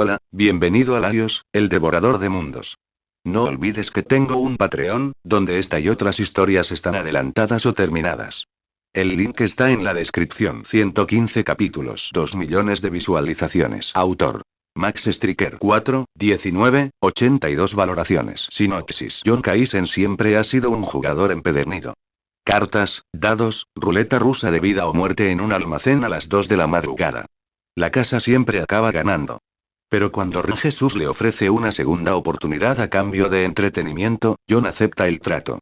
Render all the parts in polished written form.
Hola, bienvenido a Laios, el devorador de mundos. No olvides que tengo un Patreon, donde esta y otras historias están adelantadas o terminadas. El link está en la descripción. 115 capítulos, 2 millones de visualizaciones. Autor: Max Striker 4, 19, 82 valoraciones. Sinopsis: John Kaisen siempre ha sido un jugador empedernido. Cartas, dados, ruleta rusa de vida o muerte en un almacén a las 2 de la madrugada. La casa siempre acaba ganando. Pero cuando Jesús le ofrece una segunda oportunidad a cambio de entretenimiento, John acepta el trato.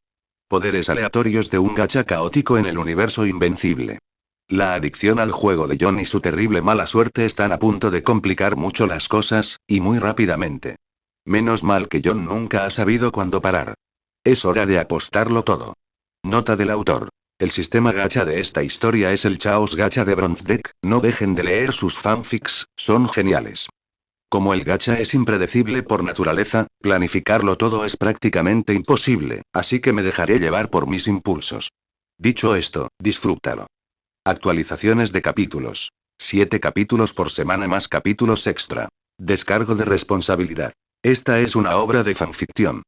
Poderes aleatorios de un gacha caótico en el universo invencible. La adicción al juego de John y su terrible mala suerte están a punto de complicar mucho las cosas, y muy rápidamente. Menos mal que John nunca ha sabido cuándo parar. Es hora de apostarlo todo. Nota del autor. El sistema gacha de esta historia es el Chaos Gacha de Bronze Deck, no dejen de leer sus fanfics, son geniales. Como el gacha es impredecible por naturaleza, planificarlo todo es prácticamente imposible, así que me dejaré llevar por mis impulsos. Dicho esto, disfrútalo. Actualizaciones de capítulos. 7 capítulos por semana más capítulos extra. Descargo de responsabilidad. Esta es una obra de fanficción.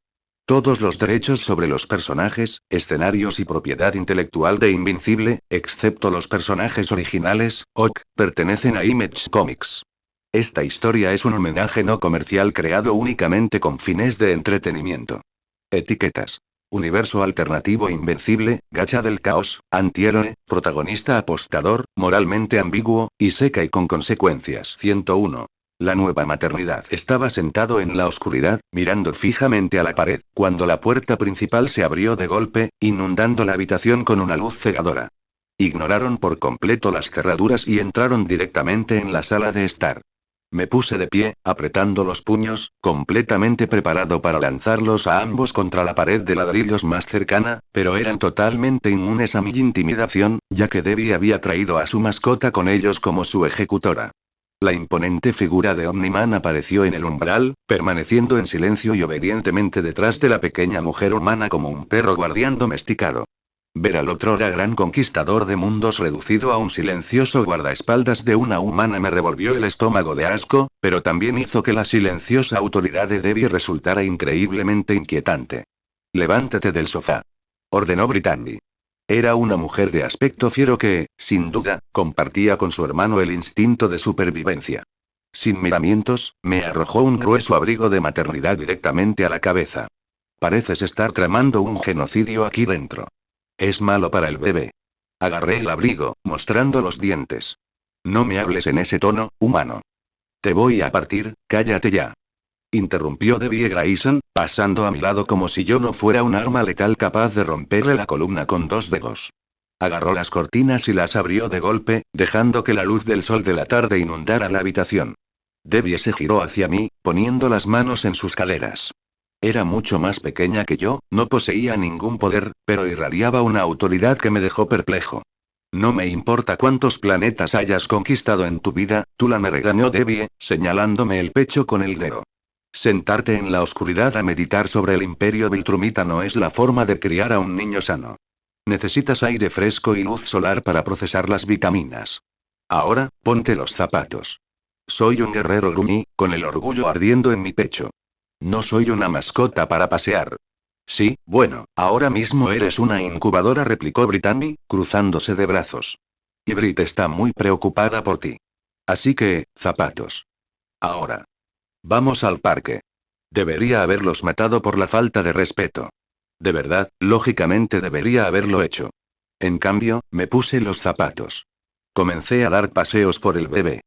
Todos los derechos sobre los personajes, escenarios y propiedad intelectual de Invincible, excepto los personajes originales, OK, pertenecen a Image Comics. Esta historia es un homenaje no comercial creado únicamente con fines de entretenimiento. Etiquetas. Universo alternativo invencible, gacha del caos, antihéroe, protagonista apostador, moralmente ambiguo, y seca y con consecuencias. 101. La nueva maternidad. Estaba sentado en la oscuridad, mirando fijamente a la pared, cuando la puerta principal se abrió de golpe, inundando la habitación con una luz cegadora. Ignoraron por completo las cerraduras y entraron directamente en la sala de estar. Me puse de pie, apretando los puños, completamente preparado para lanzarlos a ambos contra la pared de ladrillos más cercana, pero eran totalmente inmunes a mi intimidación, ya que Debbie había traído a su mascota con ellos como su ejecutora. La imponente figura de Omniman apareció en el umbral, permaneciendo en silencio y obedientemente detrás de la pequeña mujer humana como un perro guardián domesticado. Ver al otrora gran conquistador de mundos reducido a un silencioso guardaespaldas de una humana me revolvió el estómago de asco, pero también hizo que la silenciosa autoridad de Debbie resultara increíblemente inquietante. «Levántate del sofá», ordenó Brittany. Era una mujer de aspecto fiero que, sin duda, compartía con su hermano el instinto de supervivencia. Sin miramientos, me arrojó un grueso abrigo de maternidad directamente a la cabeza. «Pareces estar tramando un genocidio aquí dentro. Es malo para el bebé». Agarré el abrigo, mostrando los dientes. «No me hables en ese tono, humano. Te voy a partir, cállate ya», interrumpió Debbie Grayson, pasando a mi lado como si yo no fuera un arma letal capaz de romperle la columna con 2 dedos. Agarró las cortinas y las abrió de golpe, dejando que la luz del sol de la tarde inundara la habitación. Debbie se giró hacia mí, poniendo las manos en sus caderas. Era mucho más pequeña que yo, no poseía ningún poder, pero irradiaba una autoridad que me dejó perplejo. «No me importa cuántos planetas hayas conquistado en tu vida, Tula», me regañó Debbie, señalándome el pecho con el dedo. «Sentarte en la oscuridad a meditar sobre el imperio Viltrumita no es la forma de criar a un niño sano. Necesitas aire fresco y luz solar para procesar las vitaminas. Ahora, ponte los zapatos. Soy un guerrero Lumi, con el orgullo ardiendo en mi pecho. No soy una mascota para pasear». «Sí, bueno, ahora mismo eres una incubadora», replicó Brittany, cruzándose de brazos. «Y Brit está muy preocupada por ti. Así que, zapatos. Ahora. Vamos al parque». Debería haberlos matado por la falta de respeto. De verdad, lógicamente debería haberlo hecho. En cambio, me puse los zapatos. Comencé a dar paseos por el bebé.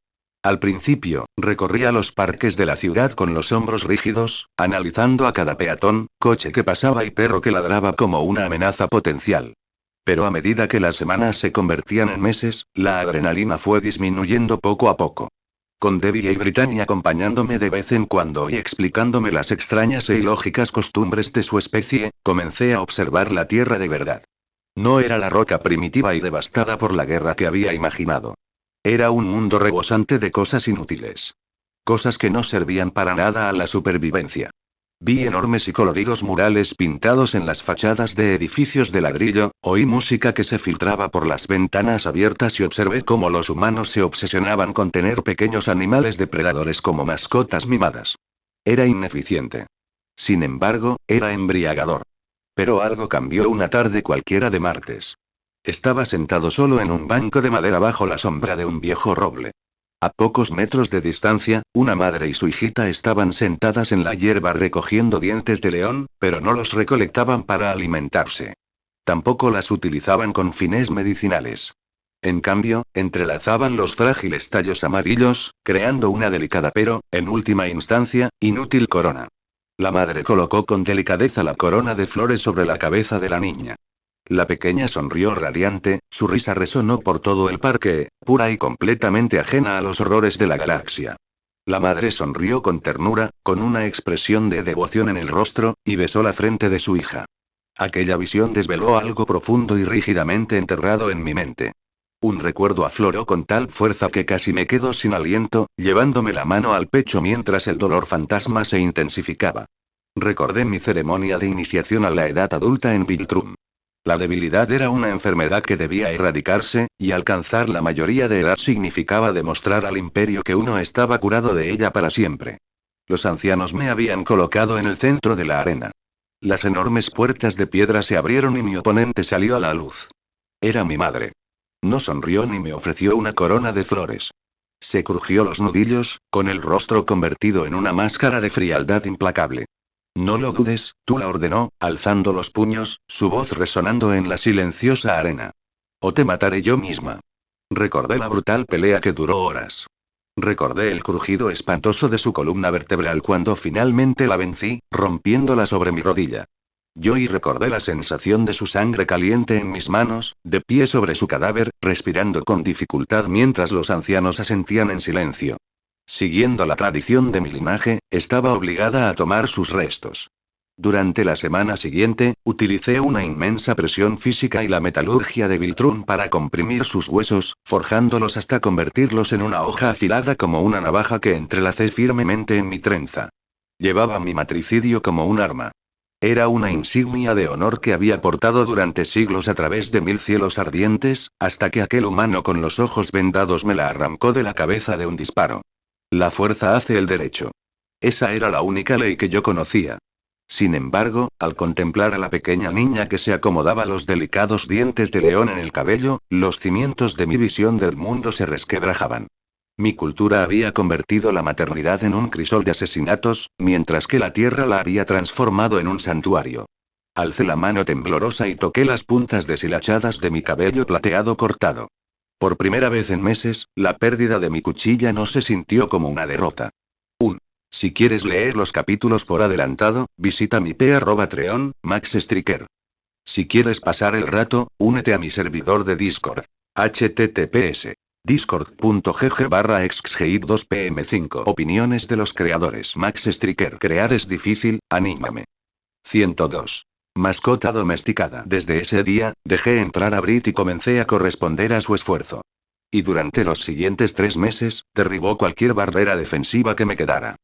Al principio, recorría los parques de la ciudad con los hombros rígidos, analizando a cada peatón, coche que pasaba y perro que ladraba como una amenaza potencial. Pero a medida que las semanas se convertían en meses, la adrenalina fue disminuyendo poco a poco. Con Debbie y Brittany acompañándome de vez en cuando y explicándome las extrañas e ilógicas costumbres de su especie, comencé a observar la Tierra de verdad. No era la roca primitiva y devastada por la guerra que había imaginado. Era un mundo rebosante de cosas inútiles. Cosas que no servían para nada a la supervivencia. Vi enormes y coloridos murales pintados en las fachadas de edificios de ladrillo, oí música que se filtraba por las ventanas abiertas y observé cómo los humanos se obsesionaban con tener pequeños animales depredadores como mascotas mimadas. Era ineficiente. Sin embargo, era embriagador. Pero algo cambió una tarde cualquiera de martes. Estaba sentado solo en un banco de madera bajo la sombra de un viejo roble. A pocos metros de distancia, una madre y su hijita estaban sentadas en la hierba recogiendo dientes de león, pero no los recolectaban para alimentarse. Tampoco las utilizaban con fines medicinales. En cambio, entrelazaban los frágiles tallos amarillos, creando una delicada pero, en última instancia, inútil corona. La madre colocó con delicadeza la corona de flores sobre la cabeza de la niña. La pequeña sonrió radiante, su risa resonó por todo el parque, pura y completamente ajena a los horrores de la galaxia. La madre sonrió con ternura, con una expresión de devoción en el rostro, y besó la frente de su hija. Aquella visión desveló algo profundo y rígidamente enterrado en mi mente. Un recuerdo afloró con tal fuerza que casi me quedo sin aliento, llevándome la mano al pecho mientras el dolor fantasma se intensificaba. Recordé mi ceremonia de iniciación a la edad adulta en Viltrum. La debilidad era una enfermedad que debía erradicarse, y alcanzar la mayoría de edad significaba demostrar al imperio que uno estaba curado de ella para siempre. Los ancianos me habían colocado en el centro de la arena. Las enormes puertas de piedra se abrieron y mi oponente salió a la luz. Era mi madre. No sonrió ni me ofreció una corona de flores. Se crujió los nudillos, con el rostro convertido en una máscara de frialdad implacable. No lo dudes, tú la ordenó, alzando los puños, su voz resonando en la silenciosa arena. O te mataré yo misma. Recordé la brutal pelea que duró horas. Recordé el crujido espantoso de su columna vertebral cuando finalmente la vencí, rompiéndola sobre mi rodilla. Y recordé la sensación de su sangre caliente en mis manos, de pie sobre su cadáver, respirando con dificultad mientras los ancianos asentían en silencio. Siguiendo la tradición de mi linaje, estaba obligada a tomar sus restos. Durante la semana siguiente, utilicé una inmensa presión física y la metalurgia de Viltrun para comprimir sus huesos, forjándolos hasta convertirlos en una hoja afilada como una navaja que entrelacé firmemente en mi trenza. Llevaba mi matricidio como un arma. Era una insignia de honor que había portado durante siglos a través de 1000 cielos ardientes, hasta que aquel humano con los ojos vendados me la arrancó de la cabeza de un disparo. La fuerza hace el derecho. Esa era la única ley que yo conocía. Sin embargo, al contemplar a la pequeña niña que se acomodaba los delicados dientes de león en el cabello, los cimientos de mi visión del mundo se resquebrajaban. Mi cultura había convertido la maternidad en un crisol de asesinatos, mientras que la tierra la había transformado en un santuario. Alcé la mano temblorosa y toqué las puntas deshilachadas de mi cabello plateado cortado. Por primera vez en meses, la pérdida de mi cuchilla no se sintió como una derrota. Si quieres leer los capítulos por adelantado, visita mi p.Treon, Max Striker. Si quieres pasar el rato, únete a mi servidor de Discord. https discord.gg/exgeit2pm5 Opiniones de los creadores. Max Striker. Crear es difícil, anímame. 102. Mascota domesticada. Desde ese día, dejé entrar a Brit y comencé a corresponder a su esfuerzo. Y durante los siguientes 3 meses, derribó cualquier barrera defensiva que me quedara.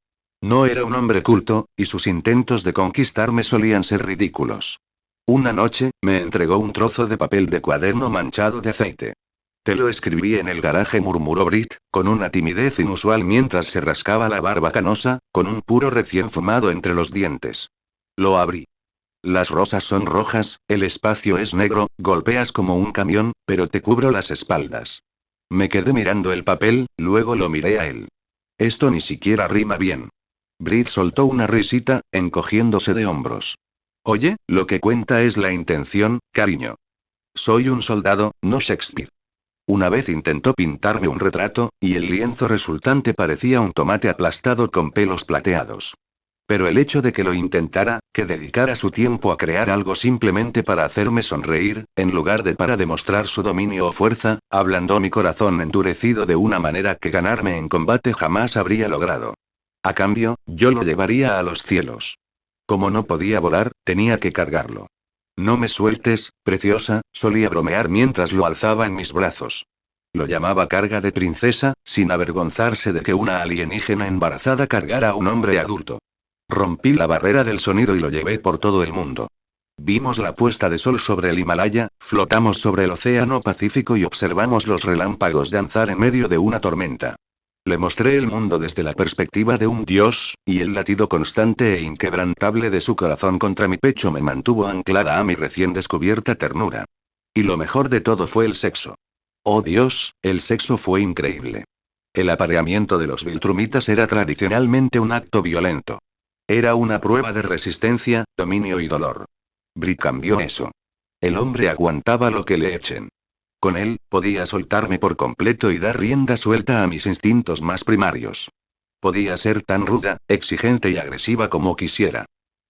No era un hombre culto, y sus intentos de conquistarme solían ser ridículos. Una noche, me entregó un trozo de papel de cuaderno manchado de aceite. Te lo escribí en el garaje, murmuró Brit, con una timidez inusual mientras se rascaba la barba canosa, con un puro recién fumado entre los dientes. Lo abrí. Las rosas son rojas, el espacio es negro, golpeas como un camión, pero te cubro las espaldas. Me quedé mirando el papel, luego lo miré a él. Esto ni siquiera rima bien. Brit soltó una risita, encogiéndose de hombros. Oye, lo que cuenta es la intención, cariño. Soy un soldado, no Shakespeare. Una vez intentó pintarme un retrato, y el lienzo resultante parecía un tomate aplastado con pelos plateados. Pero el hecho de que lo intentara, que dedicara su tiempo a crear algo simplemente para hacerme sonreír, en lugar de para demostrar su dominio o fuerza, ablandó mi corazón endurecido de una manera que ganarme en combate jamás habría logrado. A cambio, yo lo llevaría a los cielos. Como no podía volar, tenía que cargarlo. No me sueltes, preciosa, solía bromear mientras lo alzaba en mis brazos. Lo llamaba carga de princesa, sin avergonzarse de que una alienígena embarazada cargara a un hombre adulto. Rompí la barrera del sonido y lo llevé por todo el mundo. Vimos la puesta de sol sobre el Himalaya, flotamos sobre el océano Pacífico y observamos los relámpagos danzar en medio de una tormenta. Le mostré el mundo desde la perspectiva de un dios, y el latido constante e inquebrantable de su corazón contra mi pecho me mantuvo anclada a mi recién descubierta ternura. Y lo mejor de todo fue el sexo. Oh Dios, el sexo fue increíble. El apareamiento de los Viltrumitas era tradicionalmente un acto violento. Era una prueba de resistencia, dominio y dolor. Brit cambió eso. El hombre aguantaba lo que le echen. Con él, podía soltarme por completo y dar rienda suelta a mis instintos más primarios. Podía ser tan ruda, exigente y agresiva como quisiera.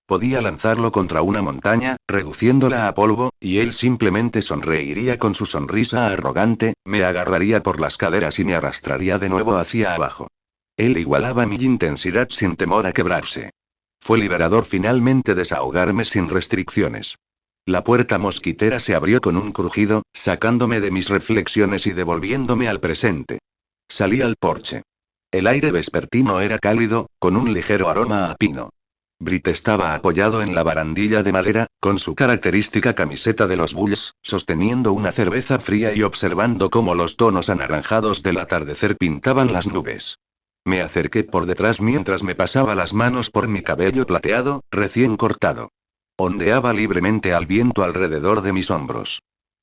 Podía lanzarlo contra una montaña, reduciéndola a polvo, y él simplemente sonreiría con su sonrisa arrogante, me agarraría por las caderas y me arrastraría de nuevo hacia abajo. Él igualaba mi intensidad sin temor a quebrarse. Fue liberador finalmente desahogarme sin restricciones. La puerta mosquitera se abrió con un crujido, sacándome de mis reflexiones y devolviéndome al presente. Salí al porche. El aire vespertino era cálido, con un ligero aroma a pino. Brit estaba apoyado en la barandilla de madera, con su característica camiseta de los Bulls, sosteniendo una cerveza fría y observando cómo los tonos anaranjados del atardecer pintaban las nubes. Me acerqué por detrás mientras me pasaba las manos por mi cabello plateado, recién cortado. Ondeaba libremente al viento alrededor de mis hombros.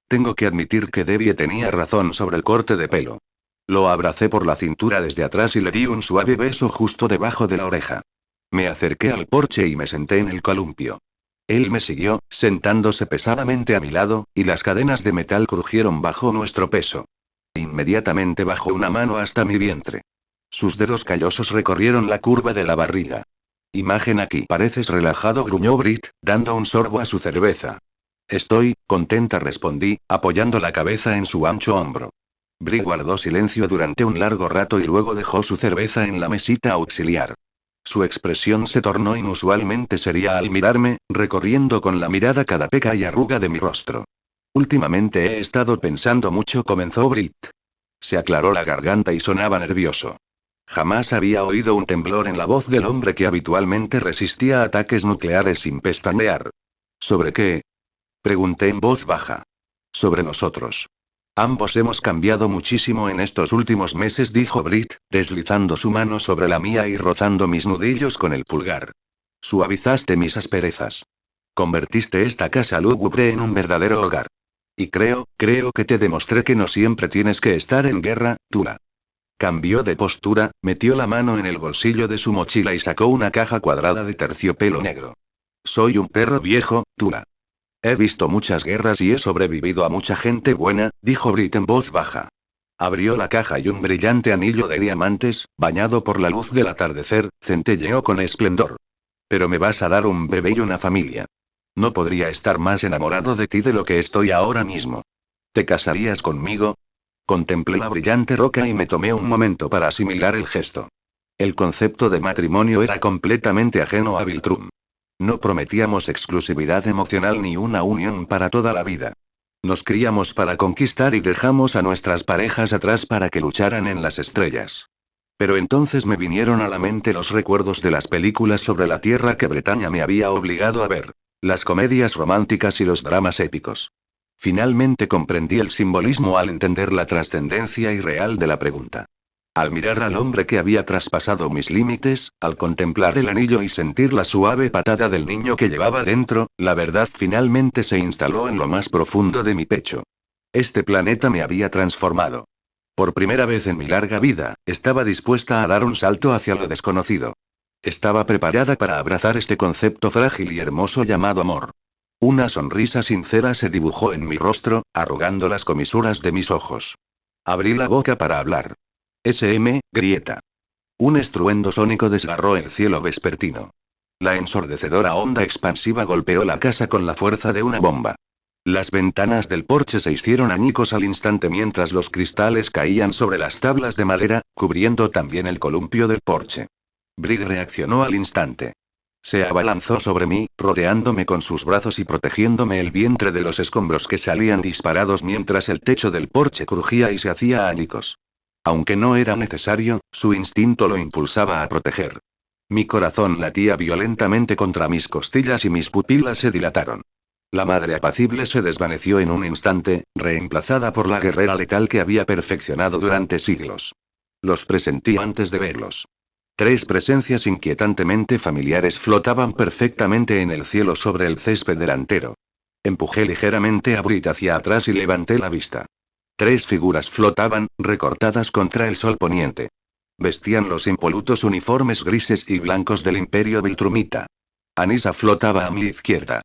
Tengo que admitir que Debbie tenía razón sobre el corte de pelo. Lo abracé por la cintura desde atrás y le di un suave beso justo debajo de la oreja. Me acerqué al porche y me senté en el columpio. Él me siguió, sentándose pesadamente a mi lado, y las cadenas de metal crujieron bajo nuestro peso. Inmediatamente bajó una mano hasta mi vientre. Sus dedos callosos recorrieron la curva de la barriga. Imagen aquí. Pareces relajado, gruñó Brit, dando un sorbo a su cerveza. Estoy contenta, respondí, apoyando la cabeza en su ancho hombro. Brit guardó silencio durante un largo rato y luego dejó su cerveza en la mesita auxiliar. Su expresión se tornó inusualmente seria al mirarme, recorriendo con la mirada cada peca y arruga de mi rostro. Últimamente he estado pensando mucho, comenzó Brit. Se aclaró la garganta y sonaba nervioso. Jamás había oído un temblor en la voz del hombre que habitualmente resistía ataques nucleares sin pestañear. ¿Sobre qué? Pregunté en voz baja. Sobre nosotros. Ambos hemos cambiado muchísimo en estos últimos meses, dijo Brit, deslizando su mano sobre la mía y rozando mis nudillos con el pulgar. Suavizaste mis asperezas. Convertiste esta casa lúgubre en un verdadero hogar. Y creo que te demostré que no siempre tienes que estar en guerra, Tula. Cambió de postura, metió la mano en el bolsillo de su mochila y sacó una caja cuadrada de terciopelo negro. Soy un perro viejo, Tula. He visto muchas guerras y he sobrevivido a mucha gente buena, dijo Brit en voz baja. Abrió la caja y un brillante anillo de diamantes, bañado por la luz del atardecer, centelleó con esplendor. Pero me vas a dar un bebé y una familia. No podría estar más enamorado de ti de lo que estoy ahora mismo. ¿Te casarías conmigo? Contemplé la brillante roca y me tomé un momento para asimilar el gesto. El concepto de matrimonio era completamente ajeno a Viltrum. No prometíamos exclusividad emocional ni una unión para toda la vida. Nos criamos para conquistar y dejamos a nuestras parejas atrás para que lucharan en las estrellas. Pero entonces me vinieron a la mente los recuerdos de las películas sobre la tierra que Bretaña me había obligado a ver, las comedias románticas y los dramas épicos. Finalmente comprendí el simbolismo al entender la trascendencia irreal de la pregunta. Al mirar al hombre que había traspasado mis límites, al contemplar el anillo y sentir la suave patada del niño que llevaba dentro, la verdad finalmente se instaló en lo más profundo de mi pecho. Este planeta me había transformado. Por primera vez en mi larga vida, estaba dispuesta a dar un salto hacia lo desconocido. Estaba preparada para abrazar este concepto frágil y hermoso llamado amor. Una sonrisa sincera se dibujó en mi rostro, arrugando las comisuras de mis ojos. Abrí la boca para hablar. Grieta. Un estruendo sónico desgarró el cielo vespertino. La ensordecedora onda expansiva golpeó la casa con la fuerza de una bomba. Las ventanas del porche se hicieron añicos al instante mientras los cristales caían sobre las tablas de madera, cubriendo también el columpio del porche. Brit reaccionó al instante. Se abalanzó sobre mí, rodeándome con sus brazos y protegiéndome el vientre de los escombros que salían disparados mientras el techo del porche crujía y se hacía añicos. Aunque no era necesario, su instinto lo impulsaba a proteger. Mi corazón latía violentamente contra mis costillas y mis pupilas se dilataron. La madre apacible se desvaneció en un instante, reemplazada por la guerrera letal que había perfeccionado durante siglos. Los presentí antes de verlos. Tres presencias inquietantemente familiares flotaban perfectamente en el cielo sobre el césped delantero. Empujé ligeramente a Brit hacia atrás y levanté la vista. Tres figuras flotaban, recortadas contra el sol poniente. Vestían los impolutos uniformes grises y blancos del Imperio Viltrumita. Anisa flotaba a mi izquierda.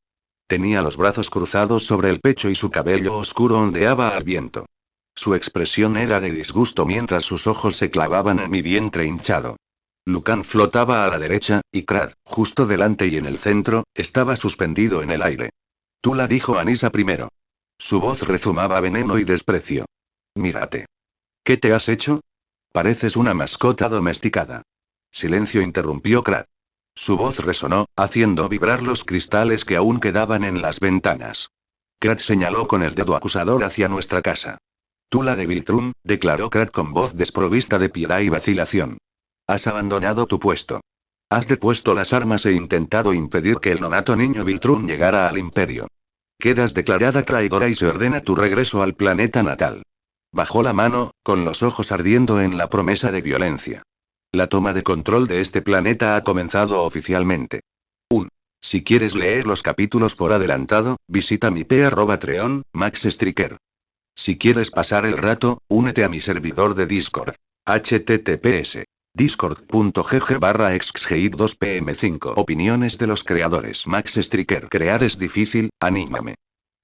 Tenía los brazos cruzados sobre el pecho y su cabello oscuro ondeaba al viento. Su expresión era de disgusto mientras sus ojos se clavaban en mi vientre hinchado. Lucan flotaba a la derecha, y Krad, justo delante y en el centro, estaba suspendido en el aire. Tula dijo Anisa primero. Su voz rezumaba veneno y desprecio. Mírate. ¿Qué te has hecho? Pareces una mascota domesticada. Silencio, interrumpió Krad. Su voz resonó, haciendo vibrar los cristales que aún quedaban en las ventanas. Krad señaló con el dedo acusador hacia nuestra casa. Tula de Viltrum, declaró Krad con voz desprovista de piedad y vacilación. Has abandonado tu puesto. Has depuesto las armas e intentado impedir que el nonato niño Viltrum llegara al imperio. Quedas declarada traidora y se ordena tu regreso al planeta natal. Bajó la mano, con los ojos ardiendo en la promesa de violencia. La toma de control de este planeta ha comenzado oficialmente. 1. Si quieres leer los capítulos por adelantado, visita mi p@treon, Max Striker. Si quieres pasar el rato, únete a mi servidor de Discord. https discord.gg/exgeit2pm5. Opiniones de los creadores. Max Striker. Crear es difícil, anímame.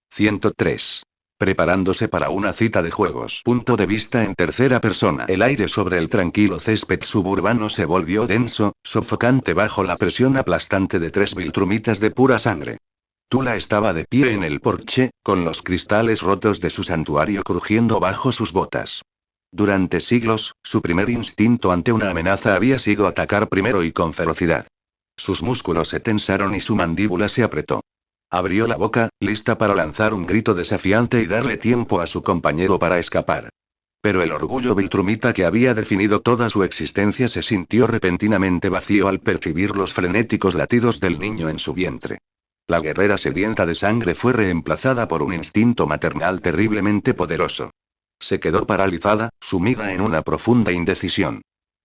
103. Preparándose para una cita de juegos. Punto de vista en tercera persona. El aire sobre el tranquilo césped suburbano se volvió denso, sofocante bajo la presión aplastante de tres viltrumitas de pura sangre. Tula estaba de pie en el porche, con los cristales rotos de su santuario crujiendo bajo sus botas. Durante siglos, su primer instinto ante una amenaza había sido atacar primero y con ferocidad. Sus músculos se tensaron y su mandíbula se apretó. Abrió la boca, lista para lanzar un grito desafiante y darle tiempo a su compañero para escapar. Pero el orgullo viltrumita que había definido toda su existencia se sintió repentinamente vacío al percibir los frenéticos latidos del niño en su vientre. La guerrera sedienta de sangre fue reemplazada por un instinto maternal terriblemente poderoso. Se quedó paralizada, sumida en una profunda indecisión.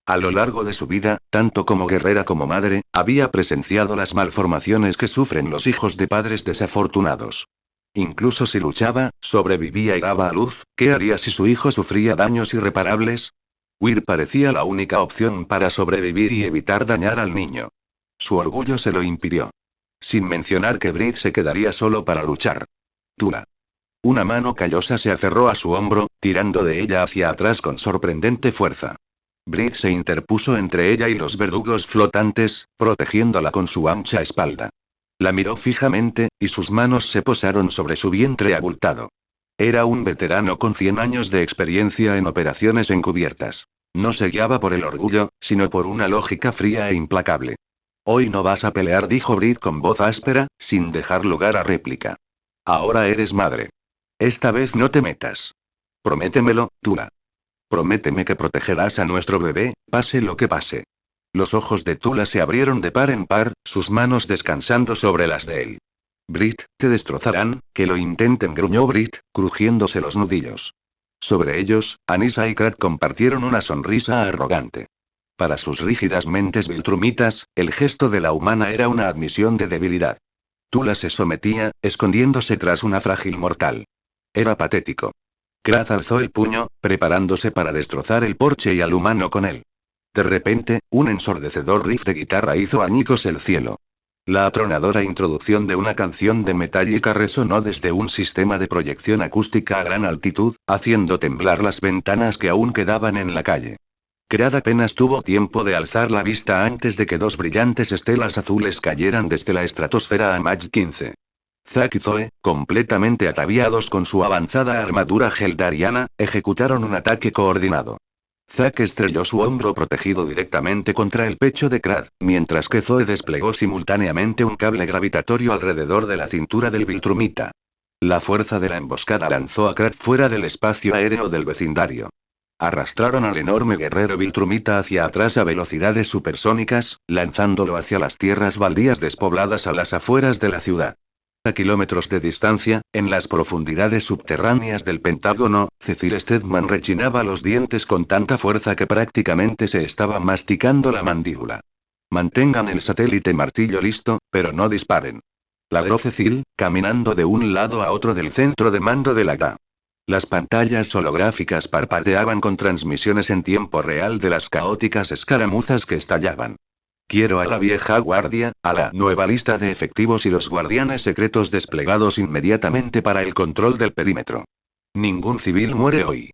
A lo largo de su vida, tanto como guerrera como madre, había presenciado las malformaciones que sufren los hijos de padres desafortunados. Incluso si luchaba, sobrevivía y daba a luz, ¿qué haría si su hijo sufría daños irreparables? Huir parecía la única opción para sobrevivir y evitar dañar al niño. Su orgullo se lo impidió. Sin mencionar que Brit se quedaría solo para luchar. Tula. Una mano callosa se aferró a su hombro, tirando de ella hacia atrás con sorprendente fuerza. Brit se interpuso entre ella y los verdugos flotantes, protegiéndola con su ancha espalda. La miró fijamente, y sus manos se posaron sobre su vientre abultado. Era un veterano con 100 años de experiencia en operaciones encubiertas. No se guiaba por el orgullo, sino por una lógica fría e implacable. Hoy no vas a pelear, dijo Brit con voz áspera, sin dejar lugar a réplica. Ahora eres madre. Esta vez no te metas. Prométemelo, Tula. Prométeme que protegerás a nuestro bebé, pase lo que pase. Los ojos de Tula se abrieron de par en par, sus manos descansando sobre las de él. Brit, te destrozarán, que lo intenten, gruñó Brit, crujiéndose los nudillos. Sobre ellos, Anisa y Krad compartieron una sonrisa arrogante. Para sus rígidas mentes viltrumitas, el gesto de la humana era una admisión de debilidad. Tula se sometía, escondiéndose tras una frágil mortal. Era patético. Krad alzó el puño, preparándose para destrozar el porche y al humano con él. De repente, un ensordecedor riff de guitarra hizo añicos el cielo. La atronadora introducción de una canción de Metallica resonó desde un sistema de proyección acústica a gran altitud, haciendo temblar las ventanas que aún quedaban en la calle. Krad apenas tuvo tiempo de alzar la vista antes de que dos brillantes estelas azules cayeran desde la estratosfera a Mach 15. Zack y Zoe, completamente ataviados con su avanzada armadura geldariana, ejecutaron un ataque coordinado. Zack estrelló su hombro protegido directamente contra el pecho de Krad, mientras que Zoe desplegó simultáneamente un cable gravitatorio alrededor de la cintura del viltrumita. La fuerza de la emboscada lanzó a Krad fuera del espacio aéreo del vecindario. Arrastraron al enorme guerrero Viltrumita hacia atrás a velocidades supersónicas, lanzándolo hacia las tierras baldías despobladas a las afueras de la ciudad. A kilómetros de distancia, en las profundidades subterráneas del Pentágono, Cecil Stedman rechinaba los dientes con tanta fuerza que prácticamente se estaba masticando la mandíbula. Mantengan el satélite martillo listo, pero no disparen. Ladró Cecil, caminando de un lado a otro del centro de mando de la GA. Las pantallas holográficas parpadeaban con transmisiones en tiempo real de las caóticas escaramuzas que estallaban. Quiero a la vieja guardia, a la nueva lista de efectivos y los guardianes secretos desplegados inmediatamente para el control del perímetro. Ningún civil muere hoy.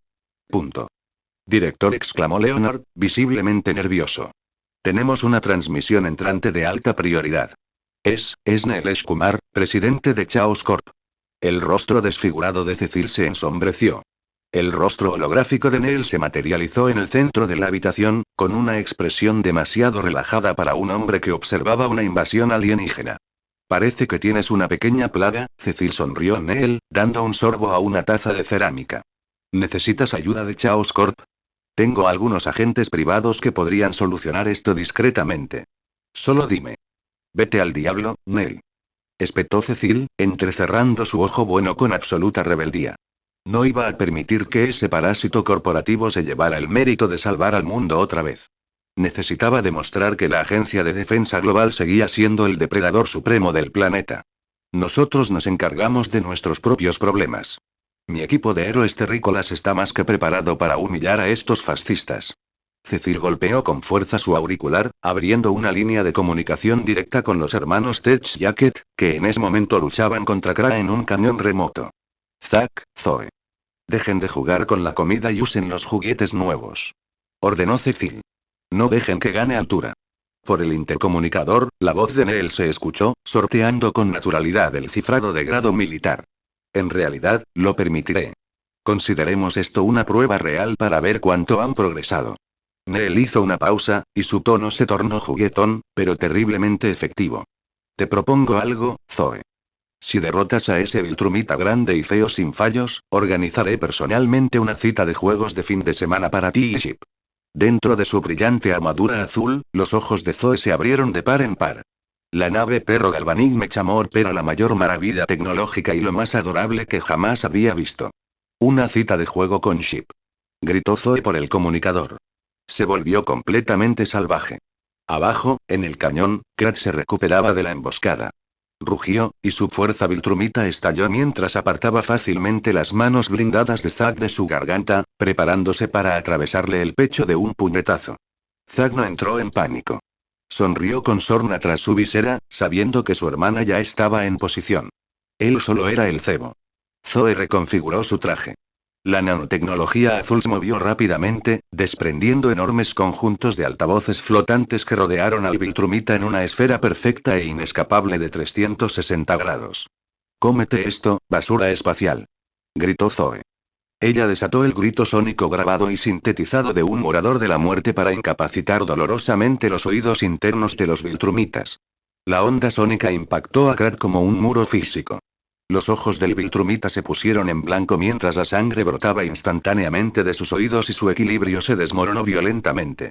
Punto. Director, exclamó Leonard, visiblemente nervioso. Tenemos una transmisión entrante de alta prioridad. Es Nilesh Kumar, presidente de Chaos Corp. El rostro desfigurado de Cecil se ensombreció. El rostro holográfico de Neil se materializó en el centro de la habitación, con una expresión demasiado relajada para un hombre que observaba una invasión alienígena. Parece que tienes una pequeña plaga, Cecil sonrió Neil, dando un sorbo a una taza de cerámica. ¿Necesitas ayuda de Chaos Corp? Tengo algunos agentes privados que podrían solucionar esto discretamente. Solo dime. Vete al diablo, Neil. Espetó Cecil, entrecerrando su ojo bueno con absoluta rebeldía. No iba a permitir que ese parásito corporativo se llevara el mérito de salvar al mundo otra vez. Necesitaba demostrar que la Agencia de Defensa Global seguía siendo el depredador supremo del planeta. Nosotros nos encargamos de nuestros propios problemas. Mi equipo de héroes terrícolas está más que preparado para humillar a estos fascistas. Cecil golpeó con fuerza su auricular, abriendo una línea de comunicación directa con los hermanos Tech Jacket, que en ese momento luchaban contra Kra en un cañón remoto. Zack, Zoe. Dejen de jugar con la comida y usen los juguetes nuevos. Ordenó Cecil. No dejen que gane altura. Por el intercomunicador, la voz de Neil se escuchó, sorteando con naturalidad el cifrado de grado militar. En realidad, lo permitiré. Consideremos esto una prueba real para ver cuánto han progresado. Neil hizo una pausa, y su tono se tornó juguetón, pero terriblemente efectivo. Te propongo algo, Zoe. Si derrotas a ese Viltrumita grande y feo sin fallos, organizaré personalmente una cita de juegos de fin de semana para ti y Chip. Dentro de su brillante armadura azul, los ojos de Zoe se abrieron de par en par. La nave perro Galvanic Mechamor era la mayor maravilla tecnológica y lo más adorable que jamás había visto. Una cita de juego con Chip. Gritó Zoe por el comunicador. Se volvió completamente salvaje. Abajo, en el cañón, Krat se recuperaba de la emboscada. Rugió, y su fuerza Viltrumita estalló mientras apartaba fácilmente las manos blindadas de Zack de su garganta, preparándose para atravesarle el pecho de un puñetazo. Zack no entró en pánico. Sonrió con sorna tras su visera, sabiendo que su hermana ya estaba en posición. Él solo era el cebo. Zoe reconfiguró su traje. La nanotecnología azul se movió rápidamente, desprendiendo enormes conjuntos de altavoces flotantes que rodearon al Viltrumita en una esfera perfecta e inescapable de 360 grados. «Cómete esto, basura espacial», gritó Zoe. Ella desató el grito sónico grabado y sintetizado de un morador de la muerte para incapacitar dolorosamente los oídos internos de los Viltrumitas. La onda sónica impactó a Krat como un muro físico. Los ojos del Viltrumita se pusieron en blanco mientras la sangre brotaba instantáneamente de sus oídos y su equilibrio se desmoronó violentamente.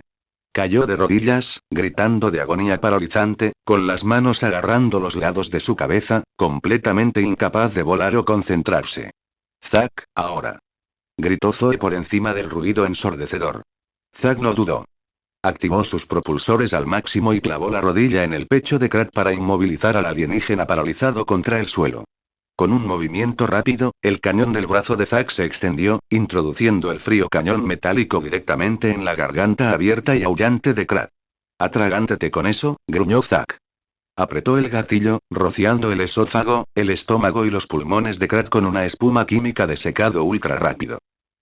Cayó de rodillas, gritando de agonía paralizante, con las manos agarrando los lados de su cabeza, completamente incapaz de volar o concentrarse. «Zack, ahora», gritó Zoe por encima del ruido ensordecedor. Zack no dudó. Activó sus propulsores al máximo y clavó la rodilla en el pecho de Krat para inmovilizar al alienígena paralizado contra el suelo. Con un movimiento rápido, el cañón del brazo de Zack se extendió, introduciendo el frío cañón metálico directamente en la garganta abierta y aullante de Krat. «Atragántate con eso», gruñó Zack. Apretó el gatillo, rociando el esófago, el estómago y los pulmones de Krat con una espuma química de secado ultra rápido.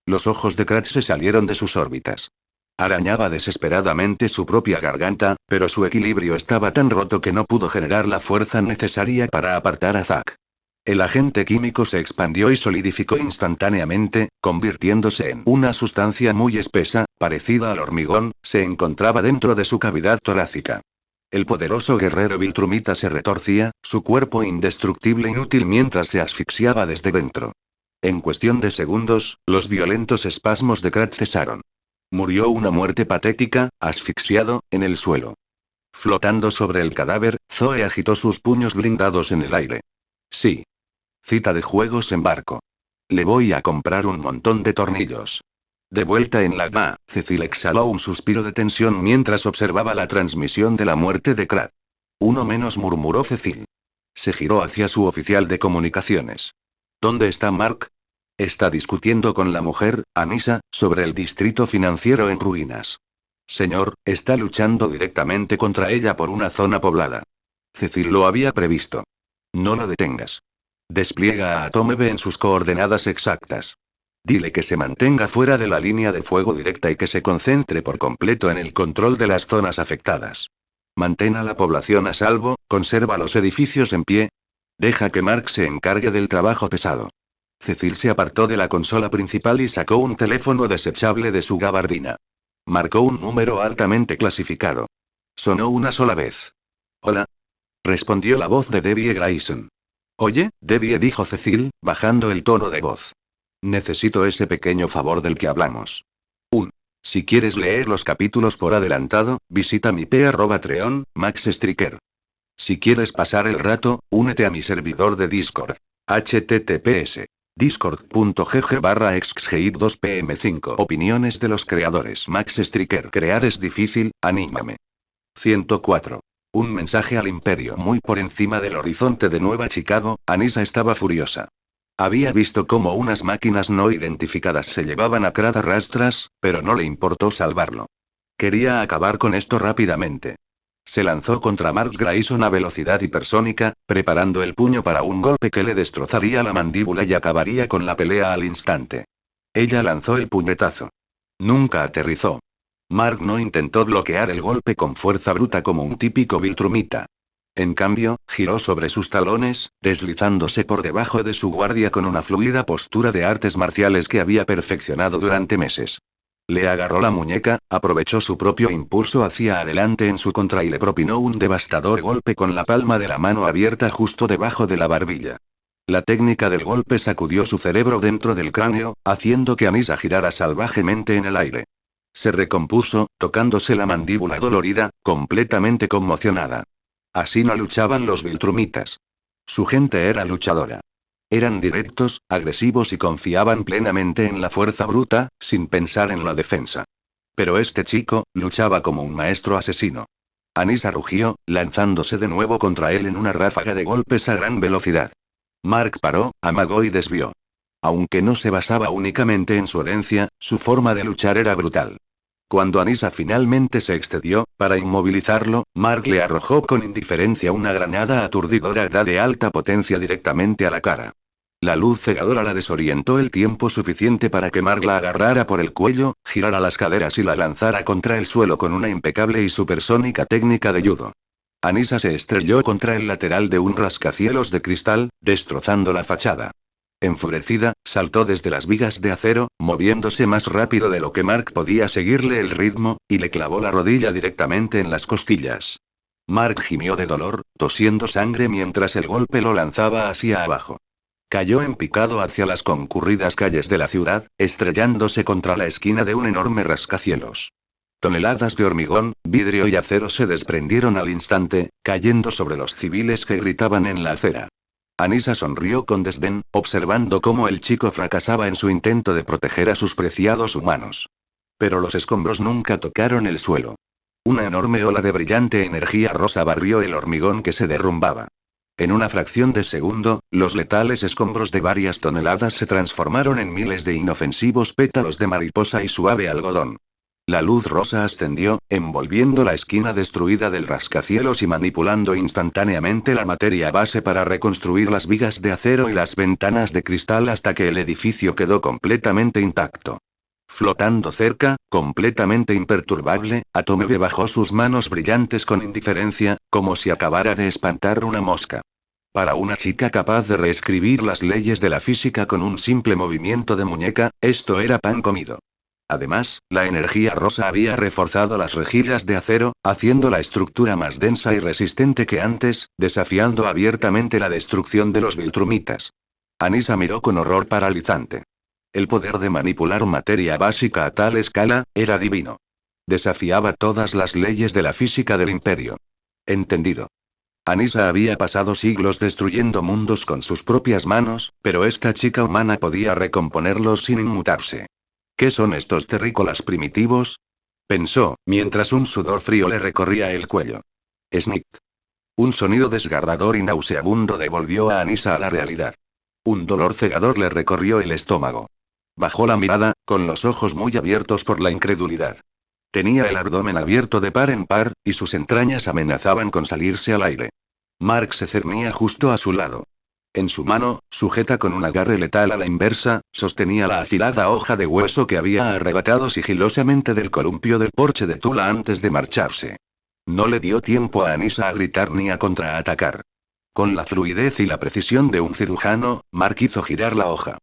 Los ojos de Krat se salieron de sus órbitas. Arañaba desesperadamente su propia garganta, pero su equilibrio estaba tan roto que no pudo generar la fuerza necesaria para apartar a Zack. El agente químico se expandió y solidificó instantáneamente, convirtiéndose en una sustancia muy espesa, parecida al hormigón, se encontraba dentro de su cavidad torácica. El poderoso guerrero Viltrumita se retorcía, su cuerpo indestructible inútil mientras se asfixiaba desde dentro. En cuestión de segundos, los violentos espasmos de Krat cesaron. Murió una muerte patética, asfixiado, en el suelo. Flotando sobre el cadáver, Zoe agitó sus puños blindados en el aire. Sí. Cita de juegos en barco. Le voy a comprar un montón de tornillos. De vuelta en la GMA, Cecil exhaló un suspiro de tensión mientras observaba la transmisión de la muerte de Krat. Uno menos, murmuró Cecil. Se giró hacia su oficial de comunicaciones. ¿Dónde está Mark? Está discutiendo con la mujer, Anissa, sobre el distrito financiero en ruinas. Señor, está luchando directamente contra ella por una zona poblada. Cecil lo había previsto. No lo detengas. Despliega a Atomebe en sus coordenadas exactas. Dile que se mantenga fuera de la línea de fuego directa y que se concentre por completo en el control de las zonas afectadas. Mantén a la población a salvo, conserva los edificios en pie. Deja que Mark se encargue del trabajo pesado. Cecil se apartó de la consola principal y sacó un teléfono desechable de su gabardina. Marcó un número altamente clasificado. Sonó una sola vez. Hola. Respondió la voz de Debbie Grayson. Oye, Debbie, dijo Cecil, bajando el tono de voz. Necesito ese pequeño favor del que hablamos. Si quieres leer los capítulos por adelantado, visita mi p.treon, Max Striker. Si quieres pasar el rato, únete a mi servidor de Discord. https discord.gg/exgeit2pm5. Opiniones de los creadores. Max Striker. Crear es difícil, anímame. 104. Un mensaje al imperio. Muy por encima del horizonte de Nueva Chicago, Anissa estaba furiosa. Había visto cómo unas máquinas no identificadas se llevaban a Krat a rastras, pero no le importó salvarlo. Quería acabar con esto rápidamente. Se lanzó contra Mark Grayson a velocidad hipersónica, preparando el puño para un golpe que le destrozaría la mandíbula y acabaría con la pelea al instante. Ella lanzó el puñetazo. Nunca aterrizó. Mark no intentó bloquear el golpe con fuerza bruta como un típico Viltrumita. En cambio, giró sobre sus talones, deslizándose por debajo de su guardia con una fluida postura de artes marciales que había perfeccionado durante meses. Le agarró la muñeca, aprovechó su propio impulso hacia adelante en su contra y le propinó un devastador golpe con la palma de la mano abierta justo debajo de la barbilla. La técnica del golpe sacudió su cerebro dentro del cráneo, haciendo que Anissa girara salvajemente en el aire. Se recompuso, tocándose la mandíbula dolorida, completamente conmocionada. Así no luchaban los Viltrumitas. Su gente era luchadora. Eran directos, agresivos y confiaban plenamente en la fuerza bruta, sin pensar en la defensa. Pero este chico, luchaba como un maestro asesino. Anissa rugió, lanzándose de nuevo contra él en una ráfaga de golpes a gran velocidad. Mark paró, amagó y desvió. Aunque no se basaba únicamente en su herencia, su forma de luchar era brutal. Cuando Anissa finalmente se excedió, para inmovilizarlo, Mark le arrojó con indiferencia una granada aturdidora de alta potencia directamente a la cara. La luz cegadora la desorientó el tiempo suficiente para que Mark la agarrara por el cuello, girara las caderas y la lanzara contra el suelo con una impecable y supersónica técnica de judo. Anissa se estrelló contra el lateral de un rascacielos de cristal, destrozando la fachada. Enfurecida, saltó desde las vigas de acero, moviéndose más rápido de lo que Mark podía seguirle el ritmo, y le clavó la rodilla directamente en las costillas. Mark gimió de dolor, tosiendo sangre mientras el golpe lo lanzaba hacia abajo. Cayó en picado hacia las concurridas calles de la ciudad, estrellándose contra la esquina de un enorme rascacielos. Toneladas de hormigón, vidrio y acero se desprendieron al instante, cayendo sobre los civiles que gritaban en la acera. Anissa sonrió con desdén, observando cómo el chico fracasaba en su intento de proteger a sus preciados humanos. Pero los escombros nunca tocaron el suelo. Una enorme ola de brillante energía rosa barrió el hormigón que se derrumbaba. En una fracción de segundo, los letales escombros de varias toneladas se transformaron en miles de inofensivos pétalos de mariposa y suave algodón. La luz rosa ascendió, envolviendo la esquina destruida del rascacielos y manipulando instantáneamente la materia base para reconstruir las vigas de acero y las ventanas de cristal hasta que el edificio quedó completamente intacto. Flotando cerca, completamente imperturbable, Atomebe bajó sus manos brillantes con indiferencia, como si acabara de espantar una mosca. Para una chica capaz de reescribir las leyes de la física con un simple movimiento de muñeca, esto era pan comido. Además, la energía rosa había reforzado las rejillas de acero, haciendo la estructura más densa y resistente que antes, desafiando abiertamente la destrucción de los Viltrumitas. Anissa miró con horror paralizante. El poder de manipular materia básica a tal escala, era divino. Desafiaba todas las leyes de la física del imperio. Entendido. Anissa había pasado siglos destruyendo mundos con sus propias manos, pero esta chica humana podía recomponerlos sin inmutarse. ¿Qué son estos terrícolas primitivos? Pensó, mientras un sudor frío le recorría el cuello. Snip. Un sonido desgarrador y nauseabundo devolvió a Anissa a la realidad. Un dolor cegador le recorrió el estómago. Bajó la mirada, con los ojos muy abiertos por la incredulidad. Tenía el abdomen abierto de par en par, y sus entrañas amenazaban con salirse al aire. Mark se cernía justo a su lado. En su mano, sujeta con un agarre letal a la inversa, sostenía la afilada hoja de hueso que había arrebatado sigilosamente del columpio del porche de Tula antes de marcharse. No le dio tiempo a Anissa a gritar ni a contraatacar. Con la fluidez y la precisión de un cirujano, Mark hizo girar la hoja.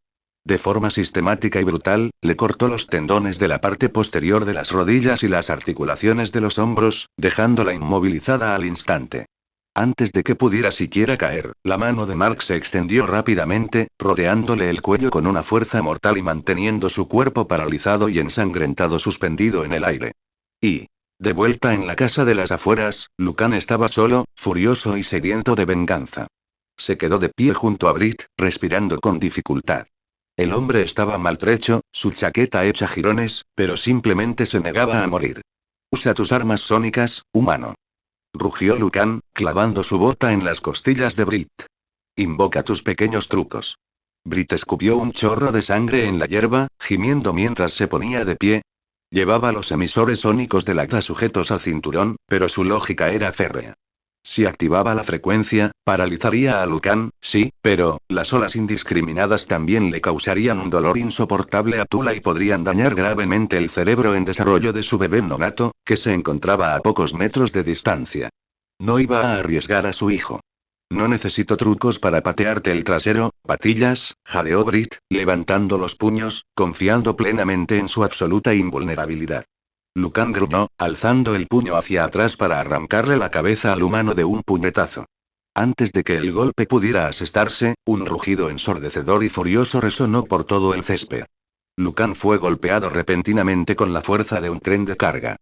De forma sistemática y brutal, le cortó los tendones de la parte posterior de las rodillas y las articulaciones de los hombros, dejándola inmovilizada al instante. Antes de que pudiera siquiera caer, la mano de Mark se extendió rápidamente, rodeándole el cuello con una fuerza mortal y manteniendo su cuerpo paralizado y ensangrentado suspendido en el aire. Y, de vuelta en la casa de las afueras, Lucan estaba solo, furioso y sediento de venganza. Se quedó de pie junto a Brit, respirando con dificultad. El hombre estaba maltrecho, su chaqueta hecha jirones, pero simplemente se negaba a morir. Usa tus armas sónicas, humano. Rugió Lucan, clavando su bota en las costillas de Brit. Invoca tus pequeños trucos. Brit escupió un chorro de sangre en la hierba, gimiendo mientras se ponía de pie. Llevaba los emisores sónicos del Acta sujetos al cinturón, pero su lógica era férrea. Si activaba la frecuencia, paralizaría a Lucan, sí, pero las olas indiscriminadas también le causarían un dolor insoportable a Tula y podrían dañar gravemente el cerebro en desarrollo de su bebé nonato, que se encontraba a pocos metros de distancia. No iba a arriesgar a su hijo. No necesito trucos para patearte el trasero, patillas, jadeó Brit, levantando los puños, confiando plenamente en su absoluta invulnerabilidad. Lucan gruñó, alzando el puño hacia atrás para arrancarle la cabeza al humano de un puñetazo. Antes de que el golpe pudiera asestarse, un rugido ensordecedor y furioso resonó por todo el césped. Lucan fue golpeado repentinamente con la fuerza de un tren de carga.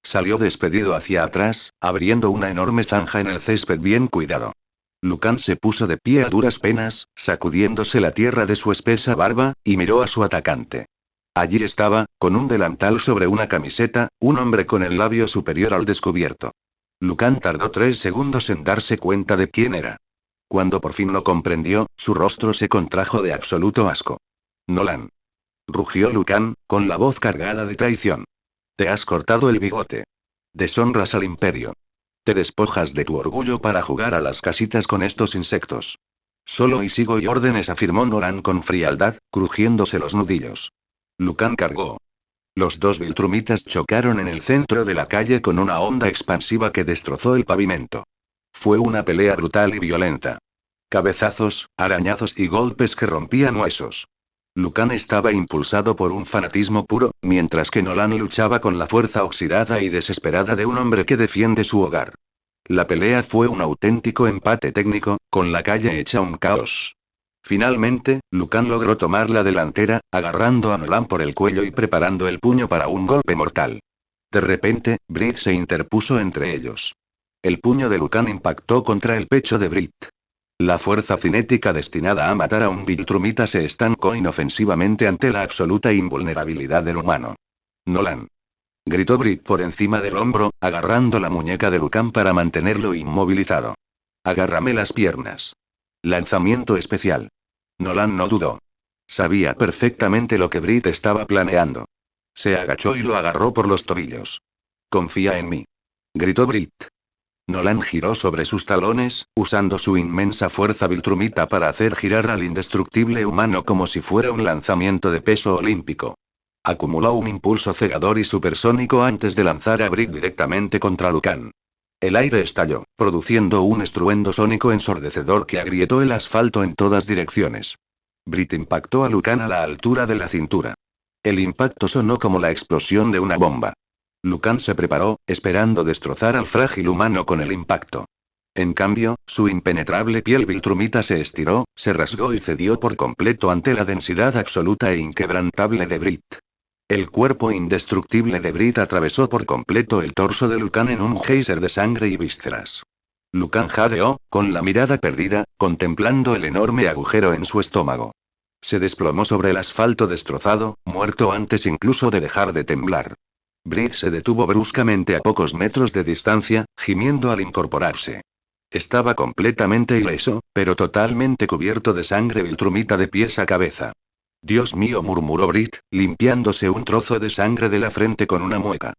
Salió despedido hacia atrás, abriendo una enorme zanja en el césped bien cuidado. Lucan se puso de pie a duras penas, sacudiéndose la tierra de su espesa barba, y miró a su atacante. Allí estaba, con un delantal sobre una camiseta, un hombre con el labio superior al descubierto. Lucan tardó 3 segundos en darse cuenta de quién era. Cuando por fin lo comprendió, su rostro se contrajo de absoluto asco. Nolan. Rugió Lucan, con la voz cargada de traición. Te has cortado el bigote. Deshonras al imperio. Te despojas de tu orgullo para jugar a las casitas con estos insectos. Solo y sigo y órdenes, afirmó Nolan con frialdad, crujiéndose los nudillos. Lucan cargó. Los dos viltrumitas chocaron en el centro de la calle con una onda expansiva que destrozó el pavimento. Fue una pelea brutal y violenta. Cabezazos, arañazos y golpes que rompían huesos. Lucan estaba impulsado por un fanatismo puro, mientras que Nolan luchaba con la fuerza oxidada y desesperada de un hombre que defiende su hogar. La pelea fue un auténtico empate técnico, con la calle hecha un caos. Finalmente, Lucan logró tomar la delantera, agarrando a Nolan por el cuello y preparando el puño para un golpe mortal. De repente, Brit se interpuso entre ellos. El puño de Lucan impactó contra el pecho de Brit. La fuerza cinética destinada a matar a un viltrumita se estancó inofensivamente ante la absoluta invulnerabilidad del humano. Nolan. Gritó Brit por encima del hombro, agarrando la muñeca de Lucan para mantenerlo inmovilizado. Agárrame las piernas. Lanzamiento especial. Nolan no dudó. Sabía perfectamente lo que Brit estaba planeando. Se agachó y lo agarró por los tobillos. Confía en mí. Gritó Brit. Nolan giró sobre sus talones, usando su inmensa fuerza viltrumita para hacer girar al indestructible humano como si fuera un lanzamiento de peso olímpico. Acumuló un impulso cegador y supersónico antes de lanzar a Brit directamente contra Lucan. El aire estalló, produciendo un estruendo sónico ensordecedor que agrietó el asfalto en todas direcciones. Brit impactó a Lucan a la altura de la cintura. El impacto sonó como la explosión de una bomba. Lucan se preparó, esperando destrozar al frágil humano con el impacto. En cambio, su impenetrable piel viltrumita se estiró, se rasgó y cedió por completo ante la densidad absoluta e inquebrantable de Brit. El cuerpo indestructible de Brit atravesó por completo el torso de Lucan en un geyser de sangre y vísceras. Lucan jadeó, con la mirada perdida, contemplando el enorme agujero en su estómago. Se desplomó sobre el asfalto destrozado, muerto antes incluso de dejar de temblar. Brit se detuvo bruscamente a pocos metros de distancia, gimiendo al incorporarse. Estaba completamente ileso, pero totalmente cubierto de sangre viltrumita de pies a cabeza. Dios mío, murmuró Brit, limpiándose un trozo de sangre de la frente con una mueca.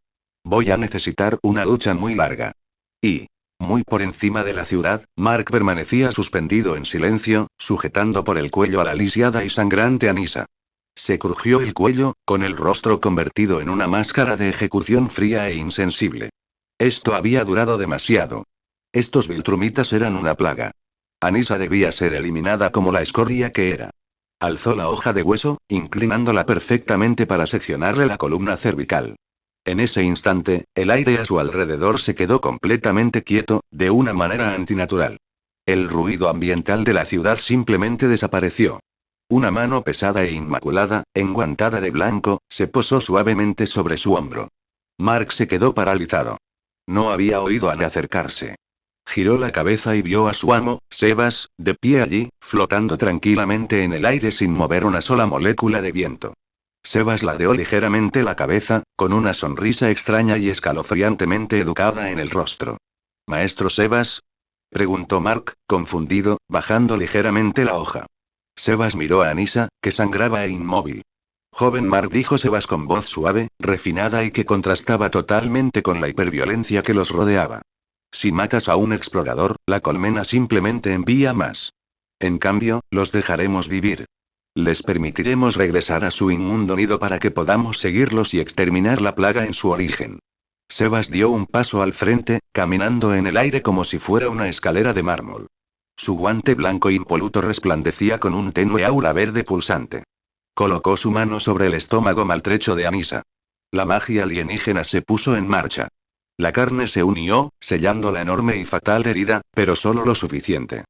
Voy a necesitar una ducha muy larga. Y, muy por encima de la ciudad, Mark permanecía suspendido en silencio, sujetando por el cuello a la lisiada y sangrante Anissa. Se crujió el cuello, con el rostro convertido en una máscara de ejecución fría e insensible. Esto había durado demasiado. Estos viltrumitas eran una plaga. Anissa debía ser eliminada como la escoria que era. Alzó la hoja de hueso, inclinándola perfectamente para seccionarle la columna cervical. En ese instante, el aire a su alrededor se quedó completamente quieto, de una manera antinatural. El ruido ambiental de la ciudad simplemente desapareció. Una mano pesada e inmaculada, enguantada de blanco, se posó suavemente sobre su hombro. Mark se quedó paralizado. No había oído a Anne acercarse. Giró la cabeza y vio a su amo, Sebas, de pie allí, flotando tranquilamente en el aire sin mover una sola molécula de viento. Sebas ladeó ligeramente la cabeza, con una sonrisa extraña y escalofriantemente educada en el rostro. ¿Maestro Sebas? Preguntó Mark, confundido, bajando ligeramente la hoja. Sebas miró a Anissa, que sangraba e inmóvil. Joven Mark, dijo Sebas con voz suave, refinada y que contrastaba totalmente con la hiperviolencia que los rodeaba. Si matas a un explorador, la colmena simplemente envía más. En cambio, los dejaremos vivir. Les permitiremos regresar a su inmundo nido para que podamos seguirlos y exterminar la plaga en su origen. Sebas dio un paso al frente, caminando en el aire como si fuera una escalera de mármol. Su guante blanco impoluto resplandecía con un tenue aura verde pulsante. Colocó su mano sobre el estómago maltrecho de Anissa. La magia alienígena se puso en marcha. La carne se unió, sellando la enorme y fatal herida, pero solo lo suficiente.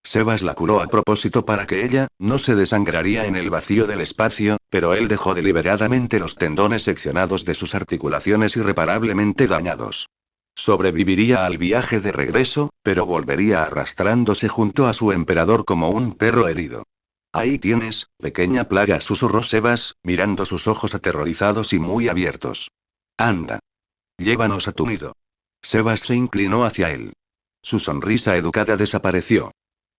Sebas la curó a propósito para que ella no se desangraría en el vacío del espacio, pero él dejó deliberadamente los tendones seccionados de sus articulaciones irreparablemente dañados. Sobreviviría al viaje de regreso, pero volvería arrastrándose junto a su emperador como un perro herido. Ahí tienes, pequeña plaga, susurró Sebas, mirando sus ojos aterrorizados y muy abiertos. Anda. Llévanos a tu nido. Sebas se inclinó hacia él. Su sonrisa educada desapareció.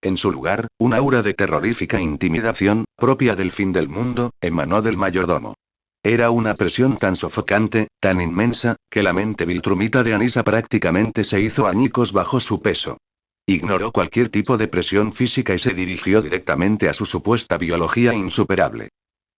En su lugar, un aura de terrorífica intimidación, propia del fin del mundo, emanó del mayordomo. Era una presión tan sofocante, tan inmensa, que la mente viltrumita de Anissa prácticamente se hizo añicos bajo su peso. Ignoró cualquier tipo de presión física y se dirigió directamente a su supuesta biología insuperable.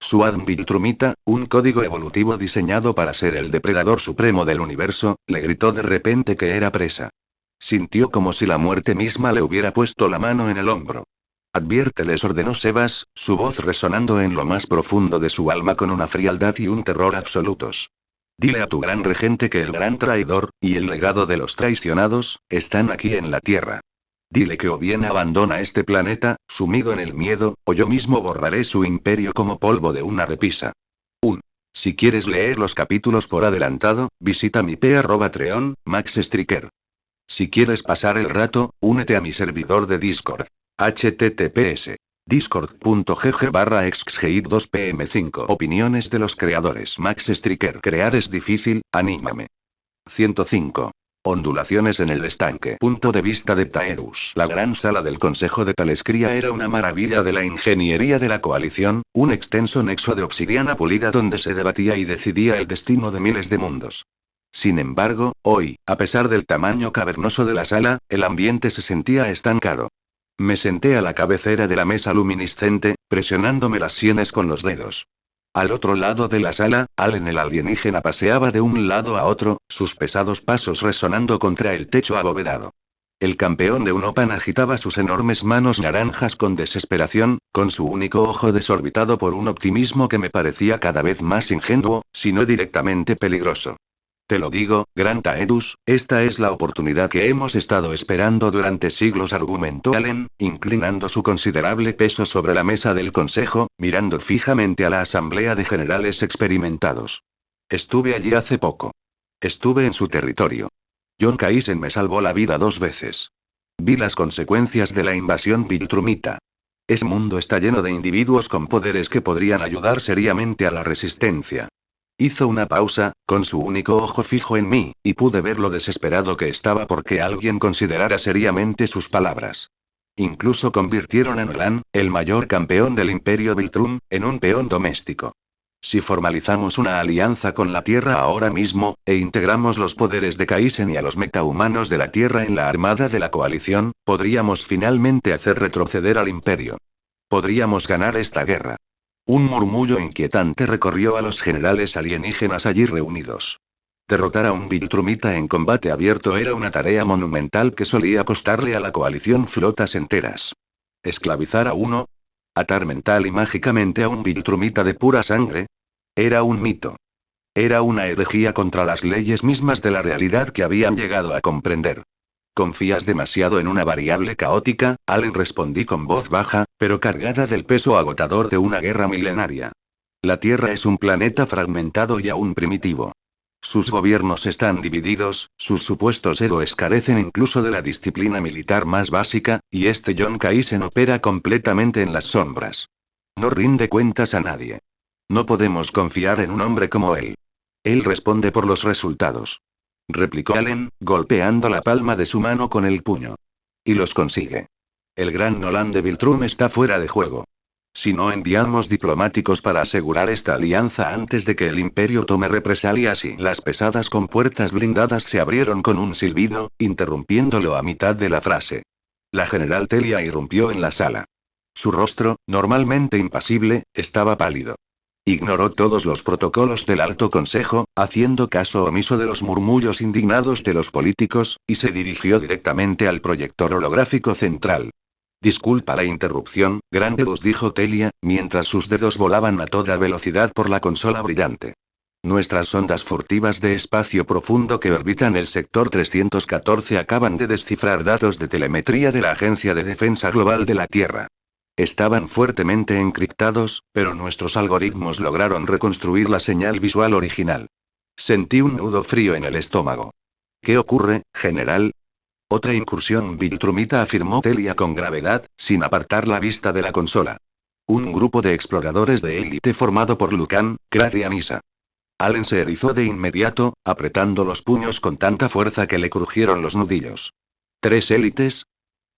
Su ADN viltrumita, un código evolutivo diseñado para ser el depredador supremo del universo, le gritó de repente que era presa. Sintió como si la muerte misma le hubiera puesto la mano en el hombro. Adviérteles, ordenó Sebas, su voz resonando en lo más profundo de su alma con una frialdad y un terror absolutos. Dile a tu gran regente que el gran traidor, y el legado de los traicionados, están aquí en la Tierra. Dile que o bien abandona este planeta, sumido en el miedo, o yo mismo borraré su imperio como polvo de una repisa. Si quieres leer los capítulos por adelantado, visita mi p@treon, Max Striker. Si quieres pasar el rato, únete a mi servidor de Discord. https discord.gg/exgeit2pm5. Opiniones de los creadores. Max Striker. Crear es difícil, anímame. 105. Ondulaciones en el estanque. Punto de vista de Taerus. La gran sala del Consejo de Talescria era una maravilla de la ingeniería de la coalición, un extenso nexo de obsidiana pulida donde se debatía y decidía el destino de miles de mundos. Sin embargo, hoy, a pesar del tamaño cavernoso de la sala, el ambiente se sentía estancado. Me senté a la cabecera de la mesa luminiscente, presionándome las sienes con los dedos. Al otro lado de la sala, Allen el alienígena paseaba de un lado a otro, sus pesados pasos resonando contra el techo abovedado. El campeón de Unopan agitaba sus enormes manos naranjas con desesperación, con su único ojo desorbitado por un optimismo que me parecía cada vez más ingenuo, si no directamente peligroso. Te lo digo, Gran Taedus, esta es la oportunidad que hemos estado esperando durante siglos, argumentó Allen, inclinando su considerable peso sobre la mesa del consejo, mirando fijamente a la asamblea de generales experimentados. Estuve allí hace poco. Estuve en su territorio. Jon Kaisen me salvó la vida 2 veces. Vi las consecuencias de la invasión viltrumita. Ese mundo está lleno de individuos con poderes que podrían ayudar seriamente a la resistencia. Hizo una pausa, con su único ojo fijo en mí, y pude ver lo desesperado que estaba porque alguien considerara seriamente sus palabras. Incluso convirtieron a Nolan, el mayor campeón del Imperio Viltrum, en un peón doméstico. Si formalizamos una alianza con la Tierra ahora mismo, e integramos los poderes de Kaisen y a los metahumanos de la Tierra en la armada de la coalición, podríamos finalmente hacer retroceder al Imperio. Podríamos ganar esta guerra. Un murmullo inquietante recorrió a los generales alienígenas allí reunidos. Derrotar a un viltrumita en combate abierto era una tarea monumental que solía costarle a la coalición flotas enteras. ¿Esclavizar a uno? ¿Atar mental y mágicamente a un viltrumita de pura sangre? Era un mito. Era una herejía contra las leyes mismas de la realidad que habían llegado a comprender. Confías demasiado en una variable caótica, Allen, respondí con voz baja, pero cargada del peso agotador de una guerra milenaria. La Tierra es un planeta fragmentado y aún primitivo. Sus gobiernos están divididos, sus supuestos héroes carecen incluso de la disciplina militar más básica, y este Jon Kaisen opera completamente en las sombras. No rinde cuentas a nadie. No podemos confiar en un hombre como él. Él responde por los resultados. Replicó Allen, golpeando la palma de su mano con el puño. Y los consigue. El gran Nolan de Viltrum está fuera de juego. Si no enviamos diplomáticos para asegurar esta alianza antes de que el Imperio tome represalias, y las pesadas compuertas blindadas se abrieron con un silbido, interrumpiéndolo a mitad de la frase. La general Telia irrumpió en la sala. Su rostro, normalmente impasible, estaba pálido. Ignoró todos los protocolos del Alto Consejo, haciendo caso omiso de los murmullos indignados de los políticos, y se dirigió directamente al proyector holográfico central. Disculpa la interrupción, Gran Taedus, dijo Telia, mientras sus dedos volaban a toda velocidad por la consola brillante. Nuestras sondas furtivas de espacio profundo que orbitan el sector 314 acaban de descifrar datos de telemetría de la Agencia de Defensa Global de la Tierra. Estaban fuertemente encriptados, pero nuestros algoritmos lograron reconstruir la señal visual original. Sentí un nudo frío en el estómago. ¿Qué ocurre, general? Otra incursión viltrumita, afirmó Telia con gravedad, sin apartar la vista de la consola. Un grupo de exploradores de élite formado por Lucan, Krad y Anissa. Allen se erizó de inmediato, apretando los puños con tanta fuerza que le crujieron los nudillos. ¿3 élites?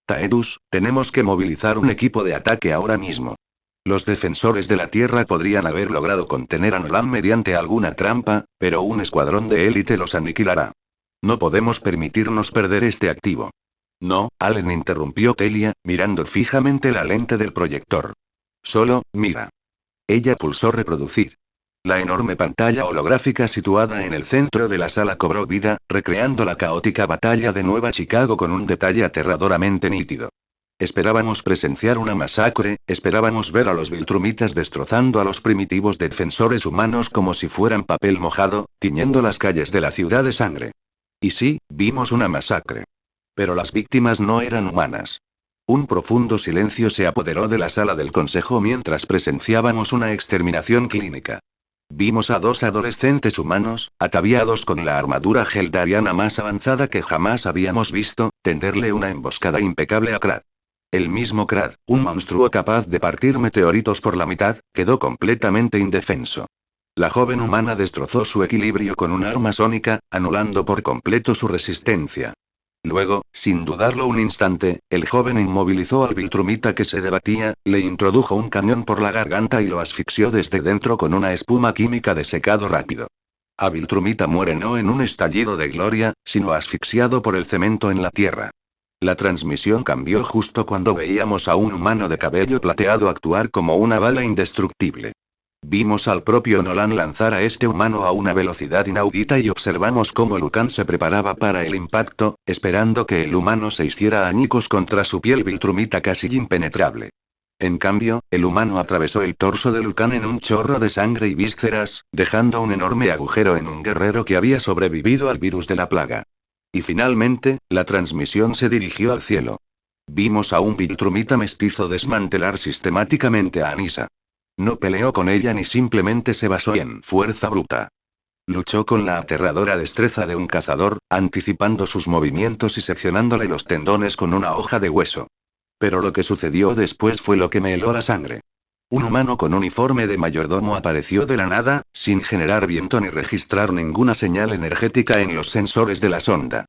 Taedus, tenemos que movilizar un equipo de ataque ahora mismo. Los defensores de la Tierra podrían haber logrado contener a Nolan mediante alguna trampa, pero un escuadrón de élite los aniquilará. No podemos permitirnos perder este activo. No, Allen, interrumpió Telia, mirando fijamente la lente del proyector. Solo, mira. Ella pulsó reproducir. La enorme pantalla holográfica situada en el centro de la sala cobró vida, recreando la caótica batalla de Nueva Chicago con un detalle aterradoramente nítido. Esperábamos presenciar una masacre, esperábamos ver a los viltrumitas destrozando a los primitivos defensores humanos como si fueran papel mojado, tiñendo las calles de la ciudad de sangre. Y sí, vimos una masacre. Pero las víctimas no eran humanas. Un profundo silencio se apoderó de la sala del consejo mientras presenciábamos una exterminación clínica. Vimos a 2 adolescentes humanos, ataviados con la armadura geldariana más avanzada que jamás habíamos visto, tenderle una emboscada impecable a Krad. El mismo Krad, un monstruo capaz de partir meteoritos por la mitad, quedó completamente indefenso. La joven humana destrozó su equilibrio con un arma sónica, anulando por completo su resistencia. Luego, sin dudarlo un instante, el joven inmovilizó al viltrumita que se debatía, le introdujo un cañón por la garganta y lo asfixió desde dentro con una espuma química de secado rápido. A viltrumita muere no en un estallido de gloria, sino asfixiado por el cemento en la tierra. La transmisión cambió justo cuando veíamos a un humano de cabello plateado actuar como una bala indestructible. Vimos al propio Nolan lanzar a este humano a una velocidad inaudita y observamos cómo Lucan se preparaba para el impacto, esperando que el humano se hiciera añicos contra su piel viltrumita casi impenetrable. En cambio, el humano atravesó el torso de Lucan en un chorro de sangre y vísceras, dejando un enorme agujero en un guerrero que había sobrevivido al virus de la plaga. Y finalmente, la transmisión se dirigió al cielo. Vimos a un Viltrumita mestizo desmantelar sistemáticamente a Anissa. No peleó con ella ni simplemente se basó en fuerza bruta. Luchó con la aterradora destreza de un cazador, anticipando sus movimientos y seccionándole los tendones con una hoja de hueso. Pero lo que sucedió después fue lo que me heló la sangre. Un humano con uniforme de mayordomo apareció de la nada, sin generar viento ni registrar ninguna señal energética en los sensores de la sonda.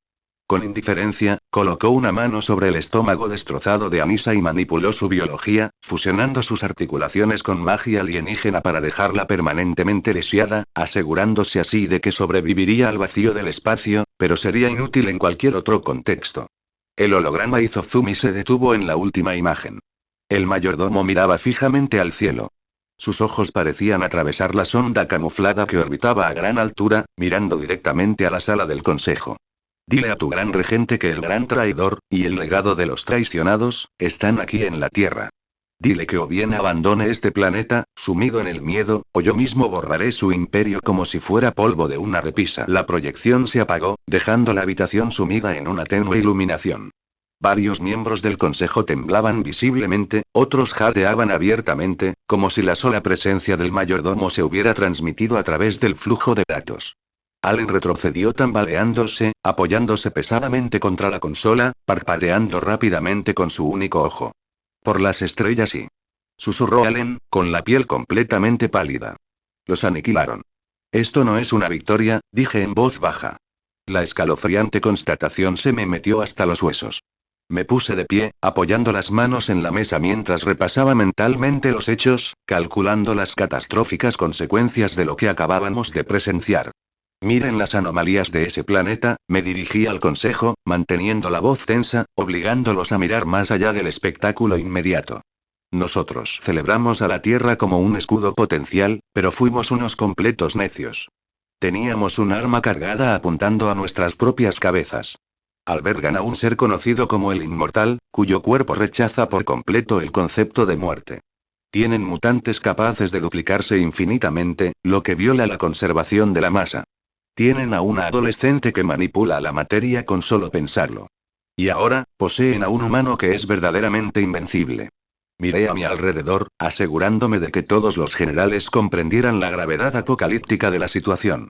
Con indiferencia, colocó una mano sobre el estómago destrozado de Anissa y manipuló su biología, fusionando sus articulaciones con magia alienígena para dejarla permanentemente lisiada, asegurándose así de que sobreviviría al vacío del espacio, pero sería inútil en cualquier otro contexto. El holograma hizo zoom y se detuvo en la última imagen. El mayordomo miraba fijamente al cielo. Sus ojos parecían atravesar la sonda camuflada que orbitaba a gran altura, mirando directamente a la sala del consejo. Dile a tu gran regente que el gran traidor, y el legado de los traicionados, están aquí en la Tierra. Dile que o bien abandone este planeta, sumido en el miedo, o yo mismo borraré su imperio como si fuera polvo de una repisa. La proyección se apagó, dejando la habitación sumida en una tenue iluminación. Varios miembros del consejo temblaban visiblemente, otros jadeaban abiertamente, como si la sola presencia del mayordomo se hubiera transmitido a través del flujo de datos. Allen retrocedió tambaleándose, apoyándose pesadamente contra la consola, parpadeando rápidamente con su único ojo. Por las estrellas y... susurró Allen, con la piel completamente pálida. Los aniquilaron. Esto no es una victoria, dije en voz baja. La escalofriante constatación se me metió hasta los huesos. Me puse de pie, apoyando las manos en la mesa mientras repasaba mentalmente los hechos, calculando las catastróficas consecuencias de lo que acabábamos de presenciar. Miren las anomalías de ese planeta, me dirigí al consejo, manteniendo la voz tensa, obligándolos a mirar más allá del espectáculo inmediato. Nosotros celebramos a la Tierra como un escudo potencial, pero fuimos unos completos necios. Teníamos un arma cargada apuntando a nuestras propias cabezas. Albergan a un ser conocido como el Inmortal, cuyo cuerpo rechaza por completo el concepto de muerte. Tienen mutantes capaces de duplicarse infinitamente, lo que viola la conservación de la masa. Tienen a una adolescente que manipula la materia con solo pensarlo. Y ahora, poseen a un humano que es verdaderamente invencible. Miré a mi alrededor, asegurándome de que todos los generales comprendieran la gravedad apocalíptica de la situación.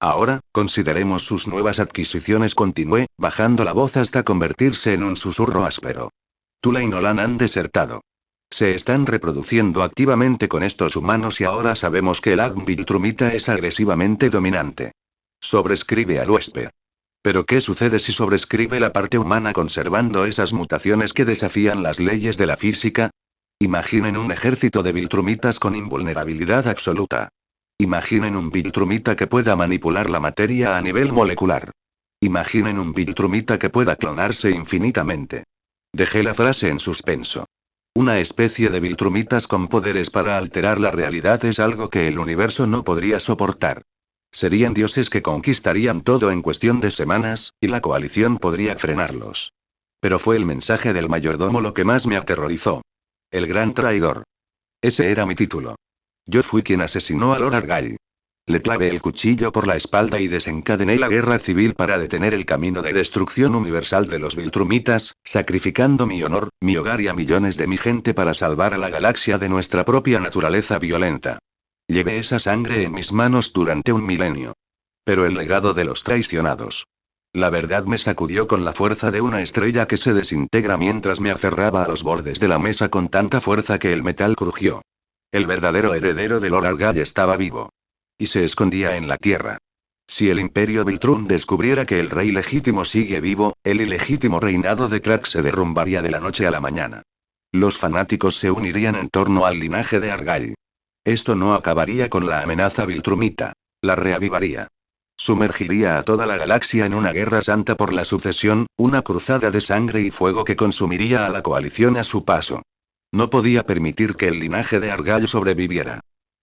Ahora, consideremos sus nuevas adquisiciones, continué, bajando la voz hasta convertirse en un susurro áspero. Tula y Nolan han desertado. Se están reproduciendo activamente con estos humanos y ahora sabemos que el Viltrumita es agresivamente dominante. Sobrescribe al huésped. Pero ¿qué sucede si sobrescribe la parte humana conservando esas mutaciones que desafían las leyes de la física? Imaginen un ejército de Viltrumitas con invulnerabilidad absoluta. Imaginen un Viltrumita que pueda manipular la materia a nivel molecular. Imaginen un Viltrumita que pueda clonarse infinitamente. Dejé la frase en suspenso. Una especie de Viltrumitas con poderes para alterar la realidad es algo que el universo no podría soportar. Serían dioses que conquistarían todo en cuestión de semanas, y la coalición podría frenarlos. Pero fue el mensaje del mayordomo lo que más me aterrorizó. El gran traidor. Ese era mi título. Yo fui quien asesinó a Lord Argyle. Le clavé el cuchillo por la espalda y desencadené la guerra civil para detener el camino de destrucción universal de los Viltrumitas, sacrificando mi honor, mi hogar y a millones de mi gente para salvar a la galaxia de nuestra propia naturaleza violenta. Llevé esa sangre en mis manos durante un milenio. Pero el legado de los traicionados. La verdad me sacudió con la fuerza de una estrella que se desintegra mientras me aferraba a los bordes de la mesa con tanta fuerza que el metal crujió. El verdadero heredero de Lord Argyle estaba vivo. Y se escondía en la tierra. Si el Imperio Viltrum descubriera que el rey legítimo sigue vivo, el ilegítimo reinado de Clark se derrumbaría de la noche a la mañana. Los fanáticos se unirían en torno al linaje de Argyle. Esto no acabaría con la amenaza Viltrumita. La reavivaría. Sumergiría a toda la galaxia en una guerra santa por la sucesión, una cruzada de sangre y fuego que consumiría a la coalición a su paso. No podía permitir que el linaje de Argyle sobreviviera.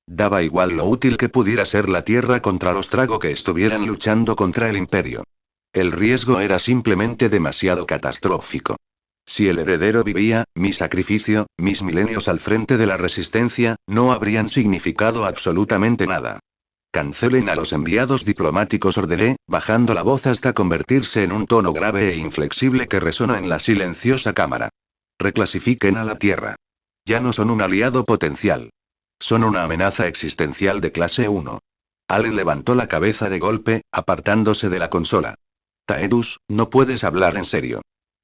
Daba igual lo útil que pudiera ser la Tierra contra los Trago que estuvieran luchando contra el Imperio. El riesgo era simplemente demasiado catastrófico. Si el heredero vivía, mi sacrificio, mis milenios al frente de la resistencia, no habrían significado absolutamente nada. Cancelen a los enviados diplomáticos, ordené, bajando la voz hasta convertirse en un tono grave e inflexible que resonó en la silenciosa cámara. Reclasifiquen a la Tierra. Ya no son un aliado potencial. Son una amenaza existencial de clase 1. Allen levantó la cabeza de golpe, apartándose de la consola. Taedus, no puedes hablar en serio.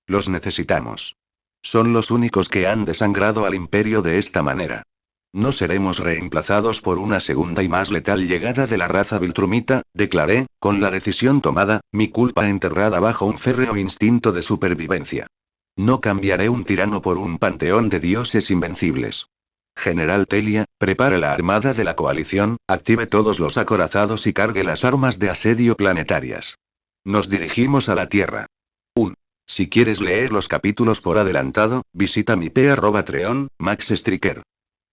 Los necesitamos. Son los únicos que han desangrado al imperio de esta manera. No seremos reemplazados por una segunda y más letal llegada de la raza viltrumita, declaré, con la decisión tomada, mi culpa enterrada bajo un férreo instinto de supervivencia. No cambiaré un tirano por un panteón de dioses invencibles. General Telia, prepare la armada de la coalición, active todos los acorazados y cargue las armas de asedio planetarias. Nos dirigimos a la Tierra. 1. Si quieres leer los capítulos por adelantado, visita mi p.treon, Max Striker.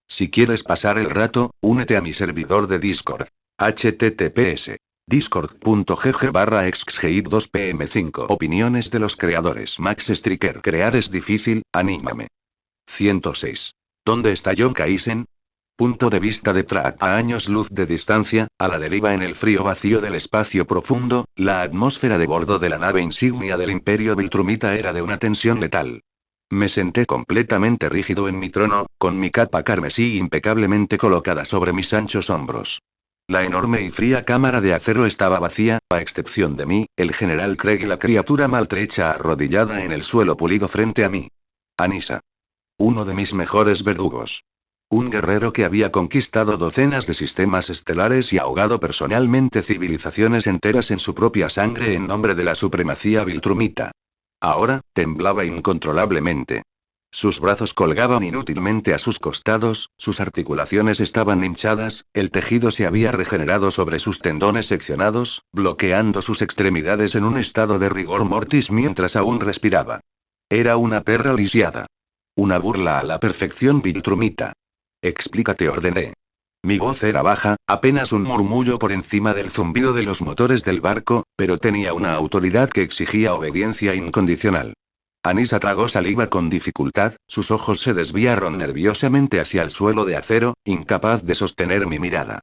Si quieres pasar el rato, únete a mi servidor de Discord. https discord.gg/exgeit2pm5. Opiniones de los creadores. Max Striker. Crear es difícil, anímame. 106. ¿Dónde está John Kaisen? Punto de vista de Track. A años luz de distancia, a la deriva en el frío vacío del espacio profundo, la atmósfera de bordo de la nave insignia del Imperio Viltrumita era de una tensión letal. Me senté completamente rígido en mi trono, con mi capa carmesí impecablemente colocada sobre mis anchos hombros. La enorme y fría cámara de acero estaba vacía, a excepción de mí, el general Craig y la criatura maltrecha arrodillada en el suelo pulido frente a mí. Anissa. Uno de mis mejores verdugos. Un guerrero que había conquistado docenas de sistemas estelares y ahogado personalmente civilizaciones enteras en su propia sangre en nombre de la supremacía viltrumita. Ahora, temblaba incontrolablemente. Sus brazos colgaban inútilmente a sus costados, sus articulaciones estaban hinchadas, el tejido se había regenerado sobre sus tendones seccionados, bloqueando sus extremidades en un estado de rigor mortis mientras aún respiraba. Era una perra lisiada. Una burla a la perfección viltrumita. Explícate, ordené. Mi voz era baja, apenas un murmullo por encima del zumbido de los motores del barco, pero tenía una autoridad que exigía obediencia incondicional. Anissa tragó saliva con dificultad, sus ojos se desviaron nerviosamente hacia el suelo de acero, incapaz de sostener mi mirada.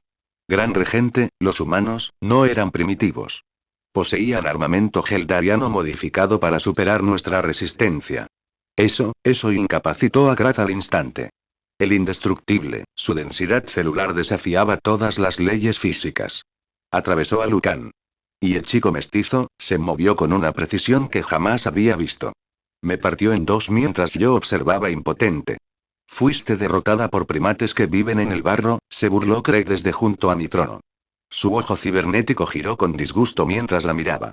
Gran regente, los humanos, no eran primitivos. Poseían armamento geldariano modificado para superar nuestra resistencia. Eso incapacitó a Krat al instante. El indestructible, su densidad celular desafiaba todas las leyes físicas. Atravesó a Lucan. Y el chico mestizo, se movió con una precisión que jamás había visto. Me partió en dos mientras yo observaba impotente. Fuiste derrotada por primates que viven en el barro, se burló Craig desde junto a mi trono. Su ojo cibernético giró con disgusto mientras la miraba.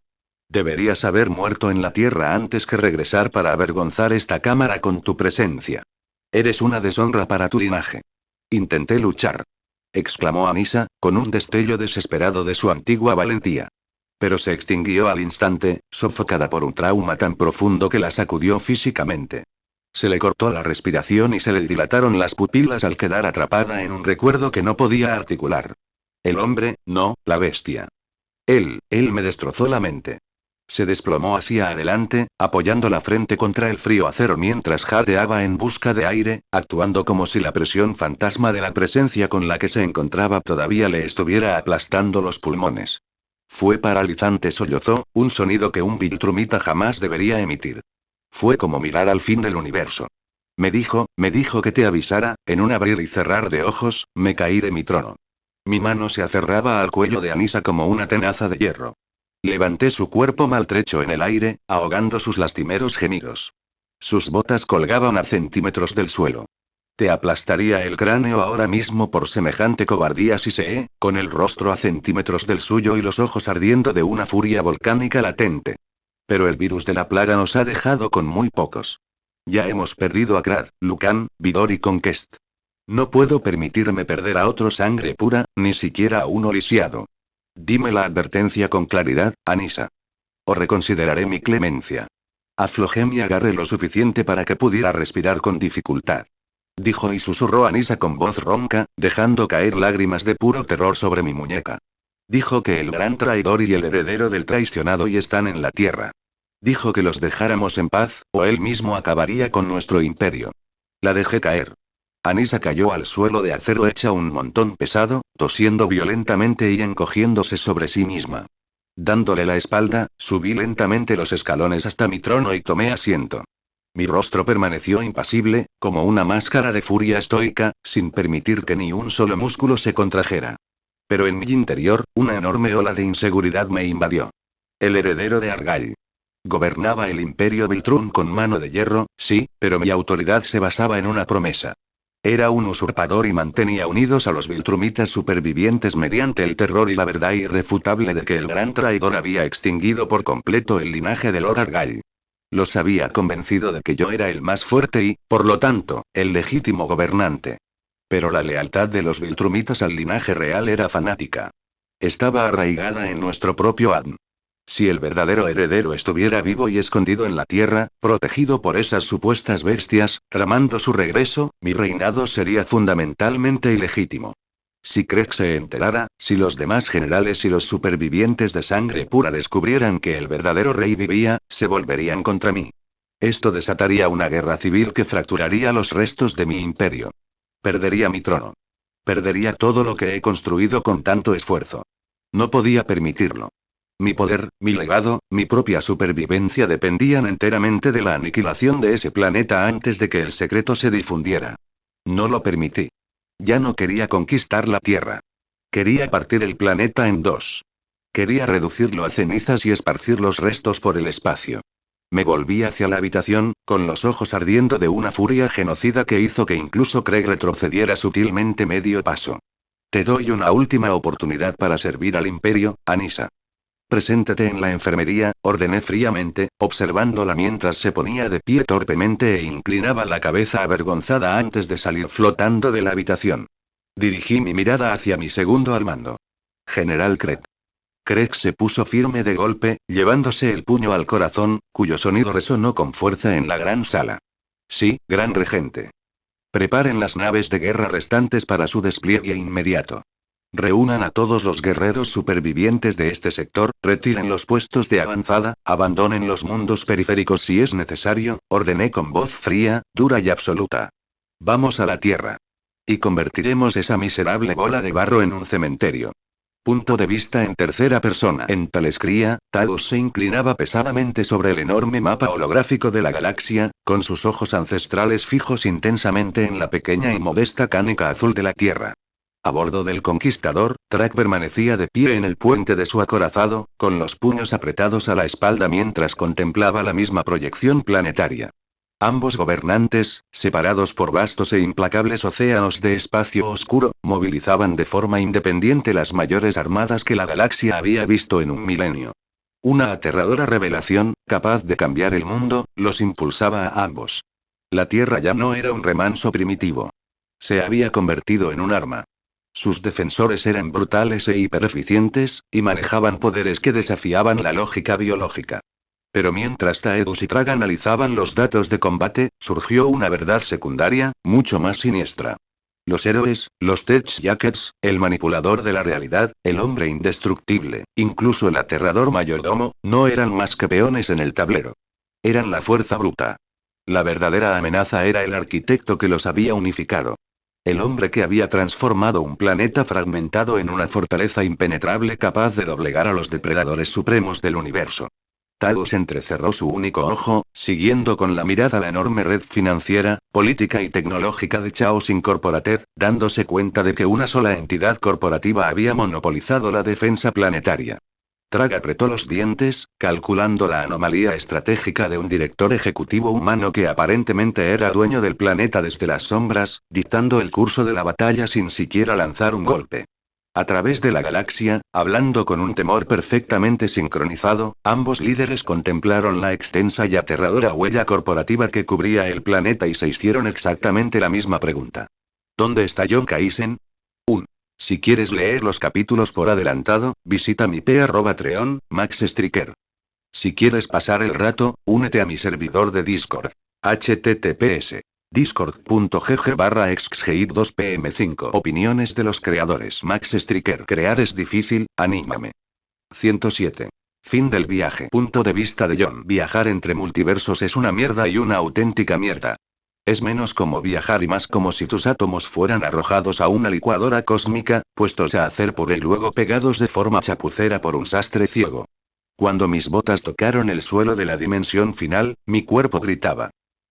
Deberías haber muerto en la Tierra antes que regresar para avergonzar esta cámara con tu presencia. Eres una deshonra para tu linaje. Intenté luchar. Exclamó Anissa, con un destello desesperado de su antigua valentía. Pero se extinguió al instante, sofocada por un trauma tan profundo que la sacudió físicamente. Se le cortó la respiración y se le dilataron las pupilas al quedar atrapada en un recuerdo que no podía articular. El hombre, no, la bestia. Él me destrozó la mente. Se desplomó hacia adelante, apoyando la frente contra el frío acero mientras jadeaba en busca de aire, actuando como si la presión fantasma de la presencia con la que se encontraba todavía le estuviera aplastando los pulmones. Fue paralizante, sollozó, un sonido que un viltrumita jamás debería emitir. Fue como mirar al fin del universo. Me dijo que te avisara, en un abrir y cerrar de ojos, me caí de mi trono. Mi mano se aferraba al cuello de Anissa como una tenaza de hierro. Levanté su cuerpo maltrecho en el aire, ahogando sus lastimeros gemidos. Sus botas colgaban a centímetros del suelo. Te aplastaría el cráneo ahora mismo por semejante cobardía si con el rostro a centímetros del suyo y los ojos ardiendo de una furia volcánica latente. Pero el virus de la plaga nos ha dejado con muy pocos. Ya hemos perdido a Krat, Lucan, Vidor y Conquest. No puedo permitirme perder a otro sangre pura, ni siquiera a uno lisiado. Dime la advertencia con claridad, Anissa. O reconsideraré mi clemencia. Aflojé mi agarre lo suficiente para que pudiera respirar con dificultad. Dijo y susurró Anissa con voz ronca, dejando caer lágrimas de puro terror sobre mi muñeca. Dijo que el gran traidor y el heredero del traicionado y están en la Tierra. Dijo que los dejáramos en paz, o él mismo acabaría con nuestro imperio. La dejé caer. Anissa cayó al suelo de acero hecha un montón pesado, tosiendo violentamente y encogiéndose sobre sí misma. Dándole la espalda, subí lentamente los escalones hasta mi trono y tomé asiento. Mi rostro permaneció impasible, como una máscara de furia estoica, sin permitir que ni un solo músculo se contrajera. Pero en mi interior, una enorme ola de inseguridad me invadió. El heredero de Argyll. Gobernaba el imperio Viltrun con mano de hierro, sí, pero mi autoridad se basaba en una promesa. Era un usurpador y mantenía unidos a los Viltrumitas supervivientes mediante el terror y la verdad irrefutable de que el gran traidor había extinguido por completo el linaje de Lord Argyll. Los había convencido de que yo era el más fuerte y, por lo tanto, el legítimo gobernante. Pero la lealtad de los Viltrumitas al linaje real era fanática. Estaba arraigada en nuestro propio ADN. Si el verdadero heredero estuviera vivo y escondido en la tierra, protegido por esas supuestas bestias, tramando su regreso, mi reinado sería fundamentalmente ilegítimo. Si Craig se enterara, si los demás generales y los supervivientes de sangre pura descubrieran que el verdadero rey vivía, se volverían contra mí. Esto desataría una guerra civil que fracturaría los restos de mi imperio. Perdería mi trono. Perdería todo lo que he construido con tanto esfuerzo. No podía permitirlo. Mi poder, mi legado, mi propia supervivencia dependían enteramente de la aniquilación de ese planeta antes de que el secreto se difundiera. No lo permití. Ya no quería conquistar la Tierra. Quería partir el planeta en dos. Quería reducirlo a cenizas y esparcir los restos por el espacio. Me volví hacia la habitación, con los ojos ardiendo de una furia genocida que hizo que incluso Craig retrocediera sutilmente medio paso. Te doy una última oportunidad para servir al imperio, Anissa. Preséntate en la enfermería, ordené fríamente, observándola mientras se ponía de pie torpemente e inclinaba la cabeza avergonzada antes de salir flotando de la habitación. Dirigí mi mirada hacia mi segundo al mando. General Craig. Craig se puso firme de golpe, llevándose el puño al corazón, cuyo sonido resonó con fuerza en la gran sala. Sí, gran regente. Preparen las naves de guerra restantes para su despliegue inmediato. Reúnan a todos los guerreros supervivientes de este sector, retiren los puestos de avanzada, abandonen los mundos periféricos si es necesario, ordené con voz fría, dura y absoluta. Vamos a la Tierra. Y convertiremos esa miserable bola de barro en un cementerio. Punto de vista en tercera persona. En tal escría, Taos se inclinaba pesadamente sobre el enorme mapa holográfico de la galaxia, con sus ojos ancestrales fijos intensamente en la pequeña y modesta cánica azul de la Tierra. A bordo del Conquistador, Track permanecía de pie en el puente de su acorazado, con los puños apretados a la espalda mientras contemplaba la misma proyección planetaria. Ambos gobernantes, separados por vastos e implacables océanos de espacio oscuro, movilizaban de forma independiente las mayores armadas que la galaxia había visto en un milenio. Una aterradora revelación, capaz de cambiar el mundo, los impulsaba a ambos. La Tierra ya no era un remanso primitivo. Se había convertido en un arma. Sus defensores eran brutales e hipereficientes, y manejaban poderes que desafiaban la lógica biológica. Pero mientras Taedus y Trag analizaban los datos de combate, surgió una verdad secundaria, mucho más siniestra. Los héroes, los Tech Jackets, el manipulador de la realidad, el hombre indestructible, incluso el aterrador mayordomo, no eran más que peones en el tablero. Eran la fuerza bruta. La verdadera amenaza era el arquitecto que los había unificado. El hombre que había transformado un planeta fragmentado en una fortaleza impenetrable capaz de doblegar a los depredadores supremos del universo. Taos entrecerró su único ojo, siguiendo con la mirada la enorme red financiera, política y tecnológica de Chaos Incorporated, dándose cuenta de que una sola entidad corporativa había monopolizado la defensa planetaria. Trag apretó los dientes, calculando la anomalía estratégica de un director ejecutivo humano que aparentemente era dueño del planeta desde las sombras, dictando el curso de la batalla sin siquiera lanzar un golpe. A través de la galaxia, hablando con un temor perfectamente sincronizado, ambos líderes contemplaron la extensa y aterradora huella corporativa que cubría el planeta y se hicieron exactamente la misma pregunta. ¿Dónde está John Kaisen? Si quieres leer los capítulos por adelantado, visita mi p@treon, Max Striker. Si quieres pasar el rato, únete a mi servidor de Discord. https discord.gg/exgeit2pm5. Opiniones de los creadores. Max Striker. Crear es difícil, anímame. 107. Fin del viaje. Punto de vista de John. Viajar entre multiversos es una mierda y una auténtica mierda. Es menos como viajar y más como si tus átomos fueran arrojados a una licuadora cósmica, puestos a hacer puré y luego pegados de forma chapucera por un sastre ciego. Cuando mis botas tocaron el suelo de la dimensión final, mi cuerpo gritaba.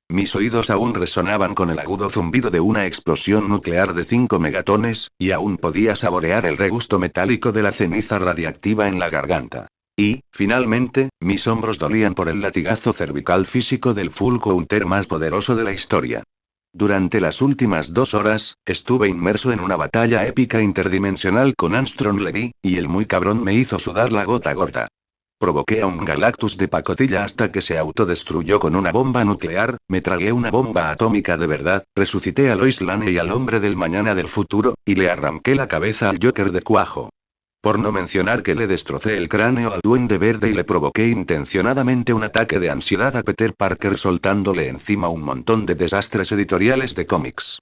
Mis oídos aún resonaban con el agudo zumbido de una explosión nuclear de 5 megatones, y aún podía saborear el regusto metálico de la ceniza radiactiva en la garganta. Y, finalmente, mis hombros dolían por el latigazo cervical físico del full counter más poderoso de la historia. Durante las últimas 2 horas, estuve inmerso en una batalla épica interdimensional con Armstrong Levy, y el muy cabrón me hizo sudar la gota gorda. Provoqué a un Galactus de pacotilla hasta que se autodestruyó con una bomba nuclear, me tragué una bomba atómica de verdad, resucité a Lois Lane y al hombre del mañana del futuro, y le arranqué la cabeza al Joker de cuajo. Por no mencionar que le destrocé el cráneo al Duende Verde y le provoqué intencionadamente un ataque de ansiedad a Peter Parker soltándole encima un montón de desastres editoriales de cómics.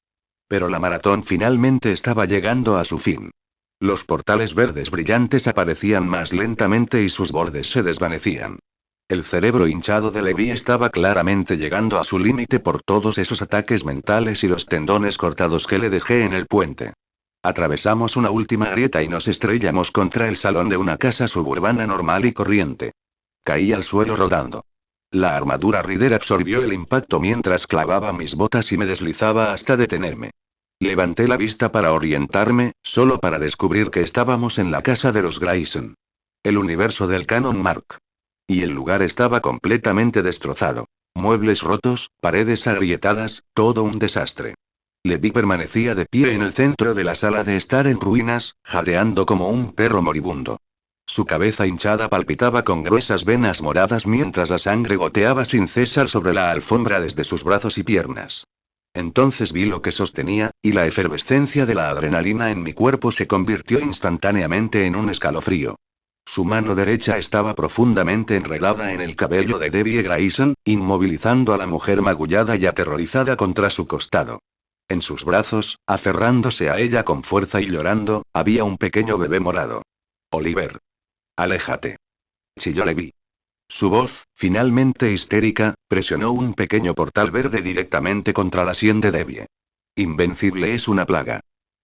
Pero la maratón finalmente estaba llegando a su fin. Los portales verdes brillantes aparecían más lentamente y sus bordes se desvanecían. El cerebro hinchado de Levi estaba claramente llegando a su límite por todos esos ataques mentales y los tendones cortados que le dejé en el puente. Atravesamos una última grieta y nos estrellamos contra el salón de una casa suburbana normal y corriente. Caí al suelo rodando. La armadura Rider absorbió el impacto mientras clavaba mis botas y me deslizaba hasta detenerme. Levanté la vista para orientarme, solo para descubrir que estábamos en la casa de los Grayson. El universo del Canon Mark. Y el lugar estaba completamente destrozado. Muebles rotos, paredes agrietadas, todo un desastre. Levi permanecía de pie en el centro de la sala de estar en ruinas, jadeando como un perro moribundo. Su cabeza hinchada palpitaba con gruesas venas moradas mientras la sangre goteaba sin cesar sobre la alfombra desde sus brazos y piernas. Entonces vi lo que sostenía, y la efervescencia de la adrenalina en mi cuerpo se convirtió instantáneamente en un escalofrío. Su mano derecha estaba profundamente enredada en el cabello de Debbie Grayson, inmovilizando a la mujer magullada y aterrorizada contra su costado. En sus brazos, aferrándose a ella con fuerza y llorando, había un pequeño bebé morado. Oliver. Aléjate. Chilló Levi. Su voz, finalmente histérica, presionó un pequeño portal verde directamente contra la sien de Debbie. Invencible es una plaga.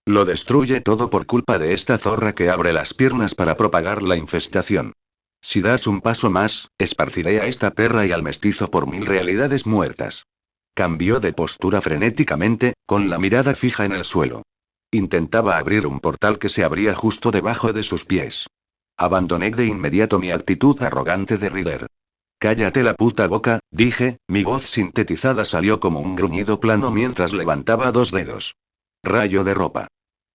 Lo destruye todo por culpa de esta zorra que abre las piernas para propagar la infestación. Si das un paso más, esparciré a esta perra y al mestizo por 1000 realidades muertas. Cambió de postura frenéticamente, con la mirada fija en el suelo. Intentaba abrir un portal que se abría justo debajo de sus pies. Abandoné de inmediato mi actitud arrogante de Rider. Cállate la puta boca, dije, mi voz sintetizada salió como un gruñido plano mientras levantaba 2 dedos. Rayo de ropa.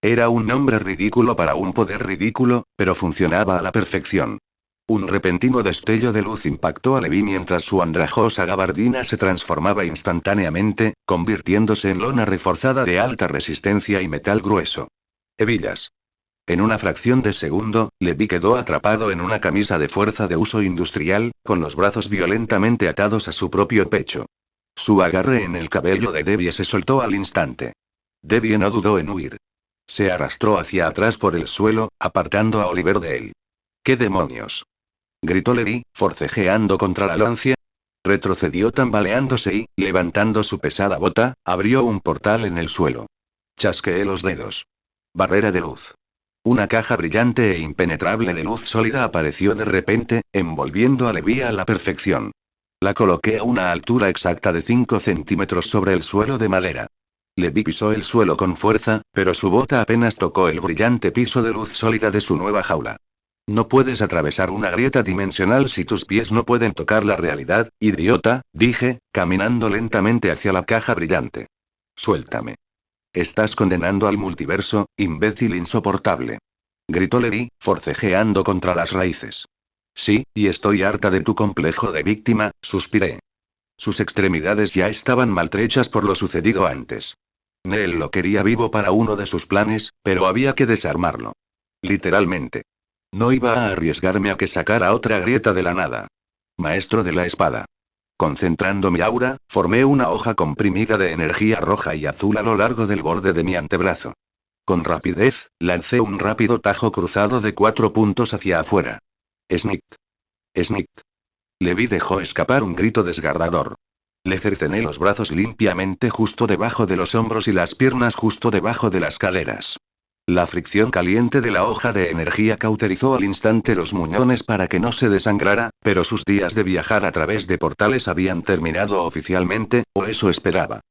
Era un nombre ridículo para un poder ridículo, pero funcionaba a la perfección. Un repentino destello de luz impactó a Levi mientras su andrajosa gabardina se transformaba instantáneamente, convirtiéndose en lona reforzada de alta resistencia y metal grueso. Hebillas. En una fracción de segundo, Levi quedó atrapado en una camisa de fuerza de uso industrial, con los brazos violentamente atados a su propio pecho. Su agarre en el cabello de Debbie se soltó al instante. Debbie no dudó en huir. Se arrastró hacia atrás por el suelo, apartando a Oliver de él. ¿Qué demonios? Gritó Levi, forcejeando contra la lancia. Retrocedió tambaleándose y, levantando su pesada bota, abrió un portal en el suelo. Chasqueé los dedos. Barrera de luz. Una caja brillante e impenetrable de luz sólida apareció de repente, envolviendo a Levi a la perfección. La coloqué a una altura exacta de 5 centímetros sobre el suelo de madera. Levi pisó el suelo con fuerza, pero su bota apenas tocó el brillante piso de luz sólida de su nueva jaula. No puedes atravesar una grieta dimensional si tus pies no pueden tocar la realidad, idiota, dije, caminando lentamente hacia la caja brillante. Suéltame. Estás condenando al multiverso, imbécil insoportable. Gritó Levi, forcejeando contra las raíces. Sí, y estoy harta de tu complejo de víctima, suspiré. Sus extremidades ya estaban maltrechas por lo sucedido antes. Neel lo quería vivo para uno de sus planes, pero había que desarmarlo. Literalmente. No iba a arriesgarme a que sacara otra grieta de la nada. Maestro de la espada. Concentrando mi aura, formé una hoja comprimida de energía roja y azul a lo largo del borde de mi antebrazo. Con rapidez, lancé un rápido tajo cruzado de 4 puntos hacia afuera. Snip. Snick. Levi dejó escapar un grito desgarrador. Le cercené los brazos limpiamente justo debajo de los hombros y las piernas justo debajo de las caderas. La fricción caliente de la hoja de energía cauterizó al instante los muñones para que no se desangrara, pero sus días de viajar a través de portales habían terminado oficialmente, o eso esperaba.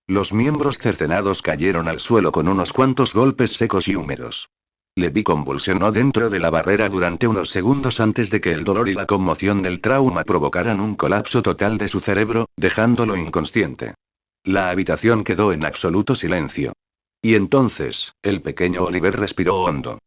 Los miembros cercenados cayeron al suelo con unos cuantos golpes secos y húmedos. Levi convulsionó dentro de la barrera durante unos segundos antes de que el dolor y la conmoción del trauma provocaran un colapso total de su cerebro, dejándolo inconsciente. La habitación quedó en absoluto silencio. Y entonces, el pequeño Oliver respiró hondo.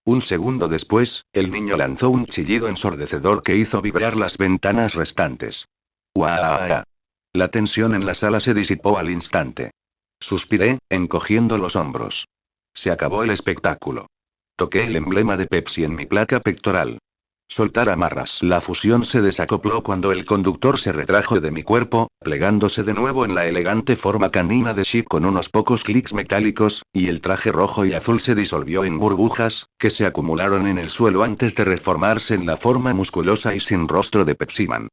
Un segundo después, el niño lanzó un chillido ensordecedor que hizo vibrar las ventanas restantes. ¡Guau! La tensión en la sala se disipó al instante. Suspiré, encogiendo los hombros. Se acabó el espectáculo. Toqué el emblema de Pepsi en mi placa pectoral. Soltar amarras. La fusión se desacopló cuando el conductor se retrajo de mi cuerpo, plegándose de nuevo en la elegante forma canina de Sheep con unos pocos clics metálicos, y el traje rojo y azul se disolvió en burbujas, que se acumularon en el suelo antes de reformarse en la forma musculosa y sin rostro de Pepsiman.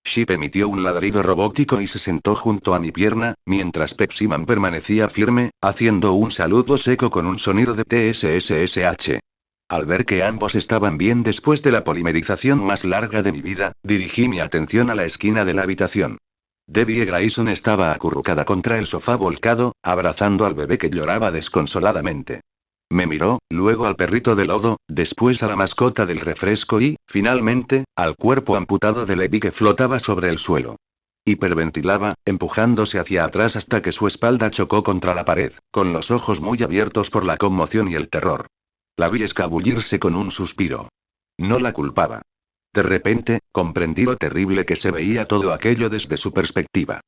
Sheep emitió un ladrido robótico y se sentó junto a mi pierna, mientras Pepsiman permanecía firme, haciendo un saludo seco con un sonido de TSSSH. Al ver que ambos estaban bien después de la polimerización más larga de mi vida, dirigí mi atención a la esquina de la habitación. Debbie Grayson estaba acurrucada contra el sofá volcado, abrazando al bebé que lloraba desconsoladamente. Me miró, luego al perrito de lodo, después a la mascota del refresco y, finalmente, al cuerpo amputado de Levi que flotaba sobre el suelo. Hiperventilaba, empujándose hacia atrás hasta que su espalda chocó contra la pared, con los ojos muy abiertos por la conmoción y el terror. La vi escabullirse con un suspiro. No la culpaba. De repente, comprendí lo terrible que se veía todo aquello desde su perspectiva.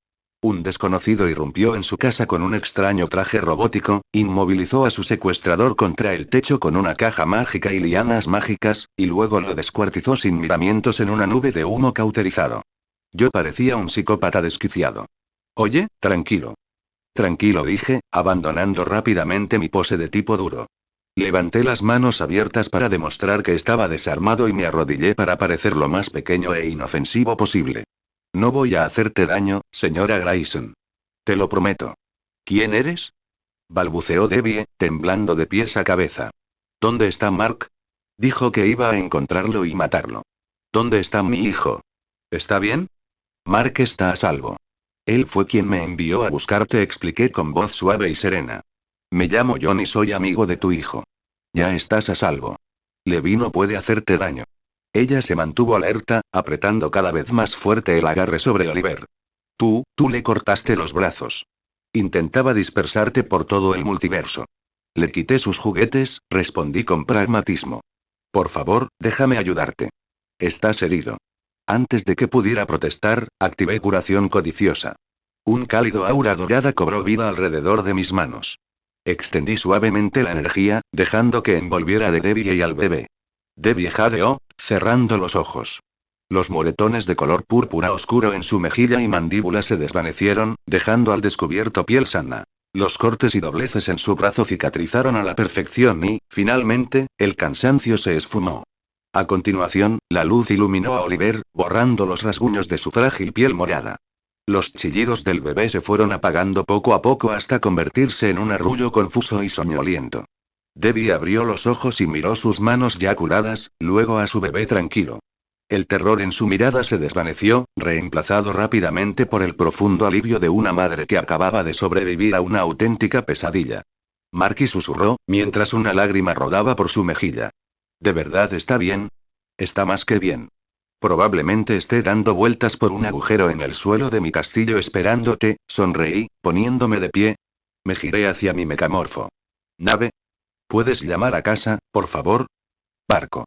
Un desconocido irrumpió en su casa con un extraño traje robótico, inmovilizó a su secuestrador contra el techo con una caja mágica y lianas mágicas, y luego lo descuartizó sin miramientos en una nube de humo cauterizado. Yo parecía un psicópata desquiciado. Oye, tranquilo. Tranquilo, dije, abandonando rápidamente mi pose de tipo duro. Levanté las manos abiertas para demostrar que estaba desarmado y me arrodillé para parecer lo más pequeño e inofensivo posible. No voy a hacerte daño, señora Grayson. Te lo prometo. ¿Quién eres? Balbuceó Debbie, temblando de pies a cabeza. ¿Dónde está Mark? Dijo que iba a encontrarlo y matarlo. ¿Dónde está mi hijo? ¿Está bien? Mark está a salvo. Él fue quien me envió a buscarte, expliqué con voz suave y serena. Me llamo John y soy amigo de tu hijo. Ya estás a salvo. Levi no puede hacerte daño. Ella se mantuvo alerta, apretando cada vez más fuerte el agarre sobre Oliver. Tú le cortaste los brazos. Intentaba dispersarte por todo el multiverso. Le quité sus juguetes, respondí con pragmatismo. Por favor, déjame ayudarte. Estás herido. Antes de que pudiera protestar, activé curación codiciosa. Un cálido aura dorada cobró vida alrededor de mis manos. Extendí suavemente la energía, dejando que envolviera a Debbie y al bebé. Debbie jadeó, cerrando los ojos. Los moretones de color púrpura oscuro en su mejilla y mandíbula se desvanecieron, dejando al descubierto piel sana. Los cortes y dobleces en su brazo cicatrizaron a la perfección y, finalmente, el cansancio se esfumó. A continuación, la luz iluminó a Oliver, borrando los rasguños de su frágil piel morada. Los chillidos del bebé se fueron apagando poco a poco hasta convertirse en un arrullo confuso y soñoliento. Debbie abrió los ojos y miró sus manos ya curadas, luego a su bebé tranquilo. El terror en su mirada se desvaneció, reemplazado rápidamente por el profundo alivio de una madre que acababa de sobrevivir a una auténtica pesadilla. Marky susurró, mientras una lágrima rodaba por su mejilla. ¿De verdad está bien? Está más que bien. Probablemente esté dando vueltas por un agujero en el suelo de mi castillo esperándote, sonreí, poniéndome de pie. Me giré hacia mi mecamorfo. ¿Nave? ¿Puedes llamar a casa, por favor? Barco.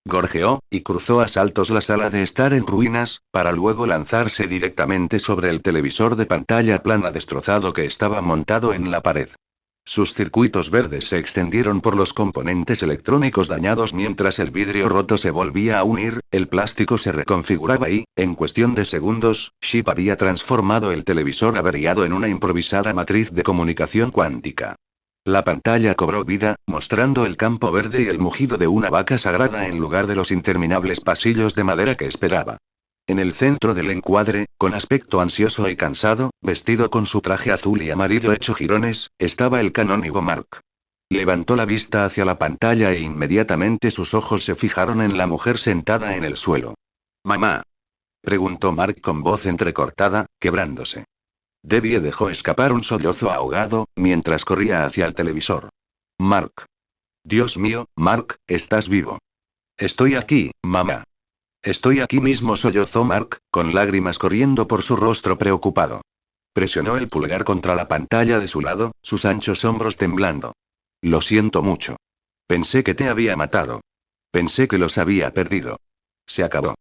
Gorjeó, y cruzó a saltos la sala de estar en ruinas, para luego lanzarse directamente sobre el televisor de pantalla plana destrozado que estaba montado en la pared. Sus circuitos verdes se extendieron por los componentes electrónicos dañados mientras el vidrio roto se volvía a unir, el plástico se reconfiguraba y, en cuestión de segundos, Sheep había transformado el televisor averiado en una improvisada matriz de comunicación cuántica. La pantalla cobró vida, mostrando el campo verde y el mugido de una vaca sagrada en lugar de los interminables pasillos de madera que esperaba. En el centro del encuadre, con aspecto ansioso y cansado, vestido con su traje azul y amarillo hecho jirones, estaba el canónigo Mark. Levantó la vista hacia la pantalla e inmediatamente sus ojos se fijaron en la mujer sentada en el suelo. «¿Mamá?», preguntó Mark con voz entrecortada, quebrándose. Debbie dejó escapar un sollozo ahogado, mientras corría hacia el televisor. «Mark. Dios mío, Mark, estás vivo». «Estoy aquí, mamá». «Estoy aquí mismo», sollozó Mark, con lágrimas corriendo por su rostro preocupado. Presionó el pulgar contra la pantalla de su lado, sus anchos hombros temblando. «Lo siento mucho. Pensé que te había matado. Pensé que los había perdido. Se acabó».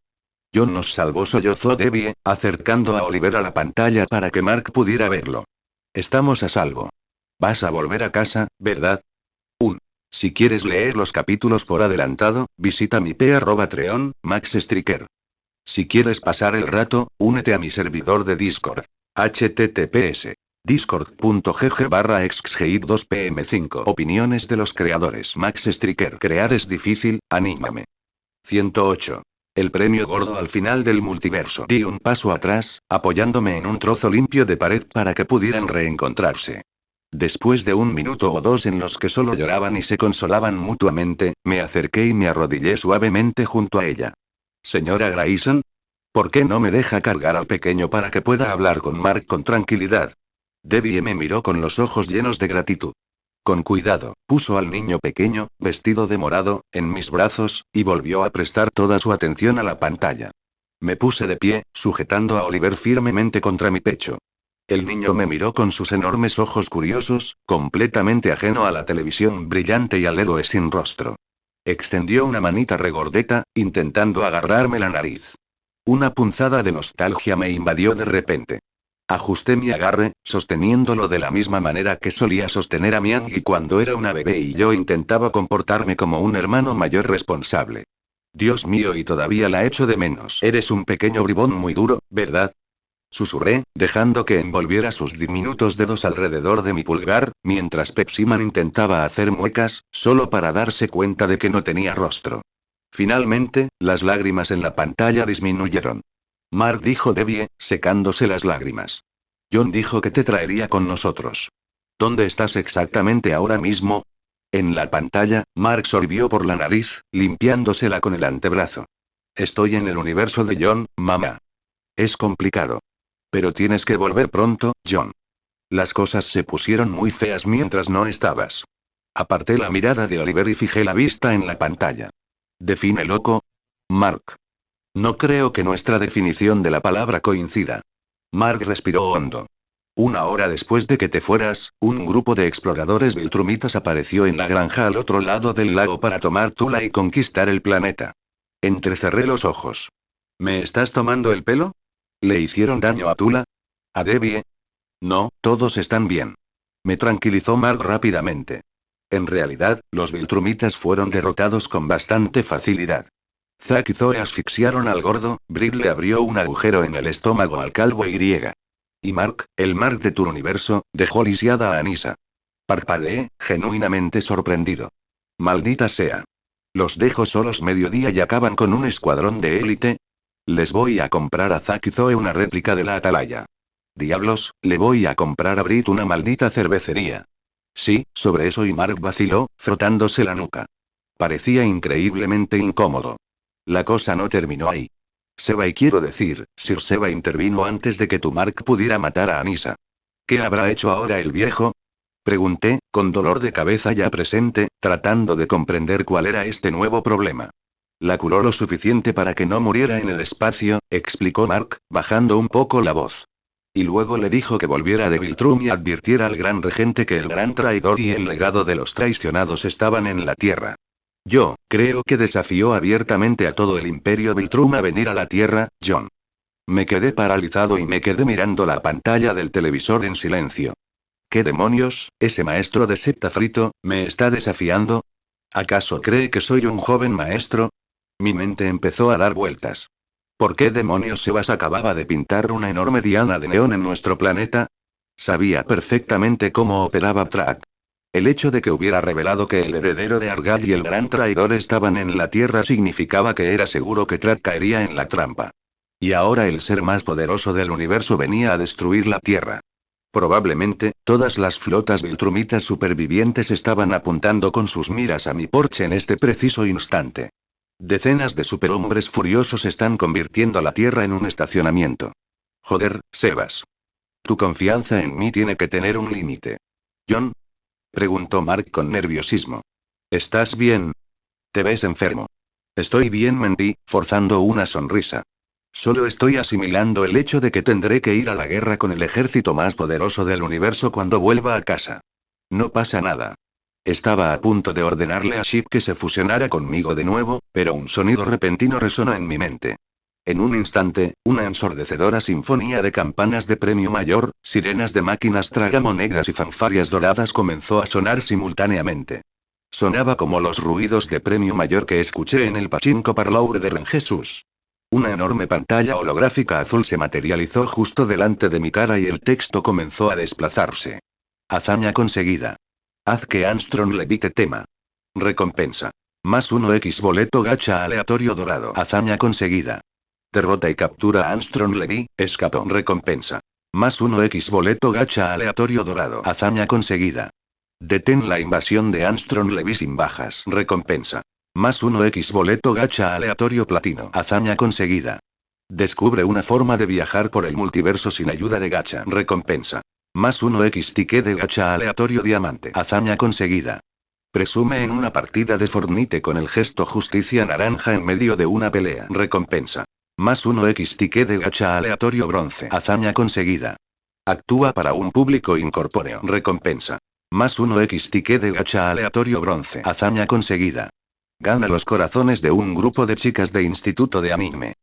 «John nos salvó», sollozó Debbie, acercando a Oliver a la pantalla para que Mark pudiera verlo. «Estamos a salvo. Vas a volver a casa, ¿verdad?» Si quieres leer los capítulos por adelantado, visita mi p.treon, Max Striker. Si quieres pasar el rato, únete a mi servidor de Discord. https discord.gg/exgeit2pm5. Opiniones de los creadores. Max Striker. Crear es difícil, anímame. 108. El premio gordo al final del multiverso. Di un paso atrás, apoyándome en un trozo limpio de pared para que pudieran reencontrarse. Después de un minuto o dos en los que solo lloraban y se consolaban mutuamente, me acerqué y me arrodillé suavemente junto a ella. «Señora Grayson, ¿por qué no me deja cargar al pequeño para que pueda hablar con Mark con tranquilidad?» Debbie me miró con los ojos llenos de gratitud. Con cuidado, puso al niño pequeño, vestido de morado, en mis brazos, y volvió a prestar toda su atención a la pantalla. Me puse de pie, sujetando a Oliver firmemente contra mi pecho. El niño me miró con sus enormes ojos curiosos, completamente ajeno a la televisión brillante y al héroe sin rostro. Extendió una manita regordeta, intentando agarrarme la nariz. Una punzada de nostalgia me invadió de repente. Ajusté mi agarre, sosteniéndolo de la misma manera que solía sostener a Miyagi cuando era una bebé y yo intentaba comportarme como un hermano mayor responsable. «Dios mío, y todavía la echo de menos. Eres un pequeño bribón muy duro, ¿verdad?», susurré, dejando que envolviera sus diminutos dedos alrededor de mi pulgar, mientras Pepsiman intentaba hacer muecas, solo para darse cuenta de que no tenía rostro. Finalmente, las lágrimas en la pantalla disminuyeron. «Mark», dijo Debbie, secándose las lágrimas. «John dijo que te traería con nosotros. ¿Dónde estás exactamente ahora mismo?» En la pantalla, Mark sorbió por la nariz, limpiándosela con el antebrazo. «Estoy en el universo de John, mamá. Es complicado. Pero tienes que volver pronto, John. Las cosas se pusieron muy feas mientras no estabas». Aparté la mirada de Oliver y fijé la vista en la pantalla. «¿Define loco? Mark». «No creo que nuestra definición de la palabra coincida». Mark respiró hondo. «Una hora después de que te fueras, un grupo de exploradores viltrumitas apareció en la granja al otro lado del lago para tomar Tula y conquistar el planeta». Entrecerré los ojos. «¿Me estás tomando el pelo? ¿Le hicieron daño a Tula? ¿A Debbie?» «No, todos están bien». Me tranquilizó Mark rápidamente. En realidad, los viltrumitas fueron derrotados con bastante facilidad. Zack y Zoe asfixiaron al gordo, Britt le abrió un agujero en el estómago al calvo y Mark, el Mark de tu universo, dejó lisiada a Anissa. Parpadeé, genuinamente sorprendido. Maldita sea. Los dejo solos mediodía y acaban con un escuadrón de élite. Les voy a comprar a Zack y Zoe una réplica de la Atalaya. Diablos, le voy a comprar a Britt una maldita cervecería. Sí, sobre eso, y Mark vaciló, frotándose la nuca. Parecía increíblemente incómodo. La cosa no terminó ahí. Seba, y quiero decir, Sir Seba intervino antes de que tu Mark pudiera matar a Anissa. ¿Qué habrá hecho ahora el viejo?, pregunté, con dolor de cabeza ya presente, tratando de comprender cuál era este nuevo problema. La curó lo suficiente para que no muriera en el espacio, explicó Mark, bajando un poco la voz. Y luego le dijo que volviera de Viltrum y advirtiera al gran regente que el gran traidor y el legado de los traicionados estaban en la Tierra. Yo creo que desafió abiertamente a todo el Imperio Viltrum a venir a la Tierra, John. Me quedé paralizado y me quedé mirando la pantalla del televisor en silencio. ¿Qué demonios, ese maestro de septa frito, me está desafiando? ¿Acaso cree que soy un joven maestro? Mi mente empezó a dar vueltas. ¿Por qué demonios Sebas acababa de pintar una enorme diana de neón en nuestro planeta? Sabía perfectamente cómo operaba Track. El hecho de que hubiera revelado que el heredero de Argad y el gran traidor estaban en la Tierra significaba que era seguro que Trak caería en la trampa. Y ahora el ser más poderoso del universo venía a destruir la Tierra. Probablemente, todas las flotas viltrumitas supervivientes estaban apuntando con sus miras a mi porche en este preciso instante. Decenas de superhombres furiosos están convirtiendo la Tierra en un estacionamiento. Joder, Sebas. Tu confianza en mí tiene que tener un límite. ¿John? Preguntó Mark con nerviosismo. ¿Estás bien? Te ves enfermo. Estoy bien, mentí, forzando una sonrisa. Solo estoy asimilando el hecho de que tendré que ir a la guerra con el ejército más poderoso del universo cuando vuelva a casa. No pasa nada. Estaba a punto de ordenarle a Ship que se fusionara conmigo de nuevo, pero un sonido repentino resonó en mi mente. En un instante, una ensordecedora sinfonía de campanas de premio mayor, sirenas de máquinas tragamonedas y fanfarrias doradas comenzó a sonar simultáneamente. Sonaba como los ruidos de premio mayor que escuché en el Pachinko Parlour de Renjesús. Una enorme pantalla holográfica azul se materializó justo delante de mi cara y el texto comenzó a desplazarse. Hazaña conseguida. Haz que Armstrong Levy te tema. Recompensa. +1 boleto gacha aleatorio dorado. Hazaña conseguida. Derrota y captura a Armstrong Levy, escapó. Recompensa. +1 boleto gacha aleatorio dorado. Hazaña conseguida. Detén la invasión de Armstrong Levy sin bajas. Recompensa. +1 boleto gacha aleatorio platino. Hazaña conseguida. Descubre una forma de viajar por el multiverso sin ayuda de gacha. Recompensa. +1 ticket de gacha aleatorio diamante. Hazaña conseguida. Presume en una partida de Fortnite con el gesto justicia naranja en medio de una pelea. Recompensa. +1 ticket de gacha aleatorio bronce. Hazaña conseguida. Actúa para un público incorpóreo. Recompensa. +1 ticket de gacha aleatorio bronce. Hazaña conseguida. Gana los corazones de un grupo de chicas de instituto de anime.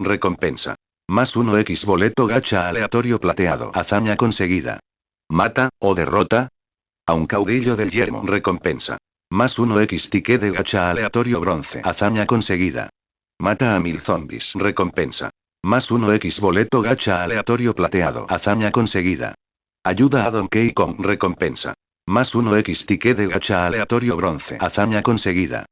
Recompensa. +1 boleto gacha aleatorio plateado. Hazaña conseguida. Mata, o derrota a un caudillo del yermo. Recompensa. +1 ticket de gacha aleatorio bronce. Hazaña conseguida. Mata a 1000 zombies. Recompensa. +1 boleto gacha aleatorio plateado. Hazaña conseguida. Ayuda a Donkey Kong. Recompensa. +1 ticket de gacha aleatorio bronce. Hazaña conseguida.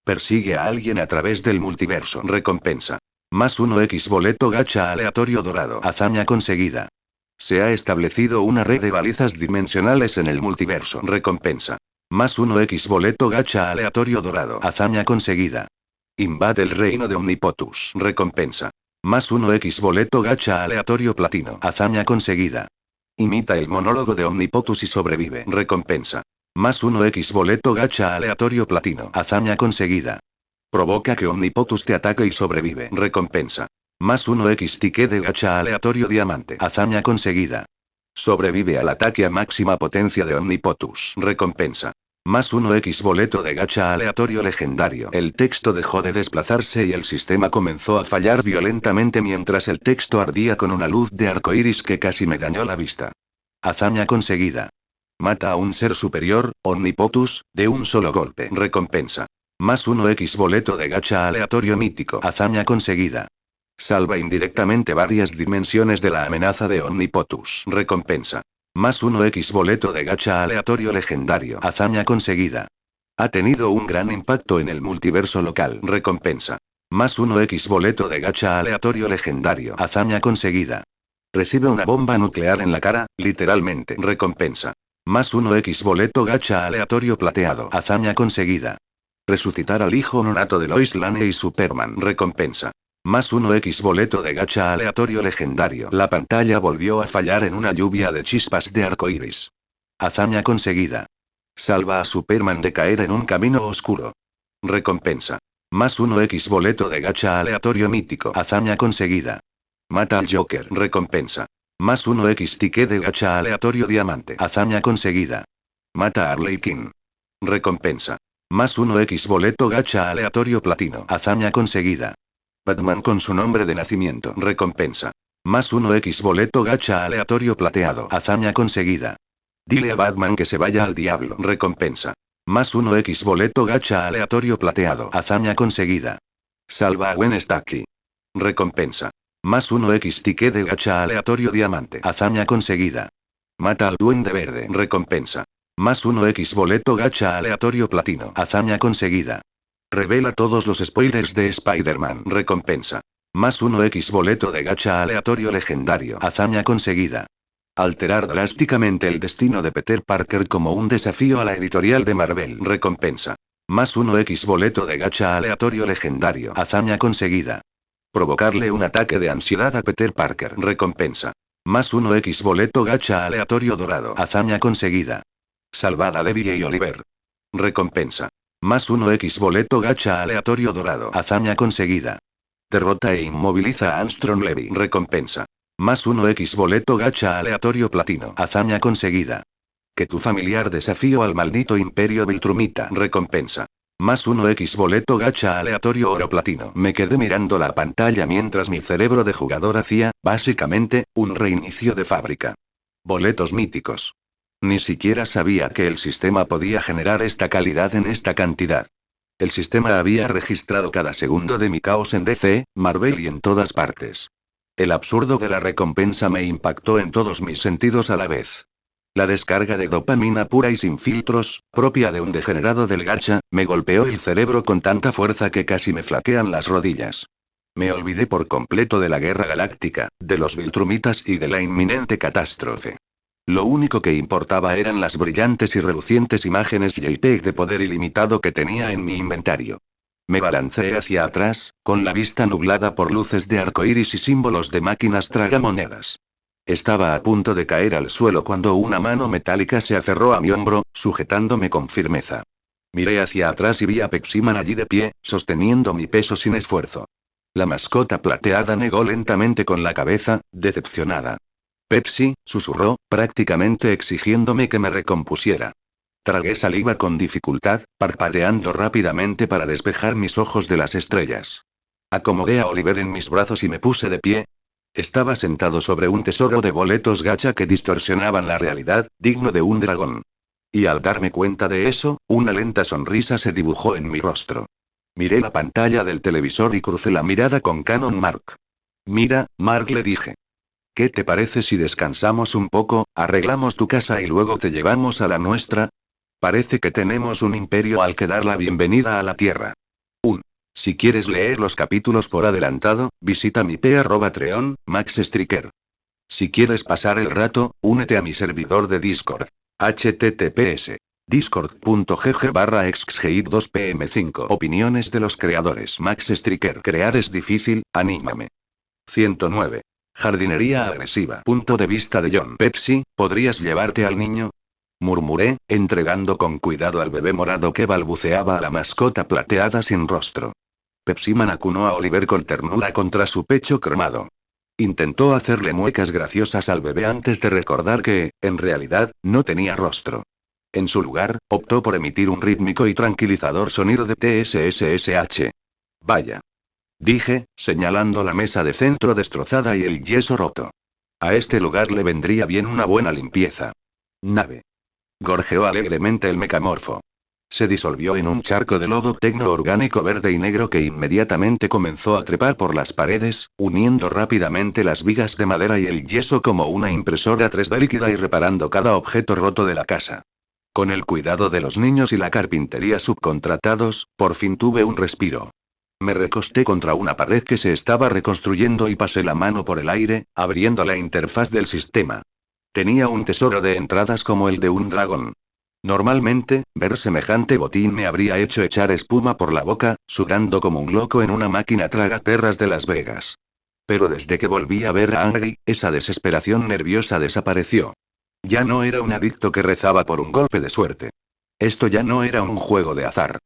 Persigue a alguien a través del multiverso. Recompensa. +1 boleto gacha aleatorio dorado. Hazaña conseguida. Se ha establecido una red de balizas dimensionales en el multiverso. Recompensa. +1 boleto gacha aleatorio dorado. Hazaña conseguida. Invade el reino de Omnipotus. Recompensa. +1 boleto gacha aleatorio platino. Hazaña conseguida. Imita el monólogo de Omnipotus y sobrevive. Recompensa. +1 boleto gacha aleatorio platino. Hazaña conseguida. Provoca que Omnipotus te ataque y sobrevive. Recompensa. +1 ticket de gacha aleatorio diamante. Hazaña conseguida. Sobrevive al ataque a máxima potencia de Omnipotus. Recompensa. +1 boleto de gacha aleatorio legendario. El texto dejó de desplazarse y el sistema comenzó a fallar violentamente mientras el texto ardía con una luz de arcoíris que casi me dañó la vista. Hazaña conseguida. Mata a un ser superior, Omnipotus, de un solo golpe. Recompensa. +1 boleto de gacha aleatorio mítico. Hazaña conseguida. Salva indirectamente varias dimensiones de la amenaza de Omnipotus. Recompensa. +1 boleto de gacha aleatorio legendario. Hazaña conseguida. Ha tenido un gran impacto en el multiverso local. Recompensa. +1 boleto de gacha aleatorio legendario. Hazaña conseguida. Recibe una bomba nuclear en la cara, literalmente. Recompensa. +1 boleto gacha aleatorio plateado. Hazaña conseguida. Resucitar al hijo nonato de Lois Lane y Superman. Recompensa. +1 boleto de gacha aleatorio legendario. La pantalla volvió a fallar en una lluvia de chispas de arcoíris. Hazaña conseguida. Salva a Superman de caer en un camino oscuro. Recompensa. +1 boleto de gacha aleatorio mítico. Hazaña conseguida. Mata al Joker. Recompensa. +1 ticket de gacha aleatorio diamante. Hazaña conseguida. Mata a Harley Quinn. Recompensa. +1 boleto gacha aleatorio platino. Hazaña conseguida. Batman con su nombre de nacimiento. Recompensa. +1 boleto gacha aleatorio plateado. Hazaña conseguida. Dile a Batman que se vaya al diablo. Recompensa. +1 boleto gacha aleatorio plateado. Hazaña conseguida. Salva a Gwen Stacy. Recompensa. +1 ticket de gacha aleatorio diamante. Hazaña conseguida. Mata al Duende Verde. Recompensa. +1 boleto gacha aleatorio platino. Hazaña conseguida. Revela todos los spoilers de Spider-Man. Recompensa. +1 boleto de gacha aleatorio legendario. Hazaña conseguida. Alterar drásticamente el destino de Peter Parker como un desafío a la editorial de Marvel. Recompensa. +1 boleto de gacha aleatorio legendario. Hazaña conseguida. Provocarle un ataque de ansiedad a Peter Parker. Recompensa. +1 boleto gacha aleatorio dorado. Hazaña conseguida. Salvar a Levi y Oliver. Recompensa. +1 boleto gacha aleatorio dorado. Hazaña conseguida. Derrota e inmoviliza a Armstrong Levy. Recompensa. +1 boleto gacha aleatorio platino. Hazaña conseguida. Que tu familiar desafío al maldito imperio Viltrumita. Recompensa. +1 boleto gacha aleatorio oro platino. Me quedé mirando la pantalla mientras mi cerebro de jugador hacía, básicamente, un reinicio de fábrica. Boletos míticos. Ni siquiera sabía que el sistema podía generar esta calidad en esta cantidad. El sistema había registrado cada segundo de mi caos en DC, Marvel y en todas partes. El absurdo de la recompensa me impactó en todos mis sentidos a la vez. La descarga de dopamina pura y sin filtros, propia de un degenerado del gacha, me golpeó el cerebro con tanta fuerza que casi me flaquean las rodillas. Me olvidé por completo de la guerra galáctica, de los Viltrumitas y de la inminente catástrofe. Lo único que importaba eran las brillantes y relucientes imágenes JPEG de poder ilimitado que tenía en mi inventario. Me balanceé hacia atrás, con la vista nublada por luces de arcoíris y símbolos de máquinas tragamonedas. Estaba a punto de caer al suelo cuando una mano metálica se aferró a mi hombro, sujetándome con firmeza. Miré hacia atrás y vi a Pepsi-Man allí de pie, sosteniendo mi peso sin esfuerzo. La mascota plateada negó lentamente con la cabeza, decepcionada. Pepsi, susurró, prácticamente exigiéndome que me recompusiera. Tragué saliva con dificultad, parpadeando rápidamente para despejar mis ojos de las estrellas. Acomodé a Oliver en mis brazos y me puse de pie. Estaba sentado sobre un tesoro de boletos gacha que distorsionaban la realidad, digno de un dragón. Y al darme cuenta de eso, una lenta sonrisa se dibujó en mi rostro. Miré la pantalla del televisor y crucé la mirada con Canon Mark. Mira, Mark, le dije. ¿Qué te parece si descansamos un poco, arreglamos tu casa y luego te llevamos a la nuestra? Parece que tenemos un imperio al que dar la bienvenida a la Tierra. Si quieres leer los capítulos por adelantado, visita mi p.treon, Max Striker. Si quieres pasar el rato, únete a mi servidor de Discord. https discord.gg/exgeit2pm5. Opiniones de los creadores. Max Striker. Crear es difícil, anímame. 109. Jardinería agresiva. Punto de vista de John. Pepsi, ¿podrías llevarte al niño? Murmuré, entregando con cuidado al bebé morado que balbuceaba a la mascota plateada sin rostro. Pepsi-Man acunó a Oliver con ternura contra su pecho cromado. Intentó hacerle muecas graciosas al bebé antes de recordar que, en realidad, no tenía rostro. En su lugar, optó por emitir un rítmico y tranquilizador sonido de TSSSH. Vaya. Dije, señalando la mesa de centro destrozada y el yeso roto. A este lugar le vendría bien una buena limpieza. Nave. Gorjeó alegremente el mecamorfo. Se disolvió en un charco de lodo tecno-orgánico verde y negro que inmediatamente comenzó a trepar por las paredes, uniendo rápidamente las vigas de madera y el yeso como una impresora 3D líquida y reparando cada objeto roto de la casa. Con el cuidado de los niños y la carpintería subcontratados, por fin tuve un respiro. Me recosté contra una pared que se estaba reconstruyendo y pasé la mano por el aire, abriendo la interfaz del sistema. Tenía un tesoro de entradas como el de un dragón. Normalmente, ver semejante botín me habría hecho echar espuma por la boca, sudando como un loco en una máquina tragaperras de Las Vegas. Pero desde que volví a ver a Angry, esa desesperación nerviosa desapareció. Ya no era un adicto que rezaba por un golpe de suerte. Esto ya no era un juego de azar.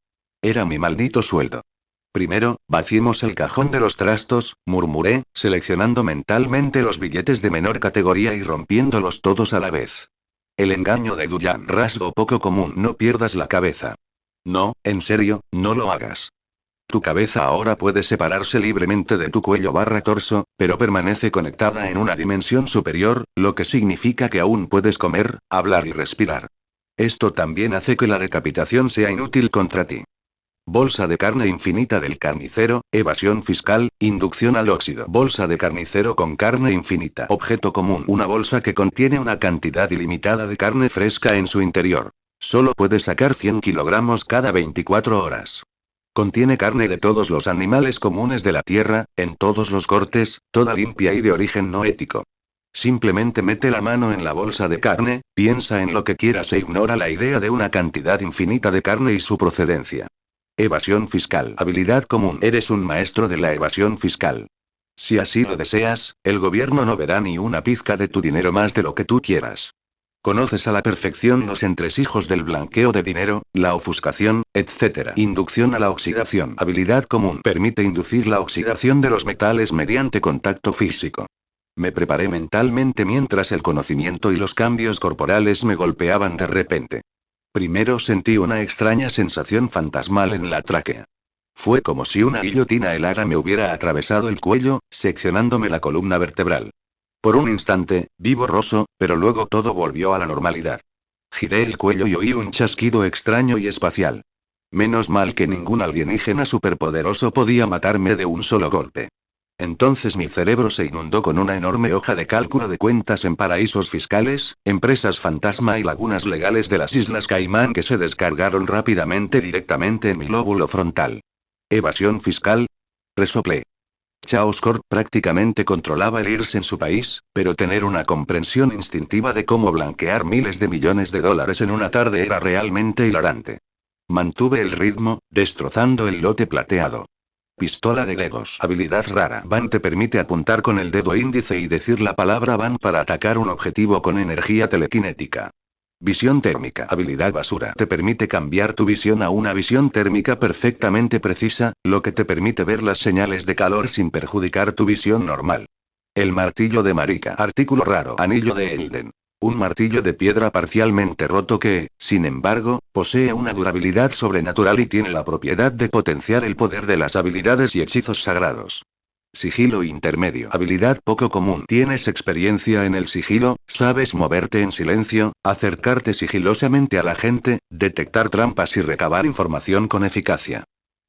Era mi maldito sueldo. Primero, vaciemos el cajón de los trastos, murmuré, seleccionando mentalmente los billetes de menor categoría y rompiéndolos todos a la vez. El engaño de Duyan. Rasgo poco común. No pierdas la cabeza. No, en serio, no lo hagas. Tu cabeza ahora puede separarse libremente de tu cuello/torso, pero permanece conectada en una dimensión superior, lo que significa que aún puedes comer, hablar y respirar. Esto también hace que la decapitación sea inútil contra ti. Bolsa de carne infinita del carnicero, evasión fiscal, inducción al óxido. Bolsa de carnicero con carne infinita. Objeto común. Una bolsa que contiene una cantidad ilimitada de carne fresca en su interior. Solo puede sacar 100 kilogramos cada 24 horas. Contiene carne de todos los animales comunes de la Tierra, en todos los cortes, toda limpia y de origen no ético. Simplemente mete la mano en la bolsa de carne, piensa en lo que quieras e ignora la idea de una cantidad infinita de carne y su procedencia. Evasión fiscal. Habilidad común. Eres un maestro de la evasión fiscal. Si así lo deseas, el gobierno no verá ni una pizca de tu dinero más de lo que tú quieras. Conoces a la perfección los entresijos del blanqueo de dinero, la ofuscación, etc. Inducción a la oxidación. Habilidad común. Permite inducir la oxidación de los metales mediante contacto físico. Me preparé mentalmente mientras el conocimiento y los cambios corporales me golpeaban de repente. Primero sentí una extraña sensación fantasmal en la tráquea. Fue como si una guillotina helada me hubiera atravesado el cuello, seccionándome la columna vertebral. Por un instante, vi borroso, pero luego todo volvió a la normalidad. Giré el cuello y oí un chasquido extraño y espacial. Menos mal que ningún alienígena superpoderoso podía matarme de un solo golpe. Entonces mi cerebro se inundó con una enorme hoja de cálculo de cuentas en paraísos fiscales, empresas fantasma y lagunas legales de las Islas Caimán que se descargaron rápidamente directamente en mi lóbulo frontal. ¿Evasión fiscal? Resoplé. Chaos Corp prácticamente controlaba el IRS en su país, pero tener una comprensión instintiva de cómo blanquear miles de millones de dólares en una tarde era realmente hilarante. Mantuve el ritmo, destrozando el lote plateado. Pistola de Legos. Habilidad rara. Van te permite apuntar con el dedo índice y decir la palabra Van para atacar un objetivo con energía telequinética. Visión térmica. Habilidad basura. Te permite cambiar tu visión a una visión térmica perfectamente precisa, lo que te permite ver las señales de calor sin perjudicar tu visión normal. El martillo de Marika. Artículo raro. Anillo de Elden. Un martillo de piedra parcialmente roto que, sin embargo, posee una durabilidad sobrenatural y tiene la propiedad de potenciar el poder de las habilidades y hechizos sagrados. Sigilo intermedio. Habilidad poco común. Tienes experiencia en el sigilo, sabes moverte en silencio, acercarte sigilosamente a la gente, detectar trampas y recabar información con eficacia.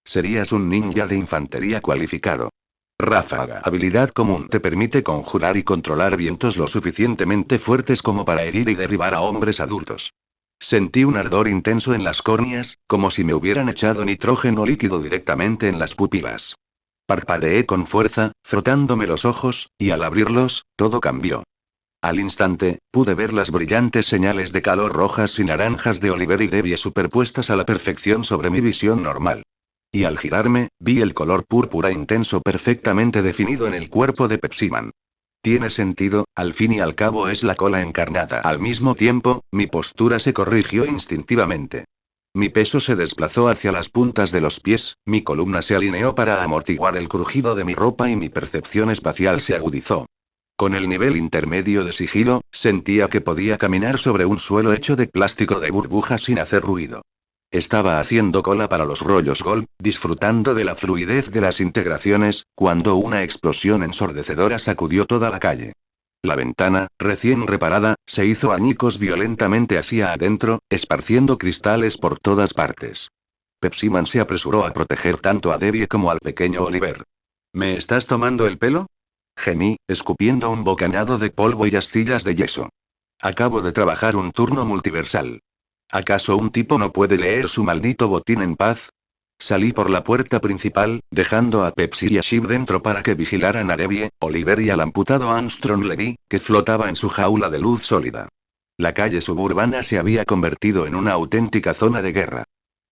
Serías un ninja de infantería cualificado. Ráfaga. Habilidad común. Te permite conjurar y controlar vientos lo suficientemente fuertes como para herir y derribar a hombres adultos. Sentí un ardor intenso en las córneas, como si me hubieran echado nitrógeno líquido directamente en las pupilas. Parpadeé con fuerza, frotándome los ojos, y al abrirlos, todo cambió. Al instante, pude ver las brillantes señales de calor rojas y naranjas de Oliver y Debbie superpuestas a la perfección sobre mi visión normal. Y al girarme, vi el color púrpura intenso perfectamente definido en el cuerpo de Pepsiman. Tiene sentido, al fin y al cabo es la cola encarnada. Al mismo tiempo, mi postura se corrigió instintivamente. Mi peso se desplazó hacia las puntas de los pies, mi columna se alineó para amortiguar el crujido de mi ropa y mi percepción espacial se agudizó. Con el nivel intermedio de sigilo, sentía que podía caminar sobre un suelo hecho de plástico de burbujas sin hacer ruido. Estaba haciendo cola para los rollos Gold, disfrutando de la fluidez de las integraciones, cuando una explosión ensordecedora sacudió toda la calle. La ventana, recién reparada, se hizo añicos violentamente hacia adentro, esparciendo cristales por todas partes. Pepsiman se apresuró a proteger tanto a Debbie como al pequeño Oliver. ¿Me estás tomando el pelo? Gemí, escupiendo un bocanado de polvo y astillas de yeso. Acabo de trabajar un turno multiversal. ¿Acaso un tipo no puede leer su maldito botín en paz? Salí por la puerta principal, dejando a Pepsi y a Shiv dentro para que vigilaran a Debbie, Oliver y al amputado Armstrong Levy, que flotaba en su jaula de luz sólida. La calle suburbana se había convertido en una auténtica zona de guerra.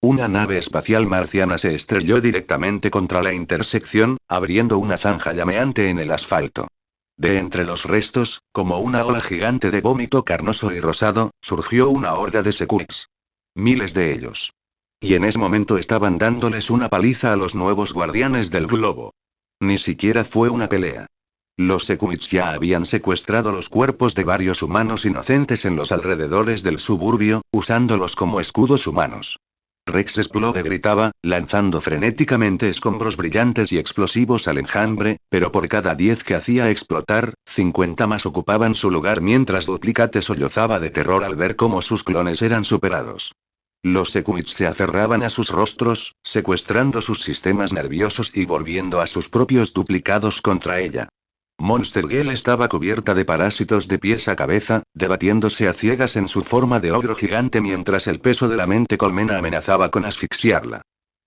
Una nave espacial marciana se estrelló directamente contra la intersección, abriendo una zanja llameante en el asfalto. De entre los restos, como una ola gigante de vómito carnoso y rosado, surgió una horda de Sequits. Miles de ellos. Y en ese momento estaban dándoles una paliza a los nuevos guardianes del globo. Ni siquiera fue una pelea. Los Sequits ya habían secuestrado los cuerpos de varios humanos inocentes en los alrededores del suburbio, usándolos como escudos humanos. Rex Explode gritaba, lanzando frenéticamente escombros brillantes y explosivos al enjambre, pero por cada 10 que hacía explotar, 50 más ocupaban su lugar mientras Duplicate sollozaba de terror al ver cómo sus clones eran superados. Los Sequits se aferraban a sus rostros, secuestrando sus sistemas nerviosos y volviendo a sus propios duplicados contra ella. Monster Girl estaba cubierta de parásitos de pies a cabeza, debatiéndose a ciegas en su forma de ogro gigante mientras el peso de la mente colmena amenazaba con asfixiarla.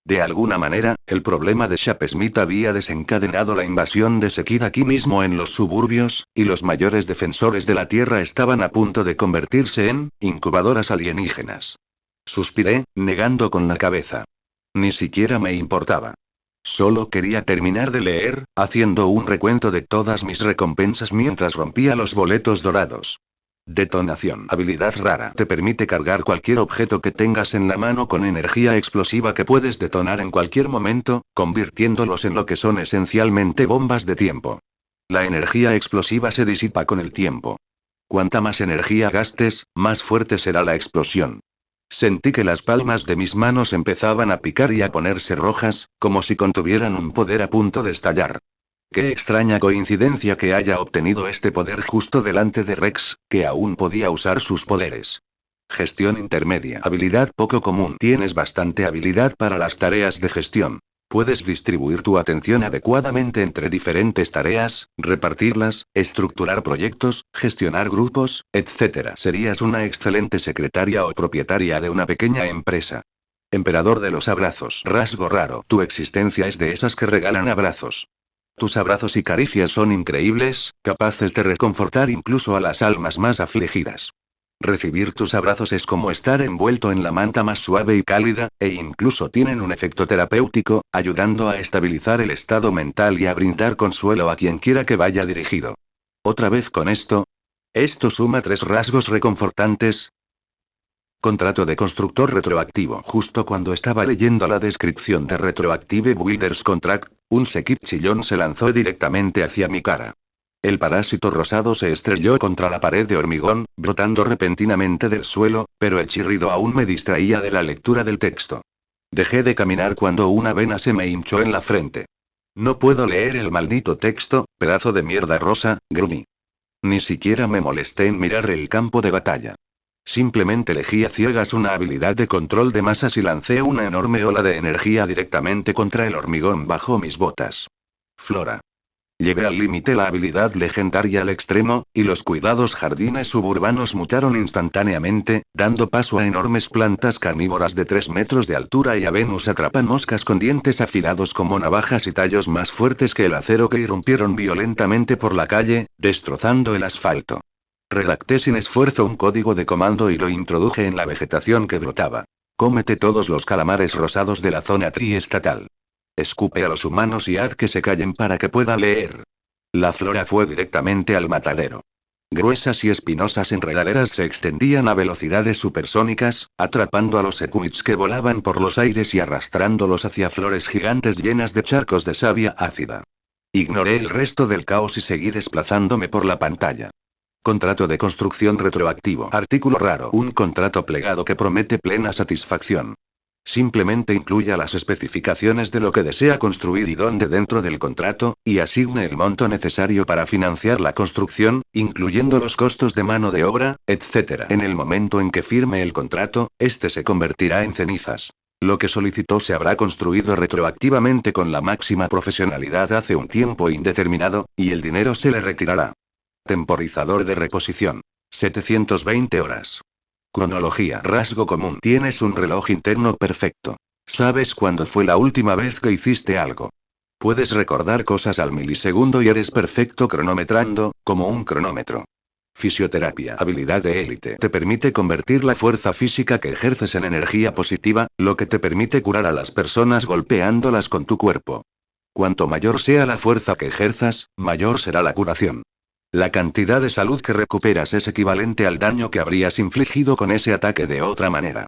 De alguna manera, el problema de Shap Smith había desencadenado la invasión de Sekid aquí mismo en los suburbios, y los mayores defensores de la Tierra estaban a punto de convertirse en incubadoras alienígenas. Suspiré, negando con la cabeza. Ni siquiera me importaba. Solo quería terminar de leer, haciendo un recuento de todas mis recompensas mientras rompía los boletos dorados. Detonación. Habilidad rara. Te permite cargar cualquier objeto que tengas en la mano con energía explosiva que puedes detonar en cualquier momento, convirtiéndolos en lo que son esencialmente bombas de tiempo. La energía explosiva se disipa con el tiempo. Cuanta más energía gastes, más fuerte será la explosión. Sentí que las palmas de mis manos empezaban a picar y a ponerse rojas, como si contuvieran un poder a punto de estallar. Qué extraña coincidencia que haya obtenido este poder justo delante de Rex, que aún podía usar sus poderes. Gestión intermedia. Habilidad poco común. Tienes bastante habilidad para las tareas de gestión. Puedes distribuir tu atención adecuadamente entre diferentes tareas, repartirlas, estructurar proyectos, gestionar grupos, etc. Serías una excelente secretaria o propietaria de una pequeña empresa. Emperador de los abrazos. Rasgo raro. Tu existencia es de esas que regalan abrazos. Tus abrazos y caricias son increíbles, capaces de reconfortar incluso a las almas más afligidas. Recibir tus abrazos es como estar envuelto en la manta más suave y cálida, e incluso tienen un efecto terapéutico, ayudando a estabilizar el estado mental y a brindar consuelo a quien quiera que vaya dirigido. ¿Otra vez con esto? Esto suma 3 rasgos reconfortantes. Contrato de constructor retroactivo. Justo cuando estaba leyendo la descripción de Retroactive Builders Contract, un Sekid chillón se lanzó directamente hacia mi cara. El parásito rosado se estrelló contra la pared de hormigón, brotando repentinamente del suelo, pero el chirrido aún me distraía de la lectura del texto. Dejé de caminar cuando una vena se me hinchó en la frente. No puedo leer el maldito texto, pedazo de mierda rosa, gruñí. Ni siquiera me molesté en mirar el campo de batalla. Simplemente elegí a ciegas una habilidad de control de masas y lancé una enorme ola de energía directamente contra el hormigón bajo mis botas. Flora. Llevé al límite la habilidad legendaria al extremo, y los cuidados jardines suburbanos mutaron instantáneamente, dando paso a enormes plantas carnívoras de 3 metros de altura y a Venus atrapan moscas con dientes afilados como navajas y tallos más fuertes que el acero que irrumpieron violentamente por la calle, destrozando el asfalto. Redacté sin esfuerzo un código de comando y lo introduje en la vegetación que brotaba. Cómete todos los calamares rosados de la zona triestatal. Escupe a los humanos y haz que se callen para que pueda leer. La flora fue directamente al matadero. Gruesas y espinosas enredaderas se extendían a velocidades supersónicas, atrapando a los sequoias que volaban por los aires y arrastrándolos hacia flores gigantes llenas de charcos de savia ácida. Ignoré el resto del caos y seguí desplazándome por la pantalla. Contrato de construcción retroactivo. Artículo raro. Un contrato plegado que promete plena satisfacción. Simplemente incluya las especificaciones de lo que desea construir y dónde dentro del contrato, y asigne el monto necesario para financiar la construcción, incluyendo los costos de mano de obra, etc. En el momento en que firme el contrato, este se convertirá en cenizas. Lo que solicitó se habrá construido retroactivamente con la máxima profesionalidad hace un tiempo indeterminado, y el dinero se le retirará. Temporizador de reposición. 720 horas. Cronología. Rasgo común. Tienes un reloj interno perfecto. Sabes cuándo fue la última vez que hiciste algo. Puedes recordar cosas al milisegundo y eres perfecto cronometrando, como un cronómetro. Fisioterapia. Habilidad de élite. Te permite convertir la fuerza física que ejerces en energía positiva, lo que te permite curar a las personas golpeándolas con tu cuerpo. Cuanto mayor sea la fuerza que ejerzas, mayor será la curación. La cantidad de salud que recuperas es equivalente al daño que habrías infligido con ese ataque de otra manera.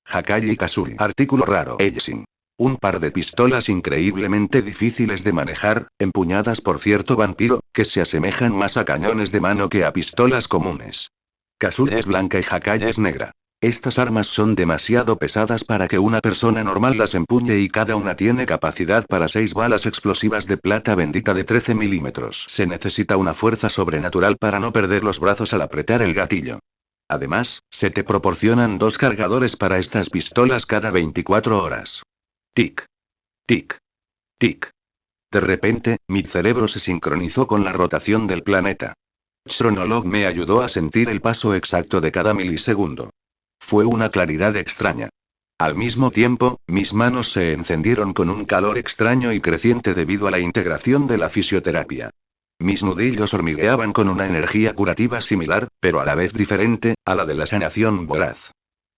Hakai y Kazuri. Artículo raro. Ellsin. Un par de pistolas increíblemente difíciles de manejar, empuñadas por cierto vampiro, que se asemejan más a cañones de mano que a pistolas comunes. Kazuri es blanca y Hakai es negra. Estas armas son demasiado pesadas para que una persona normal las empuñe y cada una tiene capacidad para 6 balas explosivas de plata bendita de 13 milímetros. Se necesita una fuerza sobrenatural para no perder los brazos al apretar el gatillo. Además, se te proporcionan 2 cargadores para estas pistolas cada 24 horas. Tic. Tic. Tic. De repente, mi cerebro se sincronizó con la rotación del planeta. Chronolog me ayudó a sentir el paso exacto de cada milisegundo. Fue una claridad extraña. Al mismo tiempo, mis manos se encendieron con un calor extraño y creciente debido a la integración de la fisioterapia. Mis nudillos hormigueaban con una energía curativa similar, pero a la vez diferente, a la de la sanación voraz.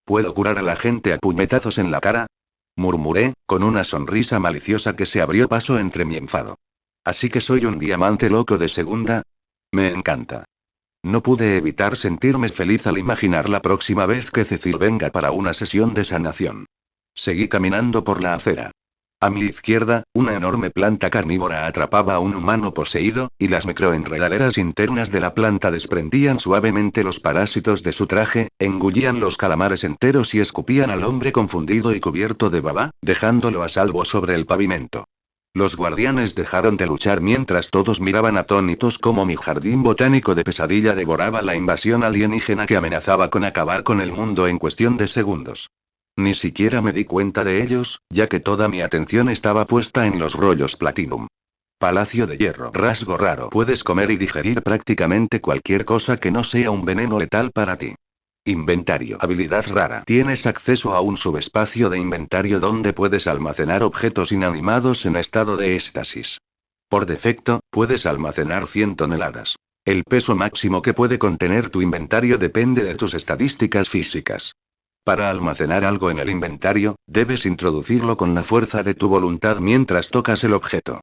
¿Puedo curar a la gente a puñetazos en la cara? Murmuré, con una sonrisa maliciosa que se abrió paso entre mi enfado. ¿Así que soy un diamante loco de segunda? Me encanta. No pude evitar sentirme feliz al imaginar la próxima vez que Cecil venga para una sesión de sanación. Seguí caminando por la acera. A mi izquierda, una enorme planta carnívora atrapaba a un humano poseído, y las microenredaderas internas de la planta desprendían suavemente los parásitos de su traje, engullían los calamares enteros y escupían al hombre confundido y cubierto de baba, dejándolo a salvo sobre el pavimento. Los guardianes dejaron de luchar mientras todos miraban atónitos como mi jardín botánico de pesadilla devoraba la invasión alienígena que amenazaba con acabar con el mundo en cuestión de segundos. Ni siquiera me di cuenta de ellos, ya que toda mi atención estaba puesta en los rollos Platinum. Palacio de hierro. Rasgo raro. Puedes comer y digerir prácticamente cualquier cosa que no sea un veneno letal para ti. Inventario. Habilidad rara. Tienes acceso a un subespacio de inventario donde puedes almacenar objetos inanimados en estado de éxtasis. Por defecto, puedes almacenar 100 toneladas. El peso máximo que puede contener tu inventario depende de tus estadísticas físicas. Para almacenar algo en el inventario, debes introducirlo con la fuerza de tu voluntad mientras tocas el objeto.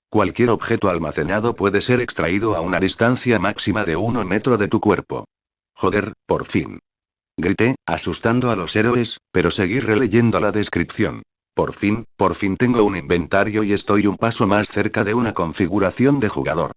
Cualquier objeto almacenado puede ser extraído a una distancia máxima de 1 metro de tu cuerpo. Joder, por fin. Grité, asustando a los héroes, pero seguí releyendo la descripción. Por fin tengo un inventario y estoy un paso más cerca de una configuración de jugador.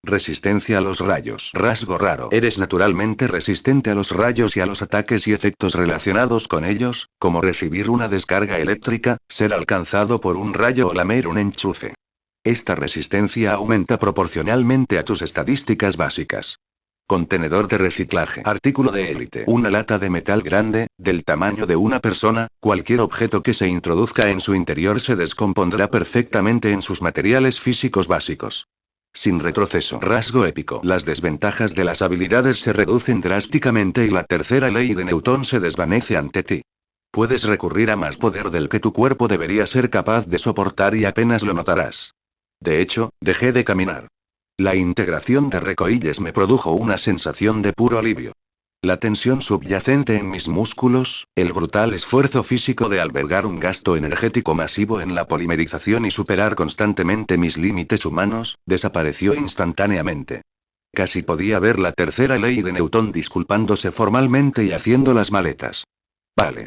Resistencia a los rayos. Rasgo raro. Eres naturalmente resistente a los rayos y a los ataques y efectos relacionados con ellos, como recibir una descarga eléctrica, ser alcanzado por un rayo o lamer un enchufe. Esta resistencia aumenta proporcionalmente a tus estadísticas básicas. Contenedor de reciclaje. Artículo de élite. Una lata de metal grande, del tamaño de una persona, cualquier objeto que se introduzca en su interior se descompondrá perfectamente en sus materiales físicos básicos. Sin retroceso. Rasgo épico. Las desventajas de las habilidades se reducen drásticamente y la tercera ley de Newton se desvanece ante ti. Puedes recurrir a más poder del que tu cuerpo debería ser capaz de soportar y apenas lo notarás. De hecho, dejé de caminar. La integración de recoilles me produjo una sensación de puro alivio. La tensión subyacente en mis músculos, el brutal esfuerzo físico de albergar un gasto energético masivo en la polimerización y superar constantemente mis límites humanos, desapareció instantáneamente. Casi podía ver la tercera ley de Newton disculpándose formalmente y haciendo las maletas. Vale.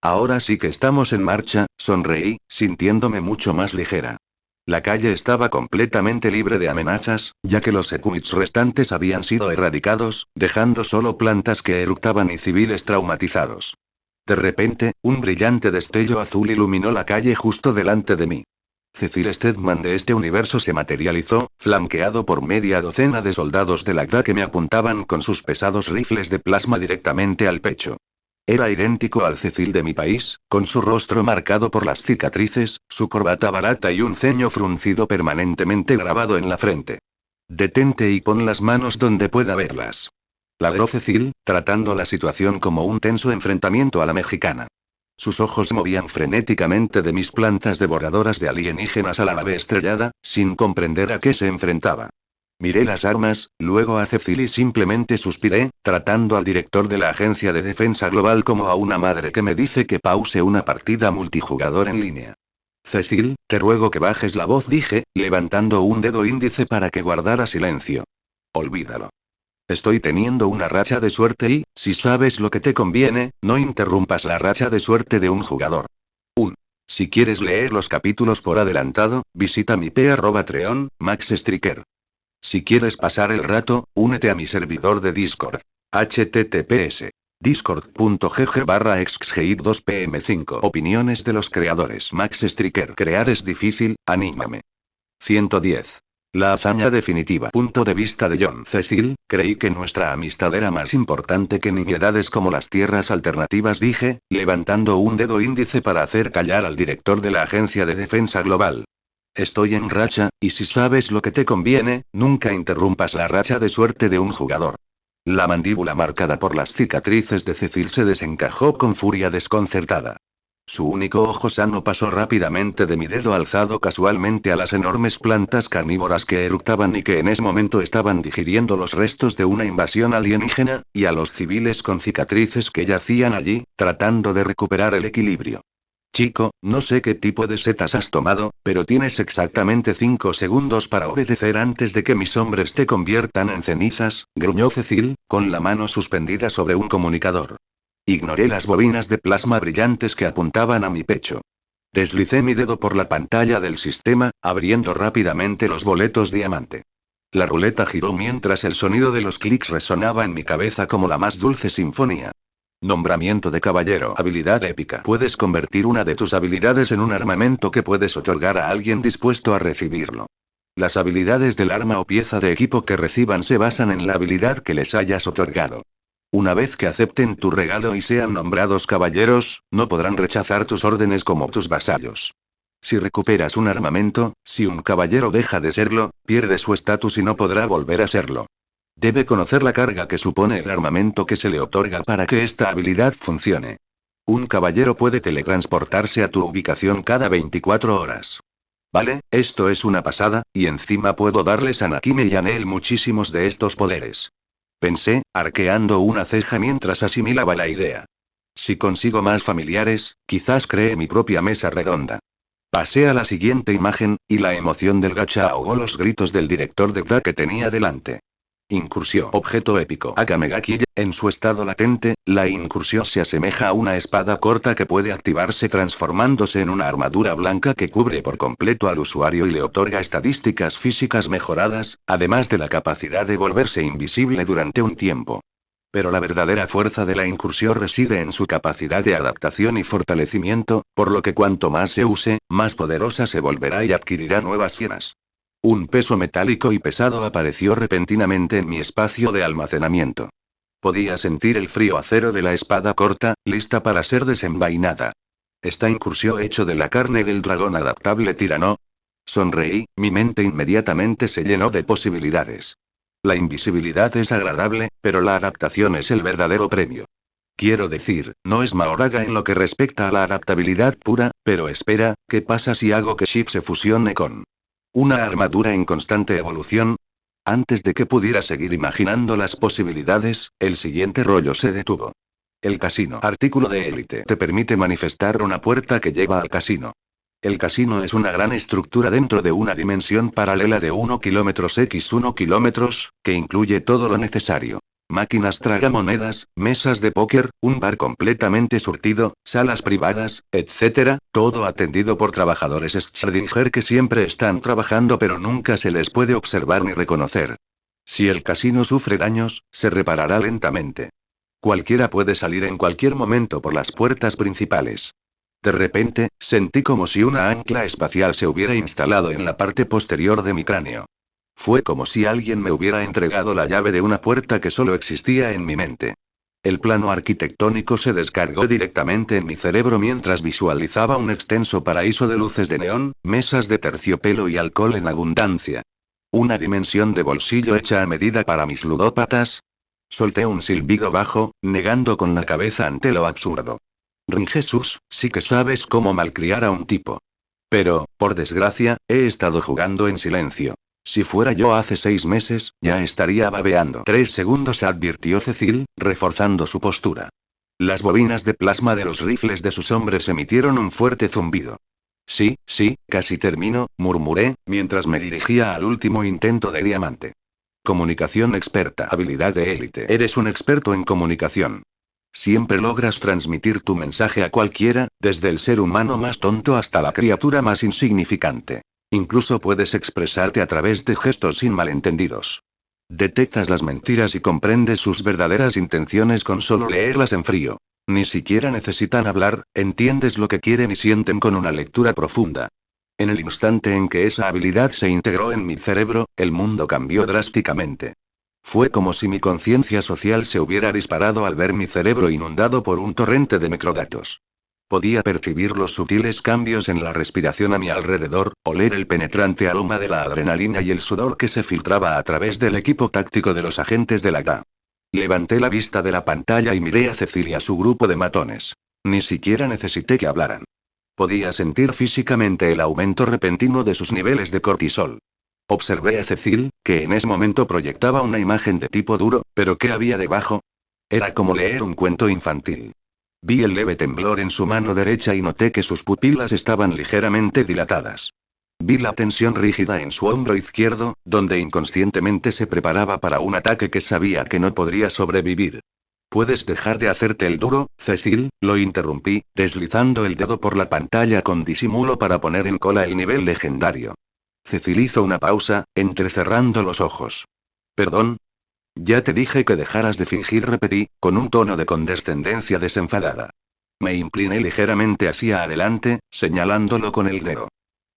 Ahora sí que estamos en marcha, sonreí, sintiéndome mucho más ligera. La calle estaba completamente libre de amenazas, ya que los Sequits restantes habían sido erradicados, dejando solo plantas que eructaban y civiles traumatizados. De repente, un brillante destello azul iluminó la calle justo delante de mí. Cecil Stedman de este universo se materializó, flanqueado por media docena de soldados de Lagda que me apuntaban con sus pesados rifles de plasma directamente al pecho. Era idéntico al Cecil de mi país, con su rostro marcado por las cicatrices, su corbata barata y un ceño fruncido permanentemente grabado en la frente. Detente y pon las manos donde pueda verlas. Ladró Cecil, tratando la situación como un tenso enfrentamiento a la mexicana. Sus ojos movían frenéticamente de mis plantas devoradoras de alienígenas a la nave estrellada, sin comprender a qué se enfrentaba. Miré las armas, luego a Cecil y simplemente suspiré, tratando al director de la Agencia de Defensa Global como a una madre que me dice que pause una partida multijugador en línea. Cecil, te ruego que bajes la voz, dije, levantando un dedo índice para que guardara silencio. Olvídalo. Estoy teniendo una racha de suerte y, si sabes lo que te conviene, no interrumpas la racha de suerte de un jugador. Si quieres leer los capítulos por adelantado, visita mi Patreon, Max Striker. Si quieres pasar el rato, únete a mi servidor de Discord. https discord.gg/exgeit2pm5. Opiniones de los creadores. Max Striker. Crear es difícil, anímame. 110. La hazaña definitiva. Punto de vista de John. Cecil, creí que nuestra amistad era más importante que nimiedades como las tierras alternativas, dije, levantando un dedo índice para hacer callar al director de la Agencia de Defensa Global. Estoy en racha, y si sabes lo que te conviene, nunca interrumpas la racha de suerte de un jugador. La mandíbula marcada por las cicatrices de Cecil se desencajó con furia desconcertada. Su único ojo sano pasó rápidamente de mi dedo alzado casualmente a las enormes plantas carnívoras que eructaban y que en ese momento estaban digiriendo los restos de una invasión alienígena, y a los civiles con cicatrices que yacían allí, tratando de recuperar el equilibrio. Chico, no sé qué tipo de setas has tomado, pero tienes exactamente 5 segundos para obedecer antes de que mis hombres te conviertan en cenizas, gruñó Cecil, con la mano suspendida sobre un comunicador. Ignoré las bobinas de plasma brillantes que apuntaban a mi pecho. Deslicé mi dedo por la pantalla del sistema, abriendo rápidamente los boletos diamante. La ruleta giró mientras el sonido de los clics resonaba en mi cabeza como la más dulce sinfonía. Nombramiento de caballero. Habilidad épica. Puedes convertir una de tus habilidades en un armamento que puedes otorgar a alguien dispuesto a recibirlo. Las habilidades del arma o pieza de equipo que reciban se basan en la habilidad que les hayas otorgado. Una vez que acepten tu regalo y sean nombrados caballeros, no podrán rechazar tus órdenes como tus vasallos. Si recuperas un armamento, si un caballero deja de serlo, pierde su estatus y no podrá volver a serlo. Debe conocer la carga que supone el armamento que se le otorga para que esta habilidad funcione. Un caballero puede teletransportarse a tu ubicación cada 24 horas. Vale, esto es una pasada, y encima puedo darles a Nakime y Anel muchísimos de estos poderes. Pensé, arqueando una ceja mientras asimilaba la idea. Si consigo más familiares, quizás cree mi propia mesa redonda. Pasé a la siguiente imagen, y la emoción del gacha ahogó los gritos del director de GDA que tenía delante. Incursión. Objeto épico. Akamegaki. En su estado latente, la incursión se asemeja a una espada corta que puede activarse transformándose en una armadura blanca que cubre por completo al usuario y le otorga estadísticas físicas mejoradas, además de la capacidad de volverse invisible durante un tiempo. Pero la verdadera fuerza de la incursión reside en su capacidad de adaptación y fortalecimiento, por lo que cuanto más se use, más poderosa se volverá y adquirirá nuevas cienas. Un peso metálico y pesado apareció repentinamente en mi espacio de almacenamiento. Podía sentir el frío acero de la espada corta, lista para ser desenvainada. ¿Esta incursión hecho de la carne del dragón adaptable tirano? Sonreí, mi mente inmediatamente se llenó de posibilidades. La invisibilidad es agradable, pero la adaptación es el verdadero premio. Quiero decir, no es Mahoraga en lo que respecta a la adaptabilidad pura, pero espera, ¿qué pasa si hago que Ship se fusione con una armadura en constante evolución? Antes de que pudiera seguir imaginando las posibilidades, el siguiente rollo se detuvo. El casino. Artículo de élite. Te permite manifestar una puerta que lleva al casino. El casino es una gran estructura dentro de una dimensión paralela de 1 km x 1 km, que incluye todo lo necesario. Máquinas tragamonedas, mesas de póker, un bar completamente surtido, salas privadas, etc., todo atendido por trabajadores Schrödinger que siempre están trabajando pero nunca se les puede observar ni reconocer. Si el casino sufre daños, se reparará lentamente. Cualquiera puede salir en cualquier momento por las puertas principales. De repente, sentí como si una ancla espacial se hubiera instalado en la parte posterior de mi cráneo. Fue como si alguien me hubiera entregado la llave de una puerta que solo existía en mi mente. El plano arquitectónico se descargó directamente en mi cerebro mientras visualizaba un extenso paraíso de luces de neón, mesas de terciopelo y alcohol en abundancia. Una dimensión de bolsillo hecha a medida para mis ludópatas. Solté un silbido bajo, negando con la cabeza ante lo absurdo. Jesús, sí que sabes cómo malcriar a un tipo. Pero, por desgracia, he estado jugando en silencio. Si fuera yo hace 6 meses, ya estaría babeando. 3 segundos, advirtió Cecil, reforzando su postura. Las bobinas de plasma de los rifles de sus hombres emitieron un fuerte zumbido. Sí, casi termino, murmuré, mientras me dirigía al último intento de diamante. Comunicación experta. Habilidad de élite. Eres un experto en comunicación. Siempre logras transmitir tu mensaje a cualquiera, desde el ser humano más tonto hasta la criatura más insignificante. Incluso puedes expresarte a través de gestos sin malentendidos. Detectas las mentiras y comprendes sus verdaderas intenciones con solo leerlas en frío. Ni siquiera necesitan hablar, entiendes lo que quieren y sienten con una lectura profunda. En el instante en que esa habilidad se integró en mi cerebro, el mundo cambió drásticamente. Fue como si mi conciencia social se hubiera disparado al ver mi cerebro inundado por un torrente de microdatos. Podía percibir los sutiles cambios en la respiración a mi alrededor, oler el penetrante aroma de la adrenalina y el sudor que se filtraba a través del equipo táctico de los agentes de la GA. Levanté la vista de la pantalla y miré a Cecil y a su grupo de matones. Ni siquiera necesité que hablaran. Podía sentir físicamente el aumento repentino de sus niveles de cortisol. Observé a Cecil, que en ese momento proyectaba una imagen de tipo duro, pero ¿qué había debajo? Era como leer un cuento infantil. Vi el leve temblor en su mano derecha y noté que sus pupilas estaban ligeramente dilatadas. Vi la tensión rígida en su hombro izquierdo, donde inconscientemente se preparaba para un ataque que sabía que no podría sobrevivir. ¿Puedes dejar de hacerte el duro, Cecil? Lo interrumpí, deslizando el dedo por la pantalla con disimulo para poner en cola el nivel legendario. Cecil hizo una pausa, entrecerrando los ojos. ¿Perdón? Ya te dije que dejaras de fingir, repetí, con un tono de condescendencia desenfadada. Me incliné ligeramente hacia adelante, señalándolo con el dedo.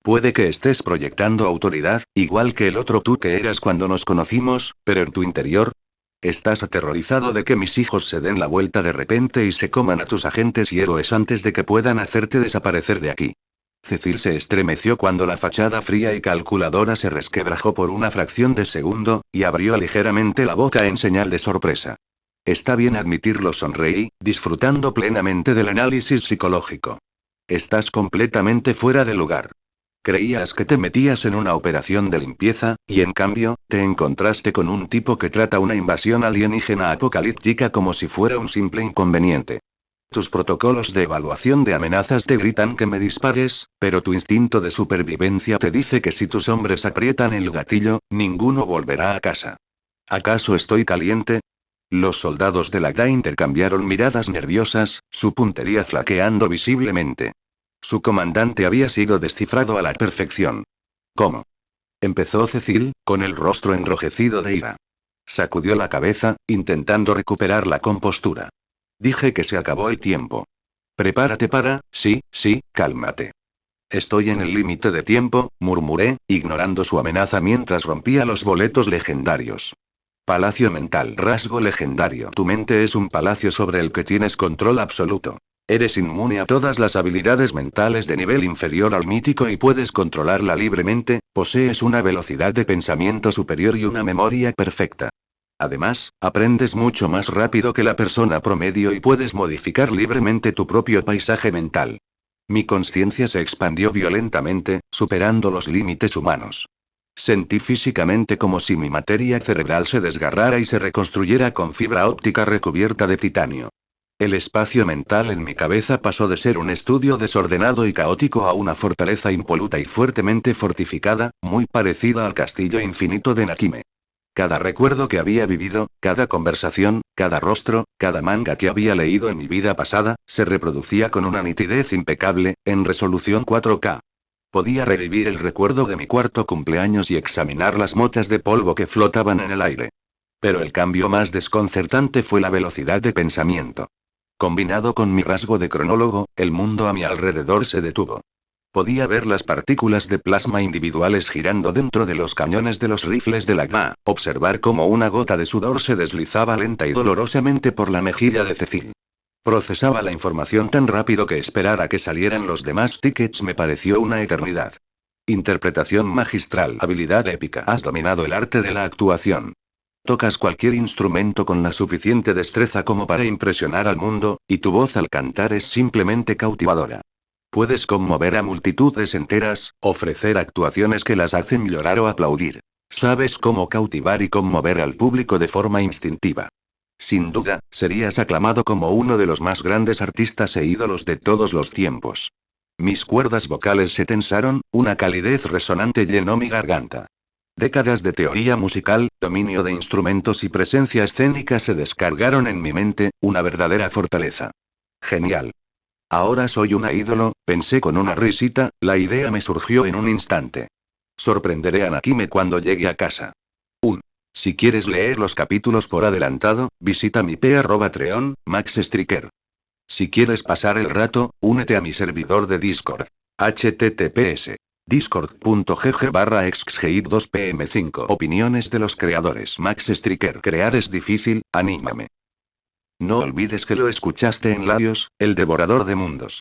Puede que estés proyectando autoridad, igual que el otro tú que eras cuando nos conocimos, pero en tu interior, ¿estás aterrorizado de que mis hijos se den la vuelta de repente y se coman a tus agentes y héroes antes de que puedan hacerte desaparecer de aquí? Cecil se estremeció cuando la fachada fría y calculadora se resquebrajó por una fracción de segundo, y abrió ligeramente la boca en señal de sorpresa. Está bien admitirlo, sonreí, disfrutando plenamente del análisis psicológico. Estás completamente fuera de lugar. Creías que te metías en una operación de limpieza, y en cambio, te encontraste con un tipo que trata una invasión alienígena apocalíptica como si fuera un simple inconveniente. Tus protocolos de evaluación de amenazas te gritan que me dispares, pero tu instinto de supervivencia te dice que si tus hombres aprietan el gatillo, ninguno volverá a casa. ¿Acaso estoy caliente? Los soldados de la GDA intercambiaron miradas nerviosas, su puntería flaqueando visiblemente. Su comandante había sido descifrado a la perfección. ¿Cómo? Empezó Cecil, con el rostro enrojecido de ira. Sacudió la cabeza, intentando recuperar la compostura. Dije que se acabó el tiempo. Prepárate para, sí, cálmate. Estoy en el límite de tiempo, murmuré, ignorando su amenaza mientras rompía los boletos legendarios. Palacio mental, rasgo legendario. Tu mente es un palacio sobre el que tienes control absoluto. Eres inmune a todas las habilidades mentales de nivel inferior al mítico y puedes controlarla libremente, posees una velocidad de pensamiento superior y una memoria perfecta. Además, aprendes mucho más rápido que la persona promedio y puedes modificar libremente tu propio paisaje mental. Mi conciencia se expandió violentamente, superando los límites humanos. Sentí físicamente como si mi materia cerebral se desgarrara y se reconstruyera con fibra óptica recubierta de titanio. El espacio mental en mi cabeza pasó de ser un estudio desordenado y caótico a una fortaleza impoluta y fuertemente fortificada, muy parecida al castillo infinito de Nakime. Cada recuerdo que había vivido, cada conversación, cada rostro, cada manga que había leído en mi vida pasada, se reproducía con una nitidez impecable, en resolución 4K. Podía revivir el recuerdo de mi cuarto cumpleaños y examinar las motas de polvo que flotaban en el aire. Pero el cambio más desconcertante fue la velocidad de pensamiento. Combinado con mi rasgo de cronólogo, el mundo a mi alrededor se detuvo. Podía ver las partículas de plasma individuales girando dentro de los cañones de los rifles de la GMA, observar cómo una gota de sudor se deslizaba lenta y dolorosamente por la mejilla de Cecil. Procesaba la información tan rápido que esperar a que salieran los demás tickets me pareció una eternidad. Interpretación magistral, habilidad épica. Has dominado el arte de la actuación. Tocas cualquier instrumento con la suficiente destreza como para impresionar al mundo, y tu voz al cantar es simplemente cautivadora. Puedes conmover a multitudes enteras, ofrecer actuaciones que las hacen llorar o aplaudir. Sabes cómo cautivar y conmover al público de forma instintiva. Sin duda, serías aclamado como uno de los más grandes artistas e ídolos de todos los tiempos. Mis cuerdas vocales se tensaron, una calidez resonante llenó mi garganta. Décadas de teoría musical, dominio de instrumentos y presencia escénica se descargaron en mi mente, una verdadera fortaleza. Genial. Ahora soy una ídolo, pensé con una risita, la idea me surgió en un instante. Sorprenderé a Nakime cuando llegue a casa. Si quieres leer los capítulos por adelantado, visita mi Patreon, Max Striker. Si quieres pasar el rato, únete a mi servidor de Discord. https discord.gg/exgeit2pm5. Opiniones de los creadores. Max Striker. Crear es difícil, anímame. No olvides que lo escuchaste en Laios, el devorador de mundos.